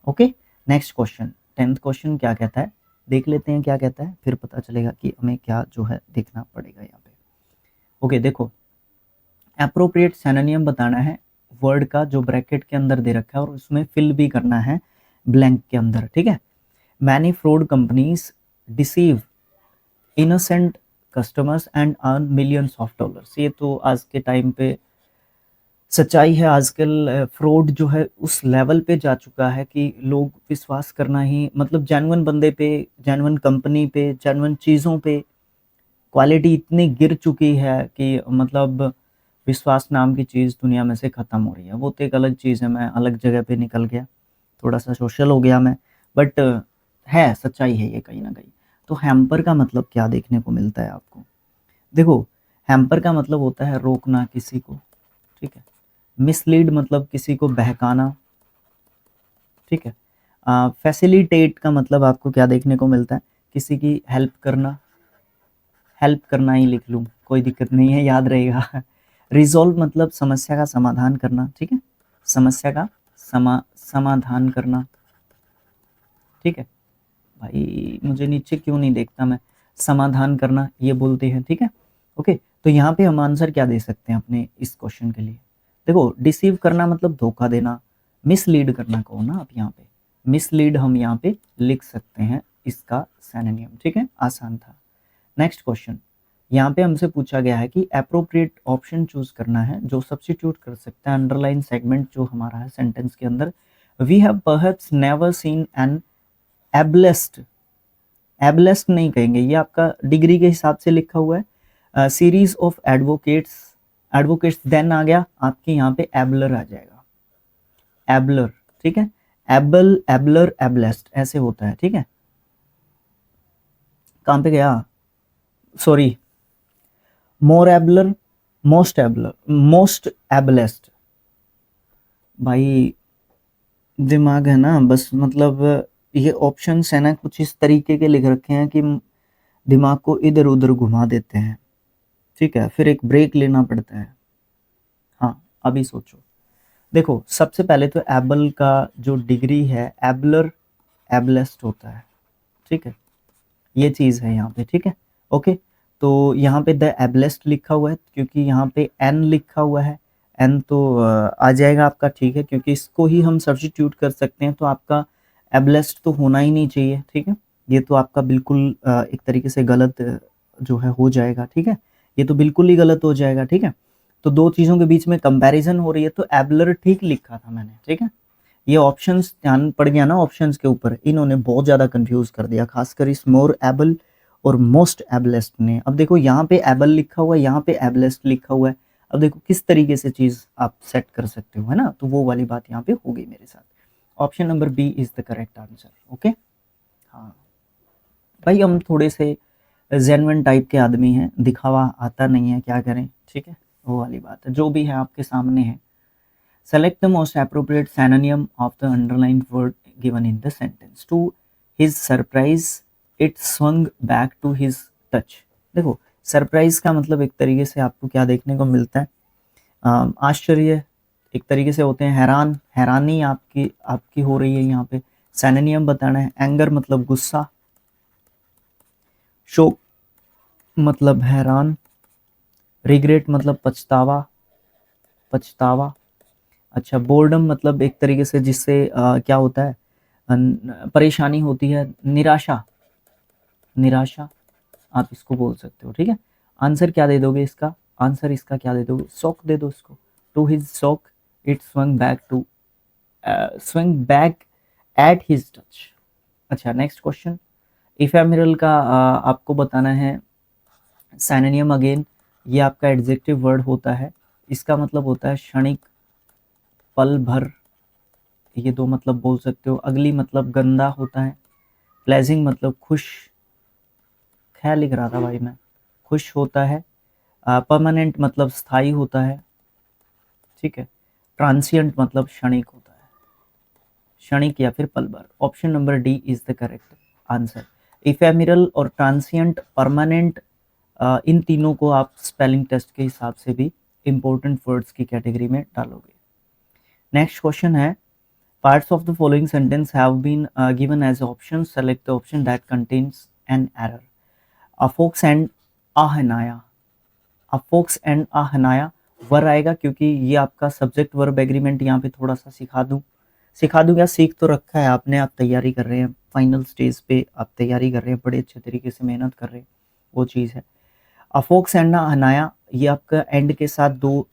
Okay, next question, 10th question क्या कहता है, देख लेते हैं क्या कहता है, फिर पता चलेगा कि हमें क्या जो है देखना पड़ेगा यहाँ पे। ओके, देखो, एप्रोप्रिएट सिनोनिम बताना है वर्ड का जो ब्रैकेट के अंदर दे रखा है, और उसमें फिल भी करना है ब्लैंक के अंदर, ठीक है। Many fraud companies deceive innocent customers and earn millions of dollars. ये तो आज के टाइम पे सच्चाई है। आजकल फ्रॉड जो है उस लेवल पे जा चुका है कि लोग विश्वास करना ही, मतलब जेन्युइन बंदे पे, जेन्युइन कंपनी पे, जेन्युइन चीज़ों पे क्वालिटी इतनी गिर चुकी है कि मतलब विश्वास नाम की चीज़ दुनिया में से ख़त्म हो रही है। वो तो एक अलग चीज़ है, मैं अलग जगह पे निकल गया, थोड़ा सा सोशल हो गया मैं, बट है, सच्चाई है ये कहीं ना कहीं। तो हैम्पर का मतलब क्या देखने को मिलता है आपको, देखो, हैम्पर का मतलब होता है रोकना किसी को, ठीक है। मिसलीड मतलब किसी को बहकाना, ठीक है। फैसिलिटेट का मतलब आपको क्या देखने को मिलता है, किसी की हेल्प करना, हेल्प करना ही लिख लूँ, कोई दिक्कत नहीं है, याद रहेगा। रिजॉल्व मतलब समस्या का समाधान करना, ठीक है, समस्या का समाधान करना, ठीक है। भाई मुझे नीचे क्यों नहीं देखता मैं, समाधान करना ये बोलते हैं, ठीक है। ओके, तो यहाँ पे हम आंसर क्या दे सकते हैं अपने इस क्वेश्चन के लिए, देखो, डिसीव करना मतलब धोखा देना, मिसलीड करना कहो ना आप, यहाँ पे मिसलीड हम यहाँ पे लिख सकते हैं इसका सिनोनिम, ठीक है, आसान था। नेक्स्ट क्वेश्चन, यहाँ पे हमसे पूछा गया है कि एप्रोप्रिएट ऑप्शन चूज करना है जो सब्स्टिट्यूट कर सकता है अंडरलाइन सेगमेंट जो हमारा है सेंटेंस के अंदर। We have perhaps never seen an ablest, ablest नहीं कहेंगे, ये आपका डिग्री के हिसाब से लिखा हुआ है, series of advocates, advocates then आ गया आपके यहाँ पे एबलर आ जाएगा, एबलर, ठीक है, एबल, एबलर, एब्लेस्ड ऐसे होता है, ठीक है। कहाँ पे गया, सॉरी, मोर एबलर, मोस्ट एबलर, मोस्ट एबलेस्ड, भाई दिमाग है ना बस, मतलब ये ऑप्शंस है ना कुछ इस तरीके के लिख रखे हैं कि दिमाग को इधर उधर घुमा देते हैं, ठीक है, फिर एक ब्रेक लेना पड़ता है। हाँ, अभी सोचो, देखो, सबसे पहले तो एबल का जो डिग्री है एबलर एबलेस्ट होता है, ठीक है, ये चीज़ है यहाँ पे, ठीक है। ओके, तो यहाँ पे द एबलेस्ट लिखा हुआ है क्योंकि यहाँ पे एन लिखा हुआ है, एन तो आ जाएगा आपका, ठीक है, क्योंकि इसको ही हम सब्स्टिट्यूट कर सकते हैं, तो आपका एबलेस्ट तो होना ही नहीं चाहिए, ठीक है। ये तो आपका बिल्कुल एक तरीके से गलत जो है हो जाएगा, ठीक है, ये तो बिल्कुल ही गलत हो जाएगा, ठीक है। तो दो चीज़ों के बीच में कंपैरिजन हो रही है, तो एबलर ठीक लिखा था मैंने, ठीक है। ये ऑप्शंस ध्यान पड़ गया ना, ऑप्शंस के ऊपर इन्होंने बहुत ज़्यादा कंफ्यूज कर दिया, खासकर इस मोर एबल और मोस्ट एबलेस्ट ने। अब देखो यहाँ पे एबल लिखा हुआ है, यहाँ पे एबलेस्ट लिखा हुआ है, अब देखो किस तरीके से चीज़ आप सेट कर सकते हो, है ना, तो वो वाली बात यहाँ पे होगी मेरे साथ। Option number B is the correct answer, okay. हाँ भाई, हम थोड़े से जेन्युइन टाइप के आदमी हैं, दिखावा आता नहीं है, क्या करें, ठीक है, वो वाली बात है, जो भी है आपके सामने है। Select the most appropriate synonym of the underlined word given in the sentence. To his surprise, it swung back to his touch. देखो, सरप्राइज का मतलब एक तरीके से आपको क्या देखने को मिलता है, आश्चर्य एक तरीके से होते हैं, हैरान, हैरानी आपकी आपकी हो रही है यहाँ पे, सिनोनिम बताना है। एंगर मतलब गुस्सा, शोक मतलब हैरान, रिग्रेट मतलब पछतावा, पछतावा। अच्छा, बोर्डम मतलब एक तरीके से जिससे क्या होता है, परेशानी होती है, निराशा, निराशा आप इसको बोल सकते हो, ठीक है। आंसर क्या दे दोगे इसका, आंसर इसका क्या दे दोगे, शॉक दे दो इसको। To his shock it swung back to, swung back at his touch. अच्छा, नेक्स्ट क्वेश्चन, इफेमेरल का आपको बताना है सिनोनिम अगेन, ये आपका एडजेक्टिव वर्ड होता है, इसका मतलब होता है क्षणिक, पल भर, ये दो मतलब बोल सकते हो। अगली मतलब गंदा होता है। प्लेजिंग मतलब खुश, ख्याल लिख रहा था भाई मैं, खुश होता है। परमानेंट मतलब स्थायी होता है, ठीक है। ट्रांसिएंट मतलब क्षणिक होता है, क्षणिक या फिर पल भर। Option number D is the correct answer. Ephemeral और ट्रांसिएंट, परमानेंट, इन तीनों को आप स्पेलिंग टेस्ट के हिसाब से भी इंपॉर्टेंट वर्ड्स की कैटेगरी में डालोगे। नेक्स्ट क्वेश्चन है, parts of the following sentence have been given as options, select the option that contains an error. A fox and a hanaya, a fox and a hanaya वर आएगा, क्योंकि ये आपका subject verb agreement यहाँ पे थोड़ा सा सिखा दूँ या सीख तो रखा है आपने, आप तैयारी कर रहे हैं, फाइनल स्टेज पे आप तैयारी कर रहे हैं, बड़े अच्छे तरीके से मेहनत कर रहे हैं, वो चीज़ है। अफोक्स एंड हनाया, ये आपका एंड के साथ दो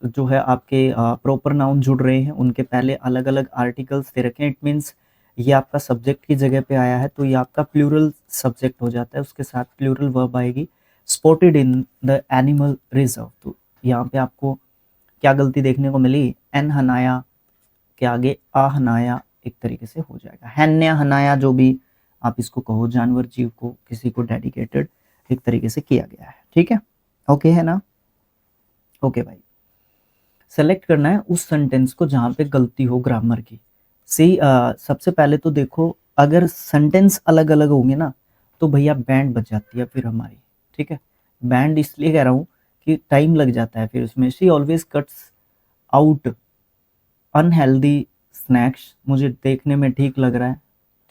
जो है आपके प्रॉपर नाउन जुड़ रहे हैं, उनके पहले अलग अलग आर्टिकल्स दे रखे हैं। इट मीन्स ये आपका सब्जेक्ट की जगह पे आया है, तो ये आपका प्लूरल सब्जेक्ट हो जाता है, उसके साथ प्लूरल वर्ब आएगी। Spotted in the animal reserve, तो यहाँ पे आपको क्या गलती देखने को मिली, एन हनाया के आगे आ हनाया एक तरीके से हो जाएगा। हैन्या हनाया, जो भी आप इसको कहो, जानवर जीव को किसी को डेडिकेटेड एक तरीके से किया गया है, ठीक है। ओके है ना, ओके भाई। सेलेक्ट करना है उस सेंटेंस को जहाँ पे गलती हो ग्रामर की। सी सबसे पहले तो देखो, अगर सेंटेंस अलग अलग होंगे ना तो भैया बैंड बच जाती है फिर हमारी, ठीक है। बैंड इसलिए कह रहा हूँ कि टाइम लग जाता है फिर उसमें। She always cuts out unhealthy snacks, मुझे देखने में ठीक लग रहा है,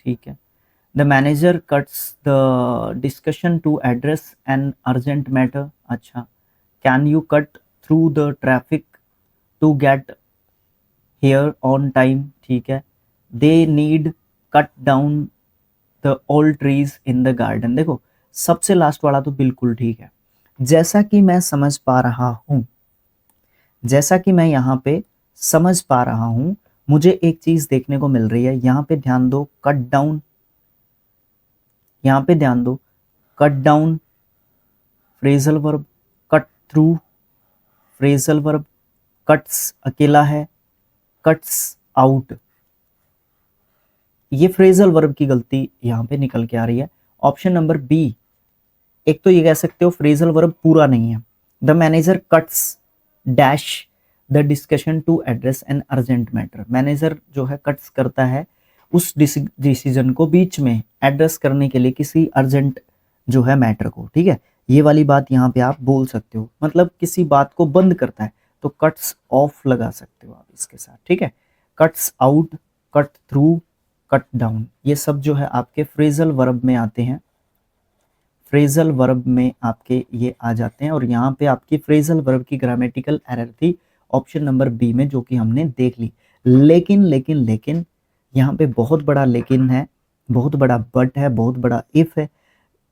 ठीक है। The manager cuts the discussion to address an urgent matter, अच्छा। Can you cut through the traffic to get here on time, ठीक है। They need cut down the old trees in the garden. देखो सबसे last वाला तो बिल्कुल ठीक है। जैसा कि मैं समझ पा रहा हूं, जैसा कि मैं यहाँ पे समझ पा रहा हूं, मुझे एक चीज देखने को मिल रही है, यहाँ पे ध्यान दो, कट डाउन, यहाँ पे ध्यान दो, cut down phrasal verb, cut through phrasal verb, cuts अकेला है, कट्स आउट, ये फ्रेजल वर्ब की गलती यहाँ पे निकल के आ रही है। ऑप्शन नंबर बी, एक तो ये कह सकते हो फ्रेजल वर्ब पूरा नहीं है। The manager cuts dash the discussion to address an urgent matter, manager जो है कट्स करता है उस डिसीजन को बीच में एड्रेस करने के लिए किसी अर्जेंट जो है मैटर को, ठीक है। ये वाली बात यहाँ पे आप बोल सकते हो, मतलब किसी बात को बंद करता है तो कट्स ऑफ लगा सकते हो आप इसके साथ, ठीक है। Cuts out, cut through, cut down, ये सब जो है आपके फ्रेजल वर्ब में आते हैं, फ्रेजल वर्ब में आपके ये आ जाते हैं। और यहाँ पे आपकी फ्रेजल वर्ब की ग्रामेटिकल एरर थी ऑप्शन नंबर बी में, जो कि हमने देख ली। लेकिन लेकिन लेकिन यहाँ पे बहुत बड़ा लेकिन है, बहुत बड़ा बट है, बहुत बड़ा इफ है।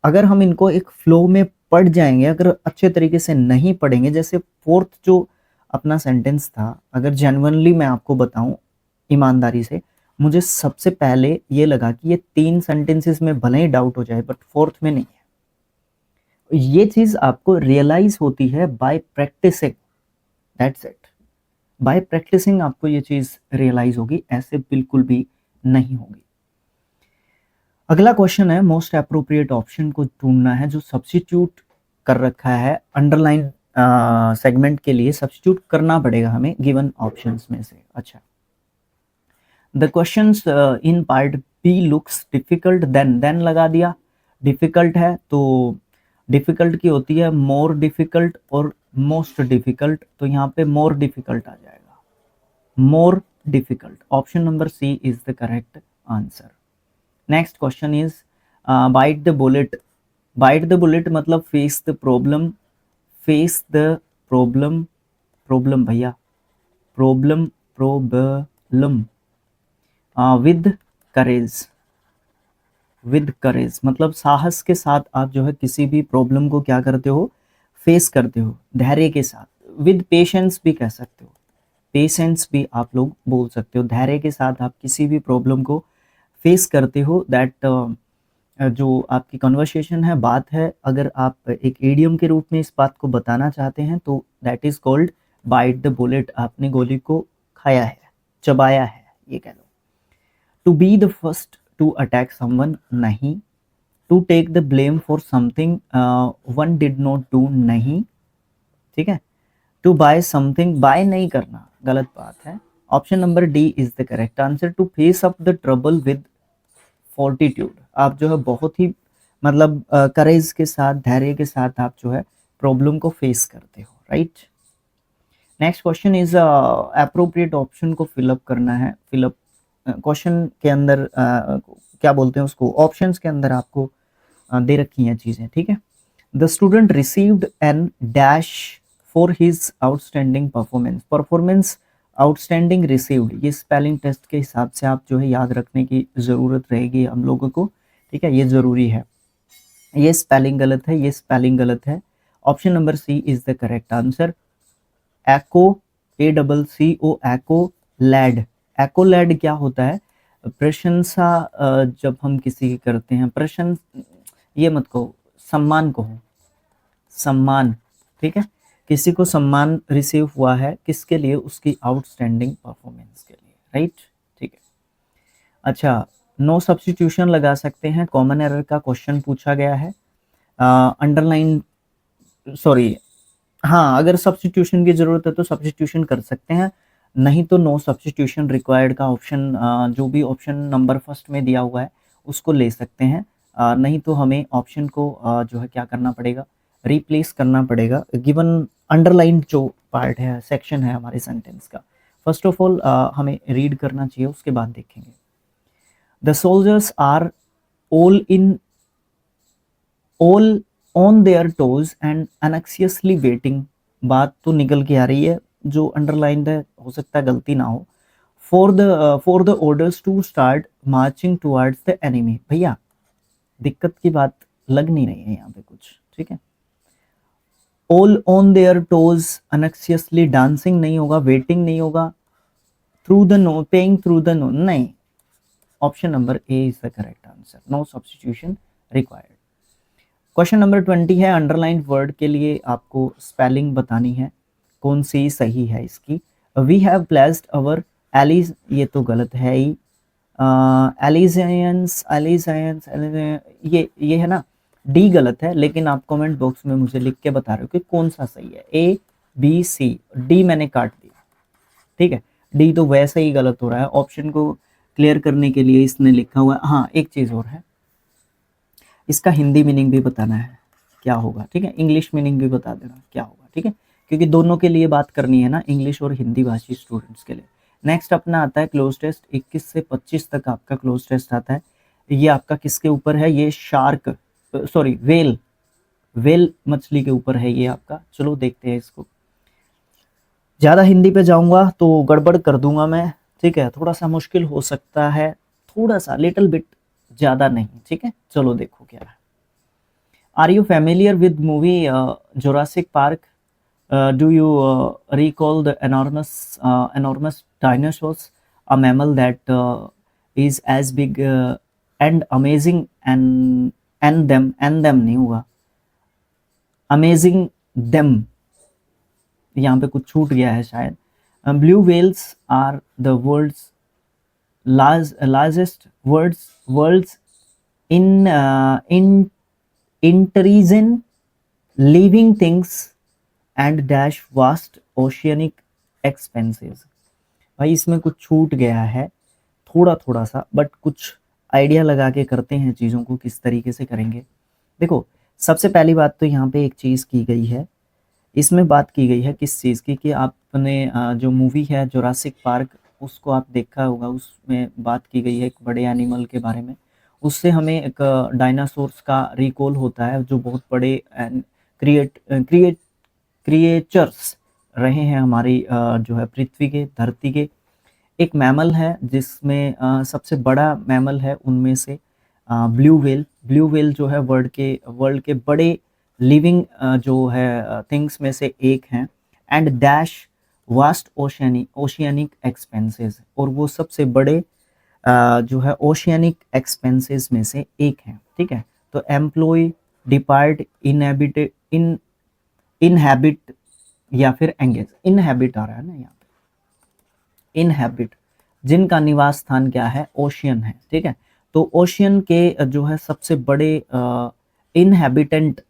अगर हम इनको एक फ्लो में पढ़ जाएंगे, अगर अच्छे तरीके से नहीं पढ़ेंगे, जैसे फोर्थ जो अपना सेंटेंस था, अगर जेन्युइनली मैं आपको बताऊं ईमानदारी से, मुझे सबसे पहले ये लगा कि ये 3 सेंटेंसेस में भले ही डाउट हो जाए, बट फोर्थ में नहीं है। ये चीज आपको रियलाइज होती है by practising, that's it. By practising आपको ये चीज रियलाइज होगी, ऐसे बिल्कुल भी नहीं होगी। अगला क्वेश्चन है, मोस्ट अप्रोप्रिएट ऑप्शन को ढूंढना है जो सब्स्टिट्यूट कर रखा है अंडरलाइन सेगमेंट के लिए, सब्स्टिट्यूट करना पड़ेगा हमें गिवन ऑप्शंस में से। अच्छा, the questions in part B looks difficult then लगा दिया, डिफिकल्ट है तो डिफिकल्ट की होती है मोर डिफिकल्ट और मोस्ट डिफिकल्ट, तो यहाँ पे मोर डिफिकल्ट आ जाएगा, more difficult. Option number C is the correct answer. Next question is bite the bullet, bite the bullet मतलब face the problem, face the problem, problem भैया, problem, problem with courage, with courage मतलब साहस के साथ आप जो है किसी भी प्रॉब्लम को क्या करते हो, फेस करते हो, धैर्य के साथ। विद पेशेंस भी कह सकते हो, पेशेंस भी आप लोग बोल सकते हो, धैर्य के साथ आप किसी भी प्रॉब्लम को फेस करते हो, दैट जो आपकी कन्वर्सेशन है, बात है, अगर आप एक इडियम के रूप में इस बात को बताना चाहते हैं तो that is called bite the bullet, आपने गोली को खाया है, चबाया है, ये कह लो। To be the first to attack someone, नहीं। To take the blame for something one did not do, नहीं, ठीक है। टू बाय समथिंग, बाय नहीं करना, गलत बात है। Option number D is the correct answer. To face up the trouble with fortitude, आप जो है बहुत ही मतलब करेज के साथ, धैर्य के साथ आप जो है प्रॉब्लम को फेस करते हो, right. Next question is appropriate option को फिलअप करना है। फिलअप क्वेश्चन के अंदर क्या बोलते हैं उसको, ऑप्शंस के अंदर आपको दे रखी हैं चीजें, ठीक है। The student received an dash for his outstanding performance, performance outstanding received, ये स्पेलिंग टेस्ट के हिसाब से आप जो है याद रखने की ज़रूरत रहेगी हम लोगों को, ठीक है, ये ज़रूरी है। ये स्पेलिंग गलत है, ये स्पेलिंग गलत है। Option number C is the correct answer. एको, ACCO, accolade, accolade क्या होता है, प्रशंसा जब हम किसी की करते हैं, ये मत कहो, सम्मान कहो, सम्मान, ठीक है। किसी को सम्मान रिसीव हुआ है, किसके लिए, उसकी आउटस्टैंडिंग परफॉर्मेंस के लिए, राइट, ठीक है। अच्छा, नो सब्स्टिट्यूशन लगा सकते हैं, कॉमन एरर का क्वेश्चन पूछा गया है। अंडरलाइन, सॉरी, हाँ, अगर सब्स्टिट्यूशन की जरूरत है तो सब्स्टिट्यूशन कर सकते हैं, नहीं तो नो सब्स्टिट्यूशन रिक्वायर्ड का ऑप्शन, जो भी ऑप्शन नंबर फर्स्ट में दिया हुआ है उसको ले सकते हैं। नहीं तो हमें ऑप्शन को जो है क्या करना पड़ेगा, रिप्लेस करना पड़ेगा। गिवन अंडरलाइन जो पार्ट है, सेक्शन है हमारे सेंटेंस का, फर्स्ट ऑफ ऑल हमें रीड करना चाहिए, उसके बाद देखेंगे। The soldiers are all in all on their toes and unanxiously waiting, बात तो निकल के आ रही है, जो अंडरलाइंड है हो सकता है गलती ना हो। For the orders to start marching towards the enemy, भैया दिक्कत की बात लग नहीं रही है यहाँ पे कुछ, ठीक है। All on their toes, unanxiously dancing नहीं होगा, वेटिंग नहीं होगा, through the nose, paying through the nose, नहीं। Option number A is the correct answer, no substitution required. Question number 20 है, अंडरलाइन वर्ड के लिए आपको स्पेलिंग बतानी है, कौन सी सही है इसकी। वी हैव प्लेस्ड अवर एलिज, ये तो गलत है ही, एलिजेंस, एलिजेंस, ये है ना, डी गलत है, लेकिन आप कमेंट बॉक्स में मुझे लिख के बता रहे हो कि कौन सा सही है। ए, बी, सी, डी मैंने काट दिया, ठीक है। डी तो वैसे ही गलत हो रहा है, ऑप्शन को क्लियर करने के लिए इसने लिखा हुआ है। हाँ, एक चीज़ और है, इसका हिंदी मीनिंग भी बताना है क्या होगा, ठीक है, इंग्लिश मीनिंग भी बता देना क्या होगा, ठीक है, क्योंकि दोनों के लिए बात करनी है ना, इंग्लिश और हिंदी भाषी स्टूडेंट्स के लिए। नेक्स्ट अपना आता है क्लोज टेस्ट, 21 से 25 तक आपका क्लोज टेस्ट आता है। ये आपका किसके ऊपर है, ये शार्क, सॉरी वेल, वेल मछली के ऊपर है ये आपका। चलो देखते हैं इसको, ज़्यादा हिंदी पे जाऊंगा तो गड़बड़ कर दूंगा मैं, ठीक है, थोड़ा सा मुश्किल हो सकता है, थोड़ा सा लिटिल बिट, ज़्यादा नहीं, ठीक है। चलो देखो क्या है। Are you familiar with movie Jurassic Park? Do you recall the enormous dinosaurs, a mammal that is as big and amazing and them नहीं हुआ, amazing them, यहाँ पे कुछ छूट गया है शायद। Blue whales are the largest world's in intelligent living things and dash vast oceanic expanses। भाई इसमें कुछ छूट गया है थोड़ा थोड़ा सा, बट कुछ आइडिया लगा के करते हैं चीज़ों को, किस तरीके से करेंगे। देखो, सबसे पहली बात तो यहाँ पे एक चीज़ की गई है, इसमें बात की गई है किस चीज़ की, कि आपने जो मूवी है जोरासिक पार्क, उसको आप देखा होगा, उसमें बात की गई है एक बड़े एनिमल के बारे में, उससे हमें एक डायनासोर्स का रिकॉल होता है, जो बहुत बड़े क्रिएचर्स रहे हैं हमारी जो है पृथ्वी के, धरती के। एक मैमल है जिसमें सबसे बड़ा मैमल है उनमें से ब्लू व्हेल। ब्लू व्हेल जो है वर्ल्ड के बड़े लिविंग जो है थिंग्स में से एक हैं, and dash vast oceanic expenses, और वो सबसे बड़े जो है ओशियनिक एक्सपेंसेस में से एक है, ठीक है। तो एम्प्लॉय, डिपार्ट, इनहैबिट या फिर एंगेज। इनहैबिट आ रहा है ना यहाँ पे, इनहैबिट, जिनका निवास स्थान क्या है, ओशियन है, ठीक है। तो ओशियन के जो है सबसे बड़े इनहैबिटेंट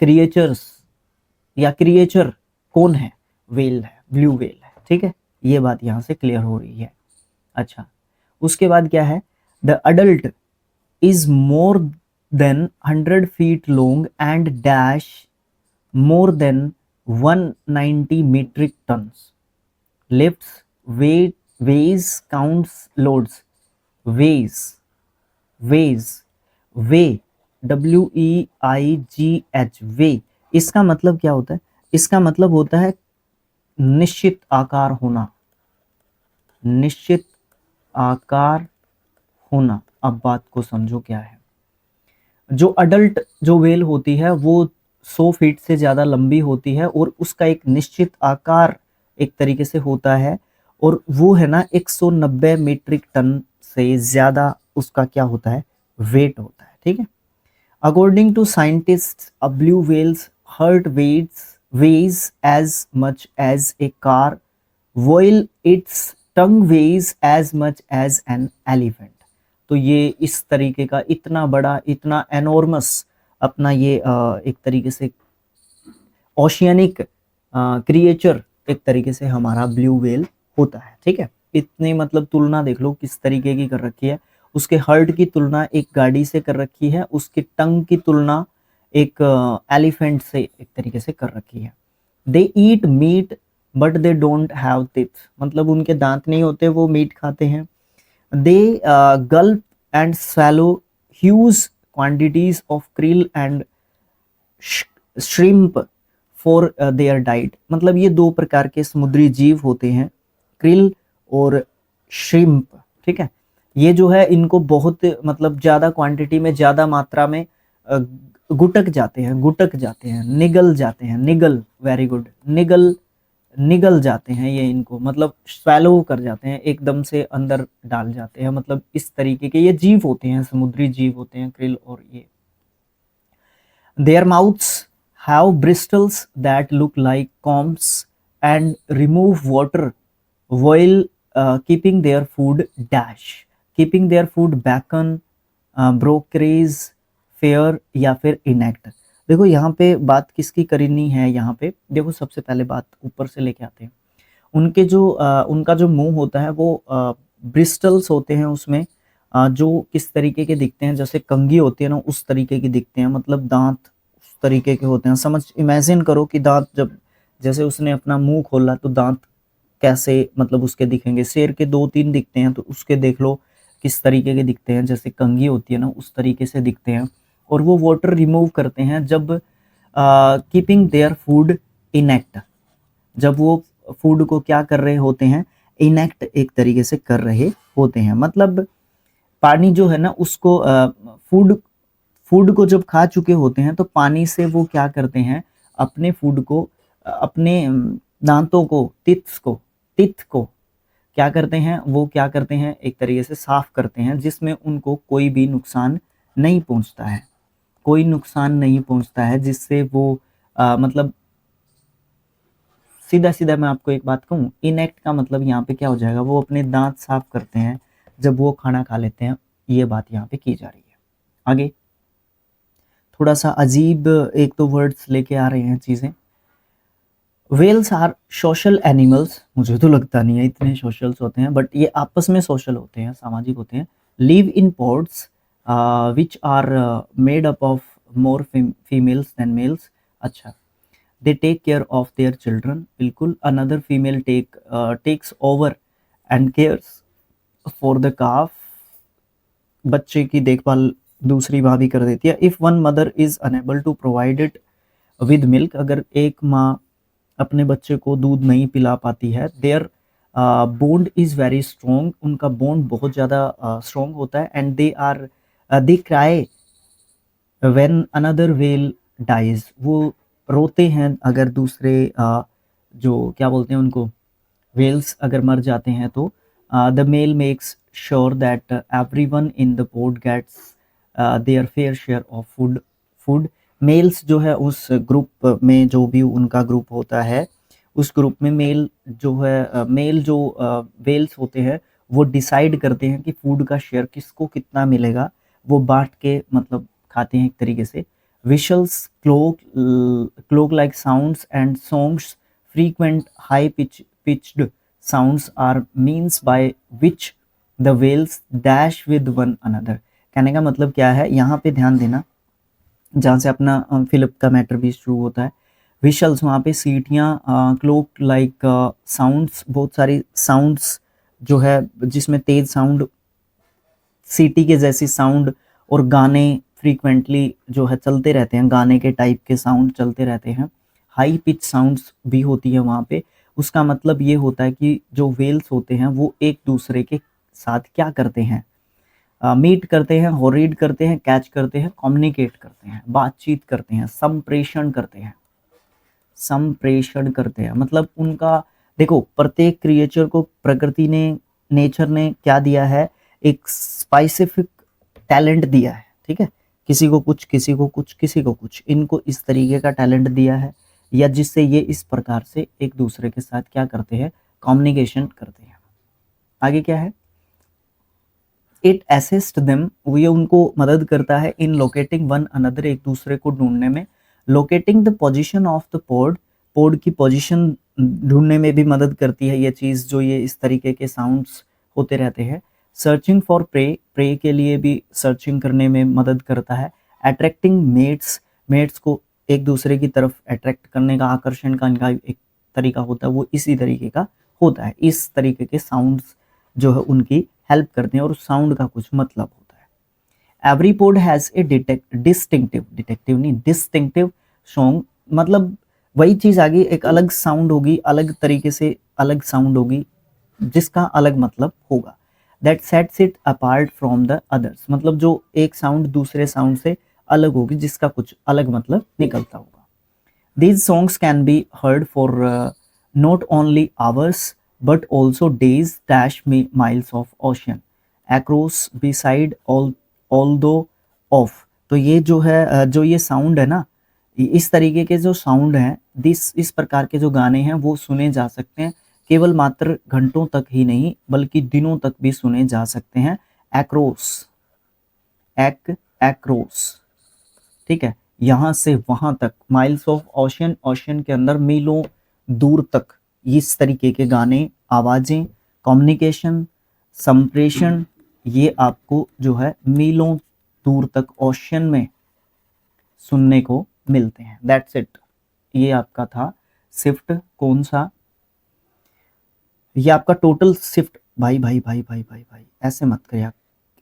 क्रिएचर्स या क्रिएचर कौन है, वेल है, ब्लू वेल है, ठीक है। ये बात यहाँ से क्लियर हो रही है। अच्छा, उसके बाद क्या है, the adult is more than 100 feet long and dash more than 190 metric tons, lifts, weighs, counts, loads, weighs, weigh, WEIGH, weigh, इसका मतलब क्या होता है, इसका मतलब होता है निश्चित आकार होना, निश्चित आकार होना। अब बात को समझो क्या है। जो अडल्ट जो वेल होती है वो 100 फीट से ज़्यादा लंबी होती है और उसका एक निश्चित आकार एक तरीके से होता है, और वो है ना 190 मीट्रिक टन से ज़्यादा उसका क्या होता है, वेट होता है, ठीक है। According to scientist, a blue whale's heart weighs as much as a car while its tongue weighs as much as an elephant। तो ये इस तरीके का इतना बड़ा, इतना एनॉर्मस अपना ये एक तरीके से ओशियनिक क्रिएचर एक तरीके से हमारा ब्लू व्हेल होता है, ठीक है। इतने मतलब तुलना देख लो किस तरीके की कर रखी है। उसके हर्ट की तुलना एक गाड़ी से कर रखी है, उसकी टंग की तुलना एक एलिफेंट से एक तरीके से कर रखी है। They eat meat but they don't have teeth, मतलब उनके दांत नहीं होते, वो मीट खाते हैं। They gulp and swallow huge quantities of krill and shrimp for their diet। मतलब ये दो प्रकार के समुद्री जीव होते हैं, क्रिल और श्रिम्प, ठीक है। ये जो है इनको बहुत मतलब ज़्यादा क्वांटिटी में, ज़्यादा मात्रा में गुटक जाते हैं, निगल जाते हैं, निगल, वेरी गुड, निगल जाते हैं ये, इनको मतलब स्वैलो कर जाते हैं, एकदम से अंदर डाल जाते हैं, मतलब इस तरीके के ये जीव होते हैं, समुद्री जीव होते हैं क्रिल और ये। There mouths have bristles that look like Coombs and remove water while keeping their food dash, keeping their food bacon, brokerage, fair या फिर इनएक्ट। देखो यहाँ पे बात किसकी करनी है, यहाँ पे देखो सबसे पहले बात ऊपर से लेके आते हैं। उनके जो उनका जो मुंह होता है वो ब्रिस्टल्स होते हैं, उसमें जो किस तरीके के दिखते हैं, जैसे कंघी होती है ना उस तरीके की दिखते हैं, मतलब दांत उस तरीके के होते हैं। समझ, इमेजिन करो कि दांत जब जैसे उसने अपना मुंह खोला तो दांत कैसे मतलब उसके दिखेंगे। शेर के 2-3 दिखते हैं तो उसके देख लो किस तरीके के दिखते हैं, जैसे कंघी होती है ना उस तरीके से दिखते हैं। और वो वाटर रिमूव करते हैं जब कीपिंग देयर फूड इनएक्ट, जब वो फूड को क्या कर रहे होते हैं, इनएक्ट एक तरीके से कर रहे होते हैं। मतलब पानी जो है ना उसको फूड को जब खा चुके होते हैं तो पानी से वो क्या करते हैं, अपने फूड को अपने दांतों को, टिथ को क्या करते हैं, वो क्या करते हैं, एक तरीके से साफ करते हैं, जिसमें उनको कोई भी नुकसान नहीं पहुंचता है, कोई नुकसान नहीं पहुंचता है, जिससे वो मतलब सीधा सीधा मैं आपको एक बात कहूँ, इनएक्ट का मतलब यहाँ पे क्या हो जाएगा, वो अपने दांत साफ करते हैं जब वो खाना खा लेते हैं। ये बात यहाँ पे की जा रही है। आगे थोड़ा सा अजीब एक तो वर्ड्स लेके आ रहे हैं चीज़ें। वेल्स आर सोशल एनिमल्स, मुझे तो लगता नहीं है इतने सोशल्स होते हैं, बट ये आपस में सोशल होते हैं, सामाजिक होते हैं। Live in pods which are made up of more females than males. अच्छा, they take care of their children, बिल्कुल। Another female takes over and cares for the calf, बच्चे की देखभाल दूसरी माँ भी कर देती है। If one mother is unable to provide it with milk, अगर एक माँ अपने बच्चे को दूध नहीं पिला पाती है, their bond is very strong, उनका बॉन्ड बहुत ज़्यादा स्ट्रॉन्ग होता है। And they cry when another whale dies, वो रोते हैं अगर दूसरे जो क्या बोलते हैं उनको, व्हेल्स अगर मर जाते हैं तो the male makes sure that everyone in the pod gets their fair share of food. Males जो है उस ग्रुप में, जो भी उनका ग्रुप होता है, उस ग्रुप में मेल जो है मेल जो वेल्स होते हैं वो डिसाइड करते हैं कि फूड का शेयर किसको कितना मिलेगा, वो बांट के मतलब खाते हैं एक तरीके से। Whistles click like sounds and songs frequent high pitched sounds are means by which the whales dash with one another। कहने का मतलब क्या है, यहाँ पे ध्यान देना, जहाँ से अपना फिलिप का मैटर भी शुरू होता है। विशल्स, वहाँ पे सीटियाँ, क्लोक लाइक साउंड्स, बहुत सारी साउंड्स जो है जिसमें तेज साउंड, सीटी के जैसी साउंड, और गाने फ्रीक्वेंटली जो है चलते रहते हैं, गाने के टाइप के साउंड चलते रहते हैं। हाई पिच साउंड्स भी होती है वहाँ पे। उसका मतलब ये होता है कि जो वेल्स होते हैं वो एक दूसरे के साथ क्या करते हैं, मीट करते हैं, होरीड करते हैं, कैच करते हैं, कम्युनिकेट करते हैं, बातचीत करते हैं, संप्रेषण करते हैं। संप्रेषण करते हैं मतलब उनका, देखो प्रत्येक क्रिएचर को प्रकृति ने, नेचर ने क्या दिया है, एक स्पेसिफिक टैलेंट दिया है, ठीक है। किसी को कुछ, किसी को कुछ, किसी को कुछ, इनको इस तरीके का टैलेंट दिया है, या जिससे ये इस प्रकार से एक दूसरे के साथ क्या करते हैं, कम्युनिकेशन करते हैं। आगे क्या है, इट असिस्ट देम, ये उनको मदद करता है इन लोकेटिंग वन अनदर, एक दूसरे को ढूंढने में। Locating the position of the pod, pod की पोजीशन ढूंढने में भी मदद करती है ये चीज़, जो ये इस तरीके के साउंड्स होते रहते हैं। सर्चिंग फॉर प्रे, प्रे के लिए भी सर्चिंग करने में मदद करता है। अट्रैक्टिंग मेट्स, मेट्स को एक दूसरे की तरफ अट्रैक्ट करने का, आकर्षण का इनका एक तरीका होता है, वो इसी तरीके का होता है। इस तरीके के साउंड्स जो है उनकी हेल्प करते हैं, और उस साउंड का कुछ मतलब होता है। Every pod has a distinctive song, मतलब वही चीज़ आगे एक अलग साउंड होगी, अलग तरीके से अलग साउंड होगी, जिसका अलग मतलब होगा। That sets it apart from the others, मतलब जो एक साउंड दूसरे साउंड से अलग होगी, जिसका कुछ अलग मतलब निकलता होगा। These songs can be heard for not only hours but also days dash miles of ocean across beside although of। तो ये जो है जो ये साउंड है ना, इस तरीके के जो साउंड हैं, इस प्रकार के जो गाने हैं वो सुने जा सकते हैं, केवल मात्र घंटों तक ही नहीं बल्कि दिनों तक भी सुने जा सकते हैं। एक्रोस, ठीक है, यहाँ से वहाँ तक, माइल्स ऑफ ओशन, ओशन के अंदर मीलों दूर तक इस तरीके के गाने, आवाज़ें, कम्युनिकेशन, संप्रेषण, ये आपको जो है मीलों दूर तक ओशन में सुनने को मिलते हैं। दैट्स इट, ये आपका था शिफ्ट कौन सा, ये आपका टोटल शिफ्ट। भाई भाई भाई भाई भाई भाई ऐसे मत कर यार,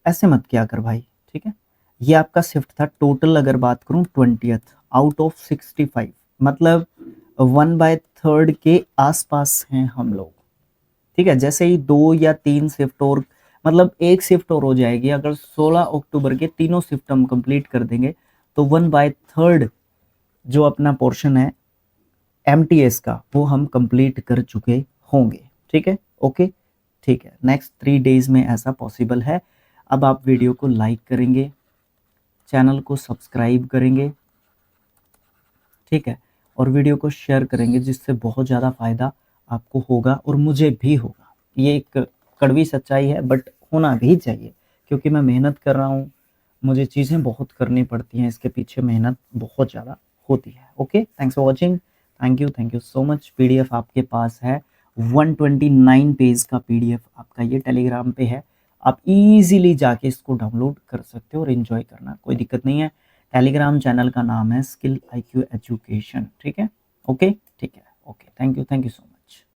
ऐसे मत किया कर भाई, ठीक है। ये आपका शिफ्ट था टोटल, अगर बात करूं 20th आउट ऑफ 65, मतलब 1/3 के आसपास हैं हम लोग, ठीक है। जैसे ही 2 या 3 शिफ्ट और, मतलब एक शिफ्ट और हो जाएगी, अगर 16 अक्टूबर के तीनों शिफ्ट हम कंप्लीट कर देंगे तो 1/3 जो अपना पोर्शन है MTS का वो हम कंप्लीट कर चुके होंगे, ठीक है। ओके, ठीक है, नेक्स्ट 3 डेज में ऐसा पॉसिबल है। अब आप वीडियो को लाइक करेंगे, चैनल को सब्सक्राइब करेंगे, ठीक है, और वीडियो को शेयर करेंगे, जिससे बहुत ज़्यादा फ़ायदा आपको होगा और मुझे भी होगा। ये एक कड़वी सच्चाई है बट होना भी चाहिए, क्योंकि मैं मेहनत कर रहा हूँ, मुझे चीज़ें बहुत करनी पड़ती हैं, इसके पीछे मेहनत बहुत ज़्यादा होती है। Okay, thanks for watching, thank you so much. PDF आपके पास है, 129 पेज का PDF आपका ये टेलीग्राम पे है, आप इजीली जाके इसको डाउनलोड कर सकते हो और एंजॉय करना, कोई दिक्कत नहीं है। टेलीग्राम चैनल का नाम है स्किल IQ एजुकेशन, ठीक है। ओके, ठीक है, okay, thank you so much.